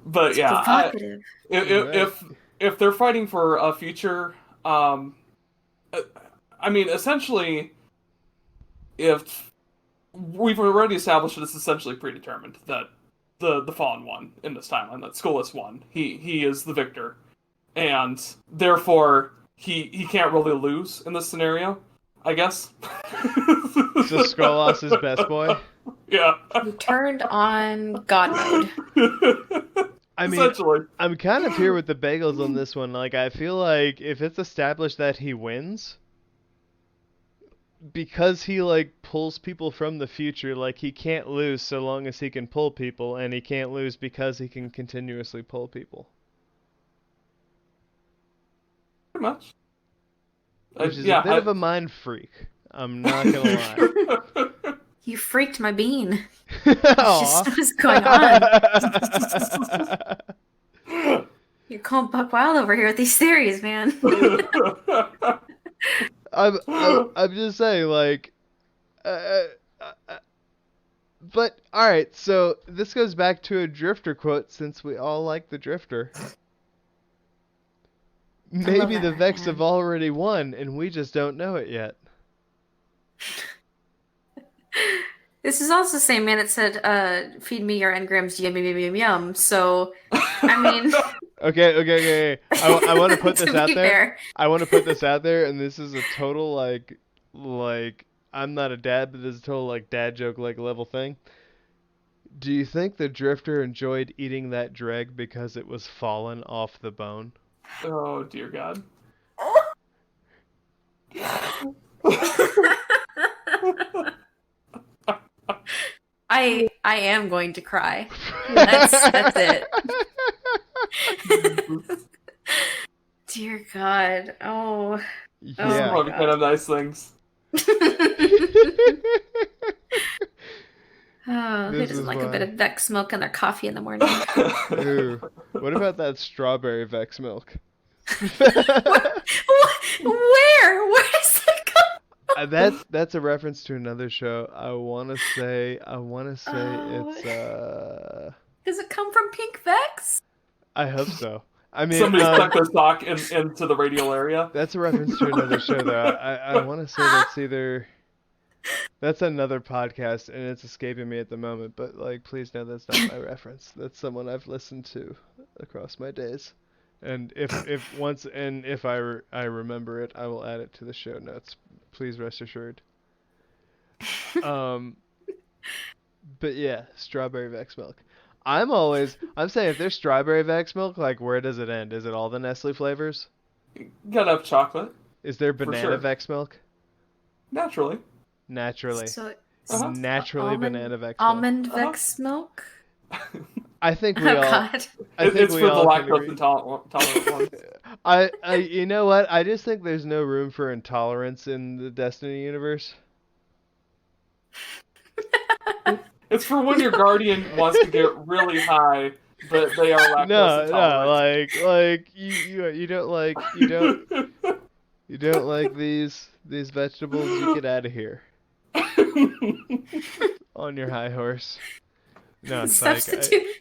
But yeah, if they're fighting for a future, I mean, essentially, if we've already established that it's essentially predetermined that the Fallen won in this timeline, that Skolas won. He is the victor, and therefore he can't really lose in this scenario, I guess. So Skolas is best boy? Yeah. You turned on God mode. I mean, I'm kind of here with the Bagels on this one. Like, I feel like if it's established that he wins, because he, like, pulls people from the future, like, he can't lose so long as he can pull people, and he can't lose because he can continuously pull people. Pretty much. Which is a bit of a mind freak. I'm not gonna lie. You freaked my bean. Just what's going on? You're going buck wild over here with these theories, man. I'm just saying, like, but all right. So this goes back to a Drifter quote, since we all like the Drifter. Maybe the Vex have already won, and we just don't know it yet. This is also the same man that said, feed me your engrams, yum, yum, yum, yum. So, I mean... Okay. I want to put this out there. I want to put this out there, and this is a total, like, I'm not a dad, but this is a total, like, dad joke, like, level thing. Do you think the Drifter enjoyed eating that dreg because it was fallen off the bone? Oh, dear God. I am going to cry. That's it. Dear God. Oh. Yeah. Those are probably kind of nice things. Oh, who doesn't like a bit of Vex milk in their coffee in the morning? Ooh. What about that strawberry Vex milk? What? Where? Where is it coming? That's a reference to another show. I want to say it's Does it come from Pink Vex? I hope so. I mean, somebody stuck their sock into the radial area. That's a reference to another show, though. I want to say that's either... That's another podcast, and it's escaping me at the moment, but, like, please know that's not my reference. That's someone I've listened to across my days. And if I remember it, I will add it to the show notes. Please rest assured. But yeah, strawberry Vex milk. I'm saying if there's strawberry Vex milk, like, where does it end? Is it all the Nestle flavors? You gotta have chocolate. Is there banana Vex milk? Naturally. So, naturally banana Vex milk. Almond Vex milk? I think we all... God. It's for the lactose intolerant ones. You know what? I just think there's no room for intolerance in the Destiny universe. It's for when your guardian wants to get really high, but they are lactose intolerant. No, like you don't like these vegetables. You get out of here. On your high horse. No, psych.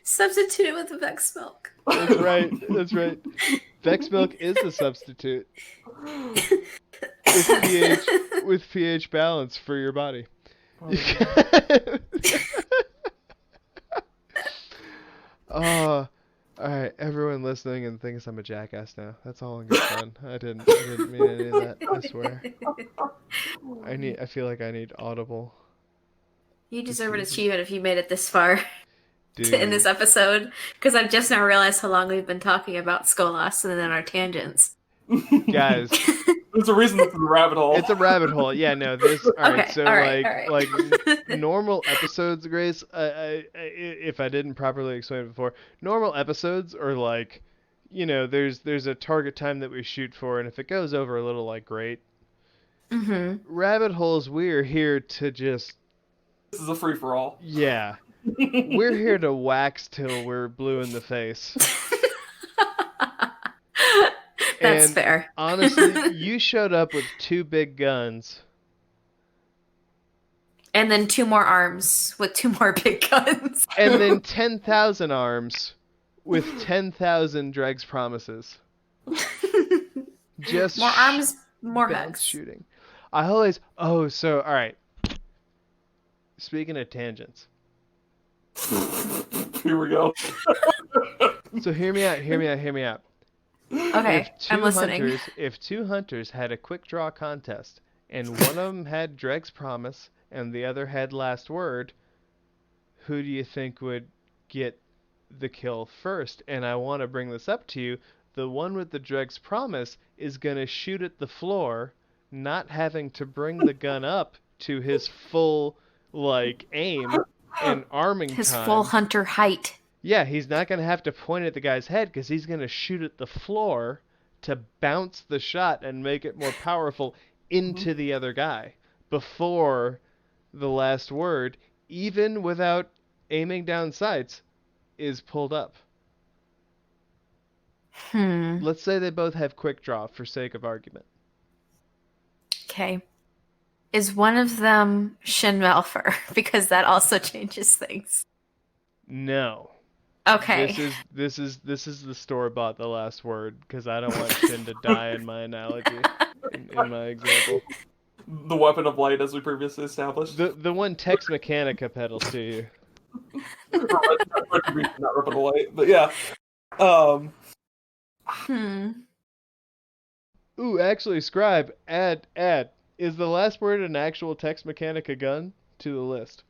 Substitute it with Vex milk. That's right. That's right. Vex milk is the substitute with pH balance for your body. Oh, all right. Everyone listening and thinks I'm a jackass now. That's all in good fun. I didn't mean any of that. I swear. I feel like I need audible. You deserve an achievement if you made it this far. Dude. In this episode, because I've just now realized how long we've been talking about Skolas and then our tangents. Guys, there's a reason it's a rabbit hole. It's a rabbit hole. Yeah, no, there's all right. So all right. like normal episodes, Grace. If I didn't properly explain it before, normal episodes are like, there's a target time that we shoot for, and if it goes over a little, like, great. Mm-hmm. Rabbit holes. We're here to just. This is a free for all. Yeah. We're here to wax till we're blue in the face. That's and fair. Honestly, you showed up with 2 big guns. And then 2 more arms with 2 more big guns. And then 10,000 arms with 10,000 Dreg's promises. Just more arms, more hugs. Shooting. All right. Speaking of tangents. Here we go. So hear me out. Okay, I'm listening. If 2 hunters had a quick draw contest, and one of them had Dreg's promise, and the other had last word, who do you think would get the kill first? And I want to bring this up to you. The one with the Dreg's promise is going to shoot at the floor, not having to bring the gun up to his full, aim and arming his time. Full hunter height. Yeah, he's not going to have to point at the guy's head because he's going to shoot at the floor to bounce the shot and make it more powerful into the other guy before the last word, even without aiming down sights, is pulled up. Let's say they both have quick draw for sake of argument. Okay. Is one of them Shin Malfer? Because that also changes things. No. Okay. This is the store-bought the last word because I don't want Shin to die in my analogy, in my example. The weapon of light, as we previously established. The one Tex Mechanica pedals to you. Not weapon of light, but yeah. Ooh, actually, Scribe, add. Is the last word an actual Tex Mechanica gun to the list?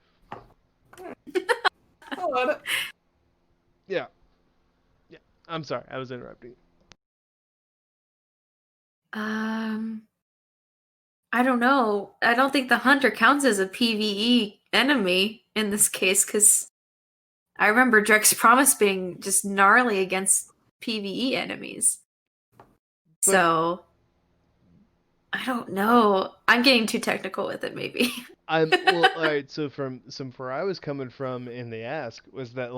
I'll add it. Yeah. I'm sorry, I was interrupting. I don't know. I don't think the hunter counts as a PvE enemy in this case, because I remember Dreg's promise being just gnarly against PvE enemies. So I don't know. I'm getting too technical with it, maybe. All right. So from where I was coming from in the ask was that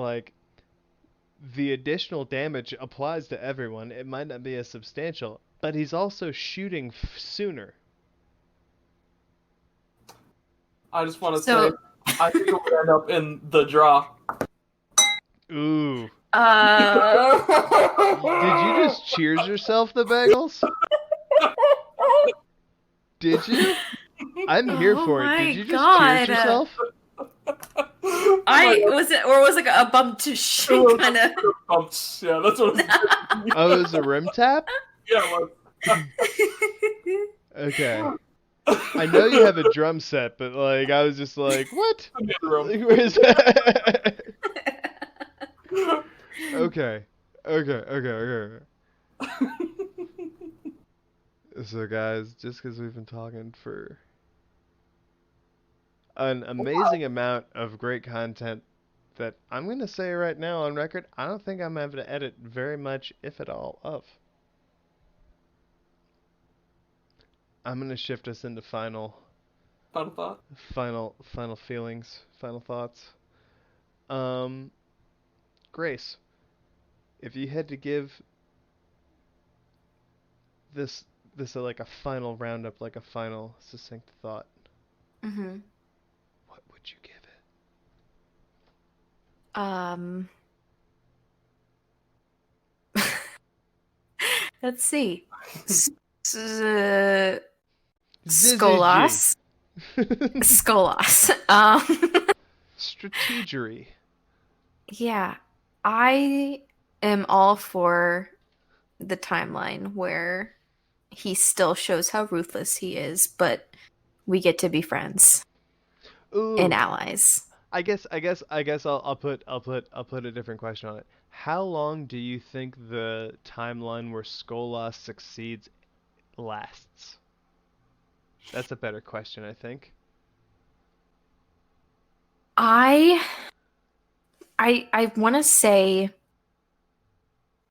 the additional damage applies to everyone. It might not be as substantial, but he's also shooting sooner. I just want to say, I think it would end up in the draw. Ooh. Did you just cheers yourself, TheBagelz? Did you? I'm here for it. Did you just cheers yourself? Was it a bump to shit kind of? Yeah, that's what it was. Oh, it was a rim tap? Yeah, it was. Okay. I know you have a drum set, but I was just like, what? Where's that? Okay. So guys, just because we've been talking for an amazing amount of great content that I'm going to say right now on record, I don't think I'm having to edit very much, if at all, of. I'm going to shift us into final feelings, final thoughts. Grace, if you had to give this a final roundup, a final succinct thought, what would you give Um, let's see. ZZG. Skolas. Skolas. Strategery. Yeah, I am all for the timeline where he still shows how ruthless he is, but we get to be friends and Ooh, allies. I'll put a different question on it. How long do you think the timeline where Skolas succeeds lasts? That's a better question, I think. I I want to say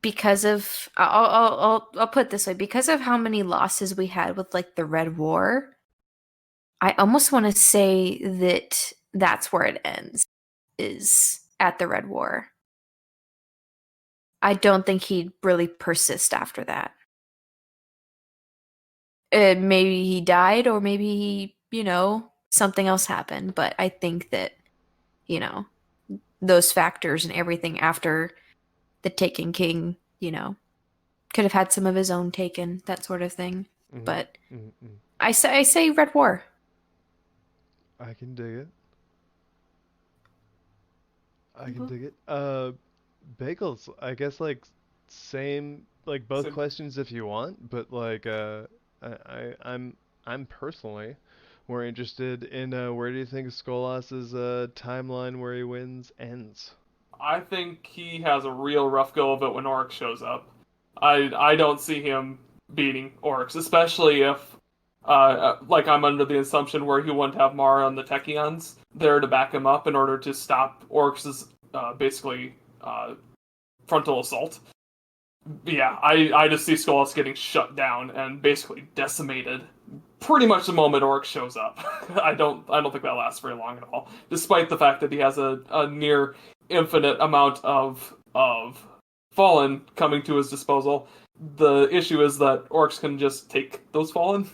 because of I'll put it this way, because of how many losses we had with like the Red War, I almost want to say that that's where it ends, is at the Red War. I don't think he'd really persist after that. Maybe he died, or maybe he, something else happened. But I think that, you know, those factors and everything after the Taken King, could have had some of his own taken, that sort of thing. Mm-hmm. But Mm-hmm. I say Red War. I can dig it. I can Mhm. dig it. Bagels, I guess like same like both So questions if you want, but like I'm personally more interested in where do you think Skolas's timeline where he wins ends? I think he has a real rough go of it when Oryx shows up. I don't see him beating Oryx, especially if like I'm under the assumption where he wouldn't have Mara and the Techions there to back him up in order to stop Oryx's basically frontal assault. Yeah, I just see Skolas getting shut down and basically decimated pretty much the moment Oryx shows up. I don't think that lasts very long at all. Despite the fact that he has a near infinite amount of fallen coming to his disposal. The issue is that Oryx can just take those fallen.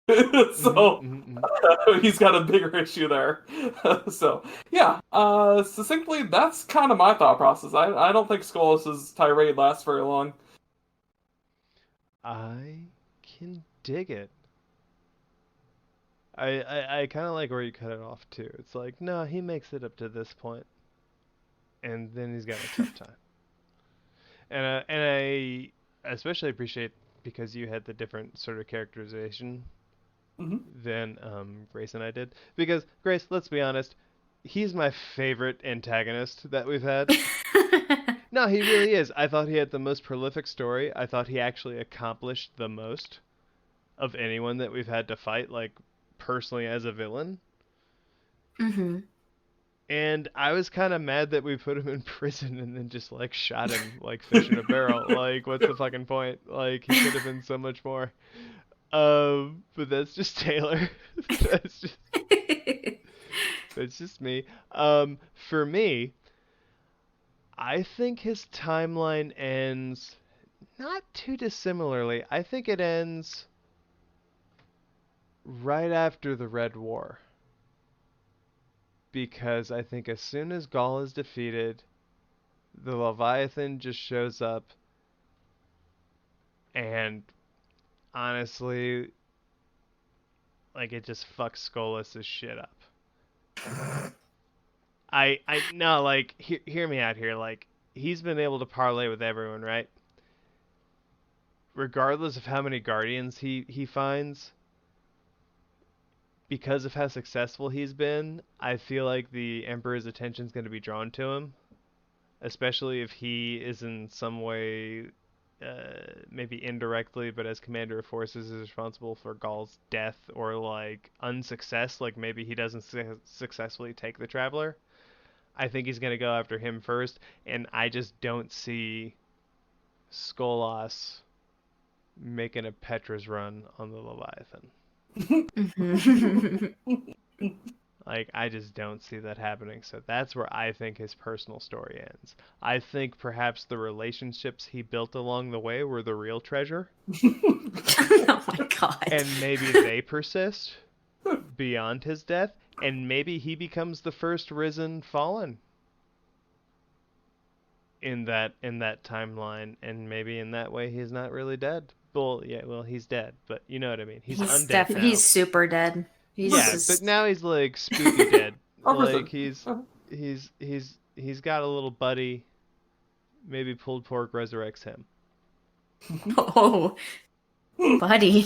Mm-hmm, So mm-hmm. he's got a bigger issue there. So yeah, succinctly, that's kind of my thought process. I don't think Skolas' tirade lasts very long. I can dig it. I kind of like where you cut it off too. It's like, no, he makes it up to this point, and then he's got a tough time. And I especially appreciate because you had the different sort of characterization Hmm. than Grace and I did. Because Grace, let's be honest, he's my favorite antagonist that we've had. No, he really is. I thought he had the most prolific story. I thought he actually accomplished the most of anyone that we've had to fight, like personally as a villain. Mm-hmm. And I was kind of mad that we put him in prison and then just like shot him like fish in a barrel. Like, what's the fucking point? Like, he could have been so much more. But that's just Taylor. that's just that's just me. For me, I think his timeline ends not too dissimilarly. I think it ends right after the Red War. Because I think as soon as Gaul is defeated, the Leviathan just shows up, and honestly, like it just fucks Skolas' shit up. I no, like hear me out here. Like he's been able to parlay with everyone, right? Regardless of how many guardians he finds, because of how successful he's been, I feel like the Emperor's attention is going to be drawn to him, especially if he is in some way, maybe indirectly, but as commander of forces, is responsible for Gaul's death or like unsuccess. Like maybe he doesn't successfully take the Traveler. I think he's going to go after him first, and I just don't see Skolas making a Petra's run on the Leviathan. Mm-hmm. Like, I just don't see that happening. So that's where I think his personal story ends. I think perhaps the relationships he built along the way were the real treasure. Oh my god. And maybe they persist beyond his death. And maybe he becomes the first risen fallen. in that timeline, and maybe in that way he's not really dead. Well, yeah, well he's dead, but you know what I mean. He's undead now. He's super dead. But now he's like spooky dead. Or he's got a little buddy. Maybe pulled pork resurrects him. Oh, buddy.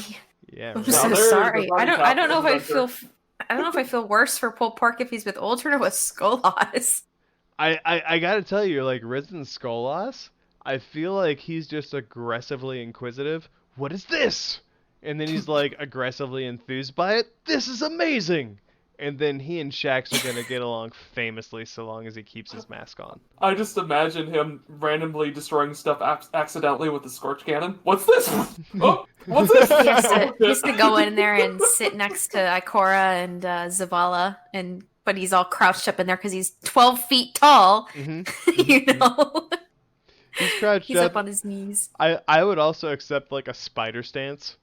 Yeah. I'm Right. so sorry. I don't know if I feel. feel worse for pulled pork if he's with Uldren or with Skolas. I gotta tell you, like Risen Skolas, I feel like he's just aggressively inquisitive. What is this? And then he's like aggressively enthused by it. This is amazing. And then he and Shax are gonna get along famously so long as he keeps his mask on. I just imagine him randomly destroying stuff accidentally with the Scorch Cannon. What's this? Oh, what's this? He has to go in there and sit next to Ikora and Zavala, but he's all crouched up in there because he's 12 feet tall. Mm-hmm. You know, He's crouched he's up on his knees. I would also accept like a spider stance.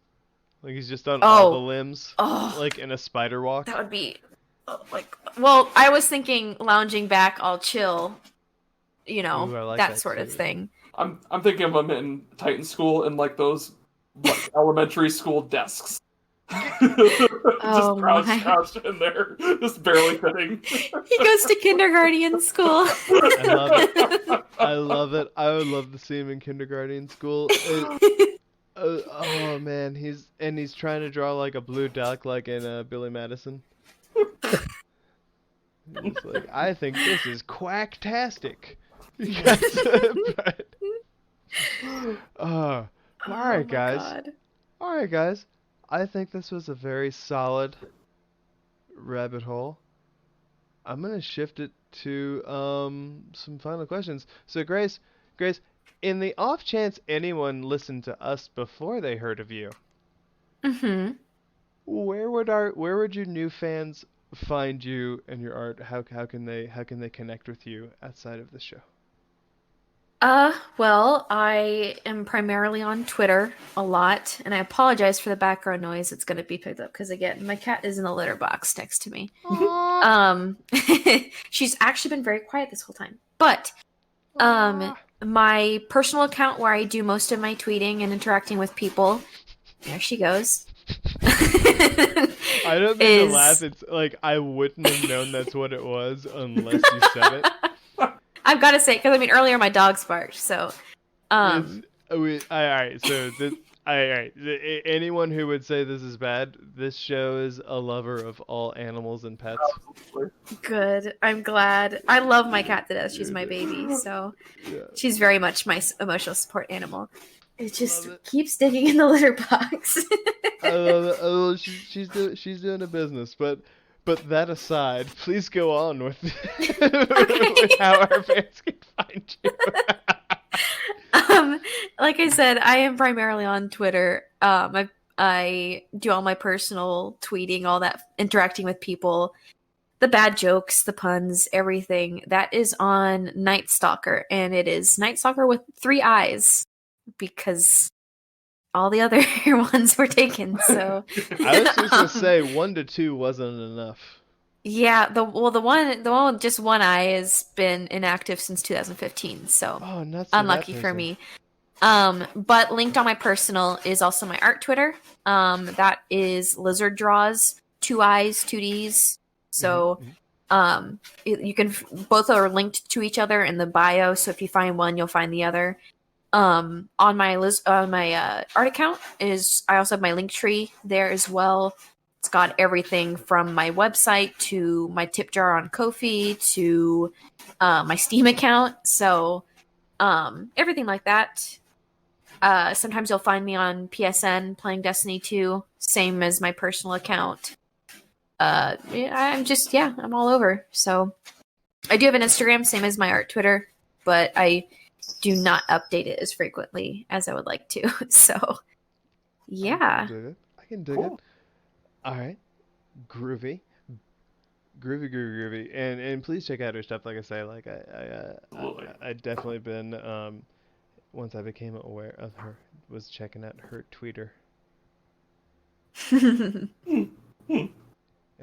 Like he's just on all the limbs, like in a spider walk. That would be well, I was thinking lounging back, all chill, you know, Ooh, I like that that sort too. of thing. I'm thinking of him in Titan School in like those like, elementary school desks. Oh, crouched in there, just barely fitting. He goes to kindergarten school. I love it. I would love to see him in kindergarten school. Oh man, he's trying to draw like a blue duck, like in Billy Madison. He's like, I think this is quacktastic. All right, guys. God. All right, guys. I think this was a very solid rabbit hole. I'm gonna shift it to some final questions. So, Grace, in the off chance anyone listened to us before they heard of you, Mm-hmm. where would your new fans find you and your art? How can they connect with you outside of the show? Well, I am primarily on Twitter a lot, and I apologize for the background noise. It's going to be picked up because, again, my cat is in the litter box next to me. She's actually been very quiet this whole time. But, my personal account where I do most of my tweeting and interacting with people, there she goes. I don't mean to laugh. It's like I wouldn't have known that's what it was unless you said it. I've got to say, because I mean, earlier my dogs barked, so. All right. So anyone who would say this is bad, this show is a lover of all animals and pets. Good. I'm glad. I love my cat to death. She's my baby, so she's very much my emotional support animal. It just keeps digging in the litter box. I love it. She's doing a business, but that aside, please go on with, with how our fans can find you. Like I said, I am primarily on Twitter. I do all my personal tweeting, all that interacting with people, the bad jokes, the puns, everything. That is on Night Stalker, and it is Night Stalker with 3 eyes because all the other ones were taken. So I was just gonna say 1 to 2 wasn't enough. Yeah, the one with just 1 eye has been inactive since 2015. So unlucky for me. But linked on my personal is also my art Twitter. That is Lizard Draws, 2 eyes, 2 Ds. So, you can both are linked to each other in the bio. So if you find one, you'll find the other. On my art account I also have my link tree there as well. It's got everything from my website to my tip jar on Ko-fi to my Steam account. So everything like that. Sometimes you'll find me on PSN playing Destiny 2, same as my personal account. I'm all over. So I do have an Instagram, same as my art Twitter, but I do not update it as frequently as I would like to. So, yeah. I can dig it. All right. Groovy. And please check out her stuff. Like I say, like I definitely been once I became aware of her, was checking out her Twitter. And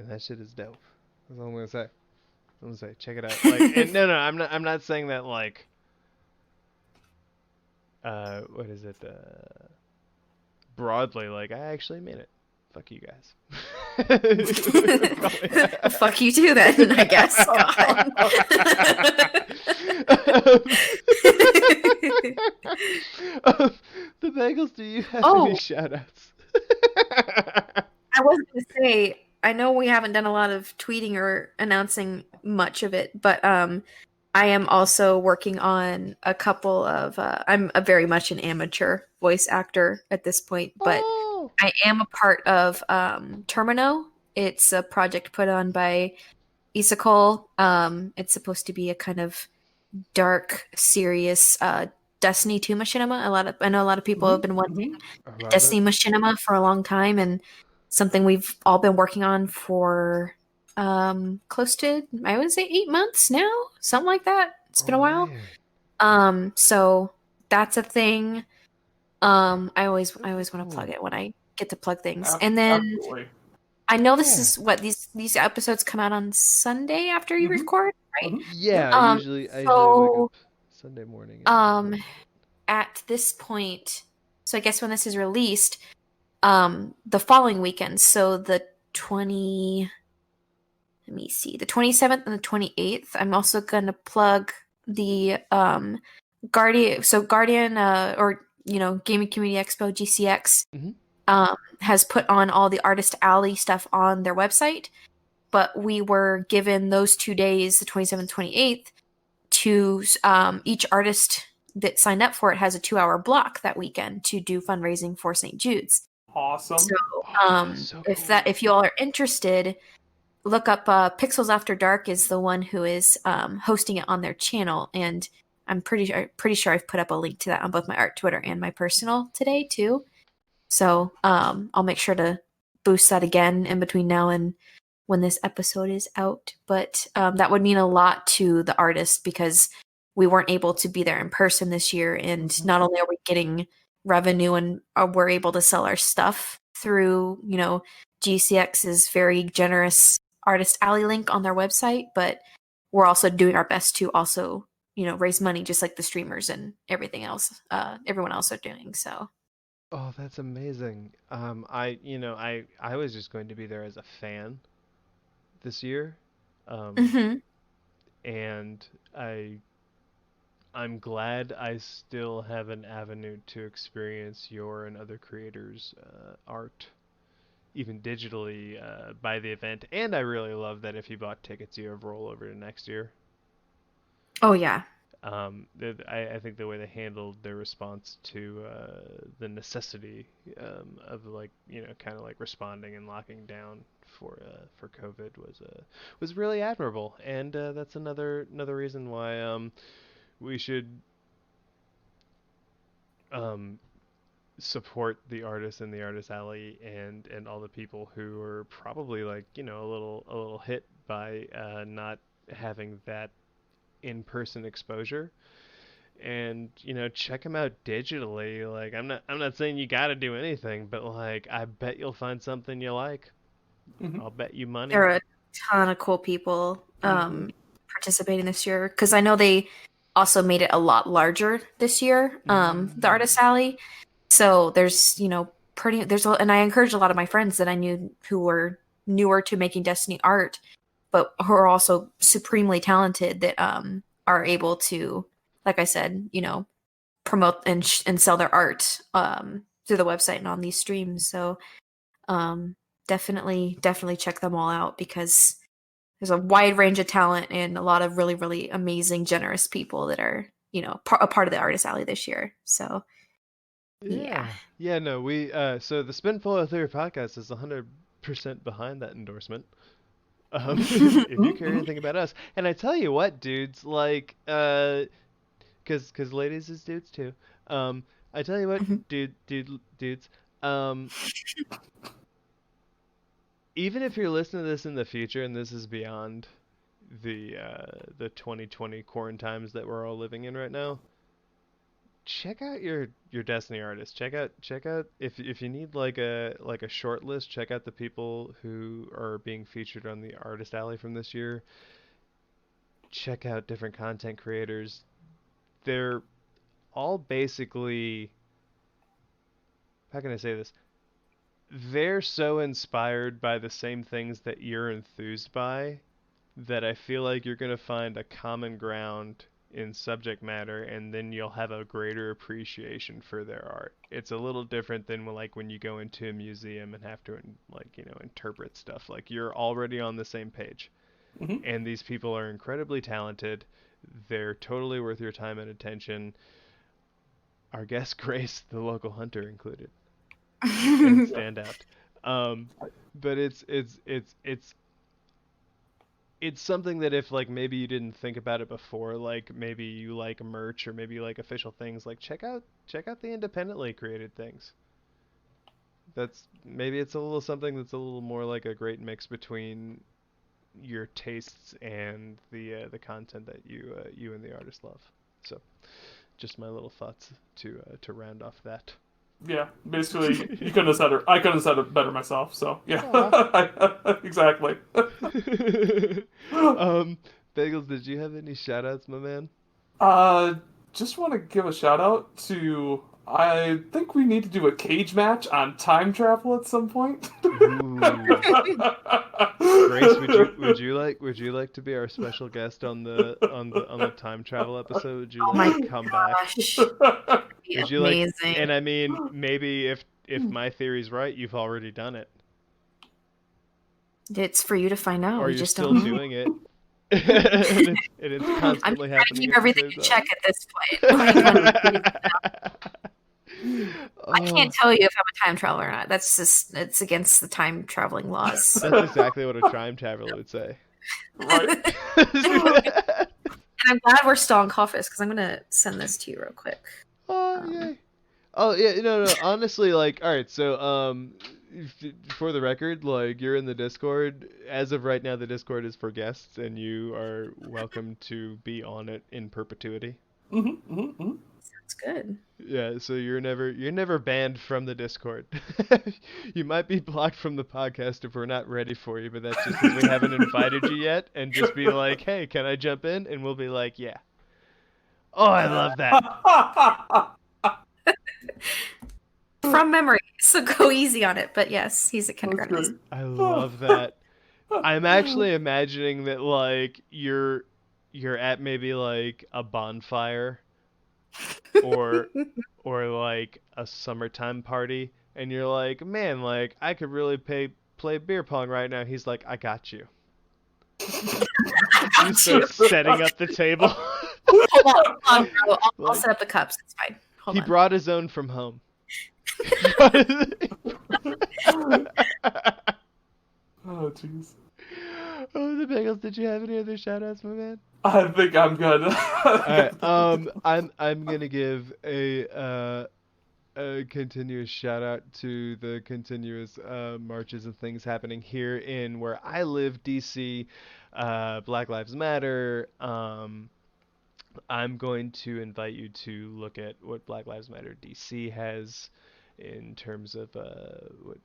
that shit is dope. That's all I'm gonna say. Check it out. Like, and no, I'm not saying that like what is it? Broadly, like, I actually made it. Fuck you guys. Fuck you too, then, I guess. Um, the Bagels, do you have any Oh, shout outs? I was going to say, I know we haven't done a lot of tweeting or announcing much of it, but I am also working on a couple of. I'm a very much an amateur voice actor at this point, but Oh, I am a part of Termino. It's a project put on by Isakol. It's supposed to be a kind of dark, serious Destiny 2 machinima. I know a lot of people have been wanting I a love Destiny it. machinima for a long time, and something we've all been working on for close to, I would say, 8 months now, something like that. It's been a Oh while. man. So that's a thing. I always want to plug Cool. it when I get to plug things. And then Absolutely. I know this Yeah. is what these episodes come out on Sunday after you Mhm. record, right? Mhm. Yeah, Um, I usually wake up so Sunday morning and um, record. at this point, so I guess when this is released, the following weekend, so the 20, let me see, the 27th and the 28th, I'm also going to plug the Guardian or Gaming Community Expo GCX Mm-hmm. has put on all the Artist Alley stuff on their website, but we were given those 2 days, the 27th, 28th, to each artist that signed up for it has a 2-hour block that weekend to do fundraising for St. Jude's. Awesome. So Oh, that's so cool. if you all are interested, look up Pixels After Dark is the one who is hosting it on their channel, and I'm pretty sure I've put up a link to that on both my art Twitter and my personal today too. So I'll make sure to boost that again in between now and when this episode is out. But that would mean a lot to the artists because we weren't able to be there in person this year, and not only are we getting revenue and we're able to sell our stuff through GCX's very generous Artist Alley link on their website, but we're also doing our best to also raise money just like the streamers and everyone else are doing. So Oh, that's amazing. I was just going to be there as a fan this year. Um, mhm. and I'm glad I still have an avenue to experience your and other creators' art, even digitally, by the event. And I really love that if you bought tickets, you have rollover to next year. Oh yeah. I think the way they handled their response to the necessity of, like, kind of like responding and locking down for COVID was really admirable, and that's another reason why we should um, support the artists in the artist alley and all the people who are probably, like, a little hit by not having that in-person exposure, and check them out digitally. Like, I'm not saying you got to do anything, but, like, I bet you'll find something you like. Mhm. I'll bet you money. There are a ton of cool people Mhm. participating this year because I know they also made it a lot larger this year, the Mm. Artist Alley. So there's, and I encourage a lot of my friends that I knew who were newer to making Destiny art, but who are also supremely talented that are able to, like I said, promote and sell their art through the website and on these streams. So um, definitely check them all out because there's a wide range of talent and a lot of really, really amazing, generous people that are, a part of the Artist Alley this year. So, yeah. Yeah. Yeah, no, so the Spinfoil Theory Podcast is 100% behind that endorsement. If you care Mhm. anything about us. And I tell you what, dudes, like, cause ladies is dudes too. I tell you what, Mhm. dudes, um, even if you're listening to this in the future and this is beyond the 2020 quarantines that we're all living in right now, check out your Destiny artists. Check out if you need like a short list, check out the people who are being featured on the Artist Alley from this year. Check out different content creators. They're all basically, how can I say this? They're so inspired by the same things that you're enthused by that I feel like you're going to find a common ground in subject matter, and then you'll have a greater appreciation for their art. It's a little different than like when you go into a museum and have to like, you know, interpret stuff. Like you're already on the same page. Mhm. And these people are incredibly talented. They're totally worth your time and attention. Our guest Grace, the local hunter, included, and stand out. But it's something that if like maybe you didn't think about it before, like maybe you like merch or maybe you like official things, like check out the independently created things. That's maybe it's a little something that's a little more like a great mix between your tastes and the content that you and the artist love. So, just my little thoughts to round off that. Yeah, basically, you couldn't have said it. I couldn't have said it better myself. So yeah, exactly. Bagels, did you have any shout outs, my man? Just want to give a shout out to. I think we need to do a cage match on time travel at some point. Ooh. Grace, would you like to be our special guest on the time travel episode? Would you like to come back? Would you amazing. like? And I mean, maybe if my theory's right, you've already done it, It's for you to find out. or We you're just still don't. doing it. And it's I'm constantly trying to happening. keep at the everything same in time. check at this point. I can't tell you if I'm a time traveler or not. That's just it's against the time traveling laws. That's exactly what a time traveler would say. Right. And I'm glad we're still on Coffis because I'm gonna send this to you real quick. Oh, yay. Oh, yeah, no, honestly, like, all right, so, for the record, like, you're in the Discord. As of right now, the Discord is for guests, and you are welcome to be on it in perpetuity. Sounds good. Yeah, so you're never banned from the Discord. You might be blocked from the podcast if we're not ready for you, but that's just because we haven't invited you yet, and just be like, hey, can I jump in? And we'll be like, yeah. Oh, I love that. From memory, so go easy on it. But yes, he's a kindergarten. I love that. I'm actually imagining that like you're at maybe like a bonfire or like a summertime party, and you're like, man, like I could really play beer pong right now. He's like, I got you. He starts setting up the table. Hold on, bro. I'll set up the cups. It's fine. Hold He on. brought his own from home. Oh jeez. Oh, the Bagels. Did you have any other shout outs, my man? I think I'm good. Alright, I'm gonna give a continuous shout out to the continuous marches and things happening here in where I live, DC. Black Lives Matter. I'm going to invite you to look at what Black Lives Matter DC has in terms of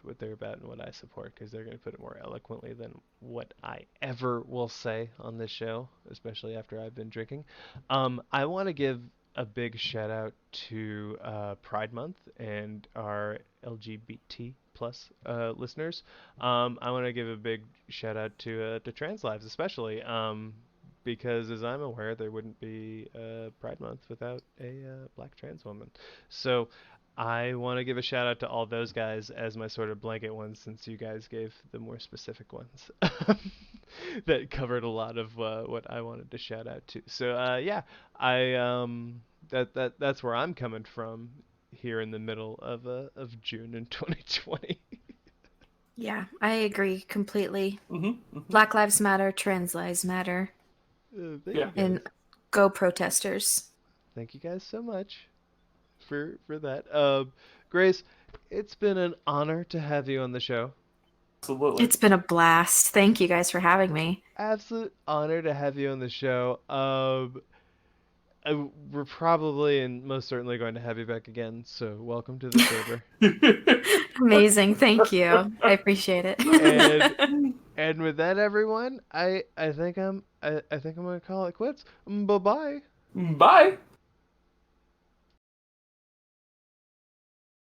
what they're about and what I support, because they're going to put it more eloquently than what I ever will say on this show, especially after I've been drinking. I want to give a big shout out to Pride Month and our LGBT plus listeners. I want to give a big shout out to trans lives, especially. Because as I'm aware, there wouldn't be Pride Month without a black trans woman. So I want to give a shout out to all those guys as my sort of blanket ones, since you guys gave the more specific ones that covered a lot of what I wanted to shout out to. So yeah, that's where I'm coming from here in the middle of June in 2020. Yeah, I agree completely. Mm-hmm. Black Lives Matter, trans lives matter, Thank Yeah. you and guys. go protesters. Thank you guys so much for that. Grace, it's been an honor to have you on the show. Absolutely. It's been a blast. Thank you guys for having me. Absolute honor to have you on the show. We're probably and most certainly going to have you back again, so welcome to the server. Amazing. Thank you. I appreciate it. And with that, everyone, I think I'm gonna call it quits. Bye bye. Bye.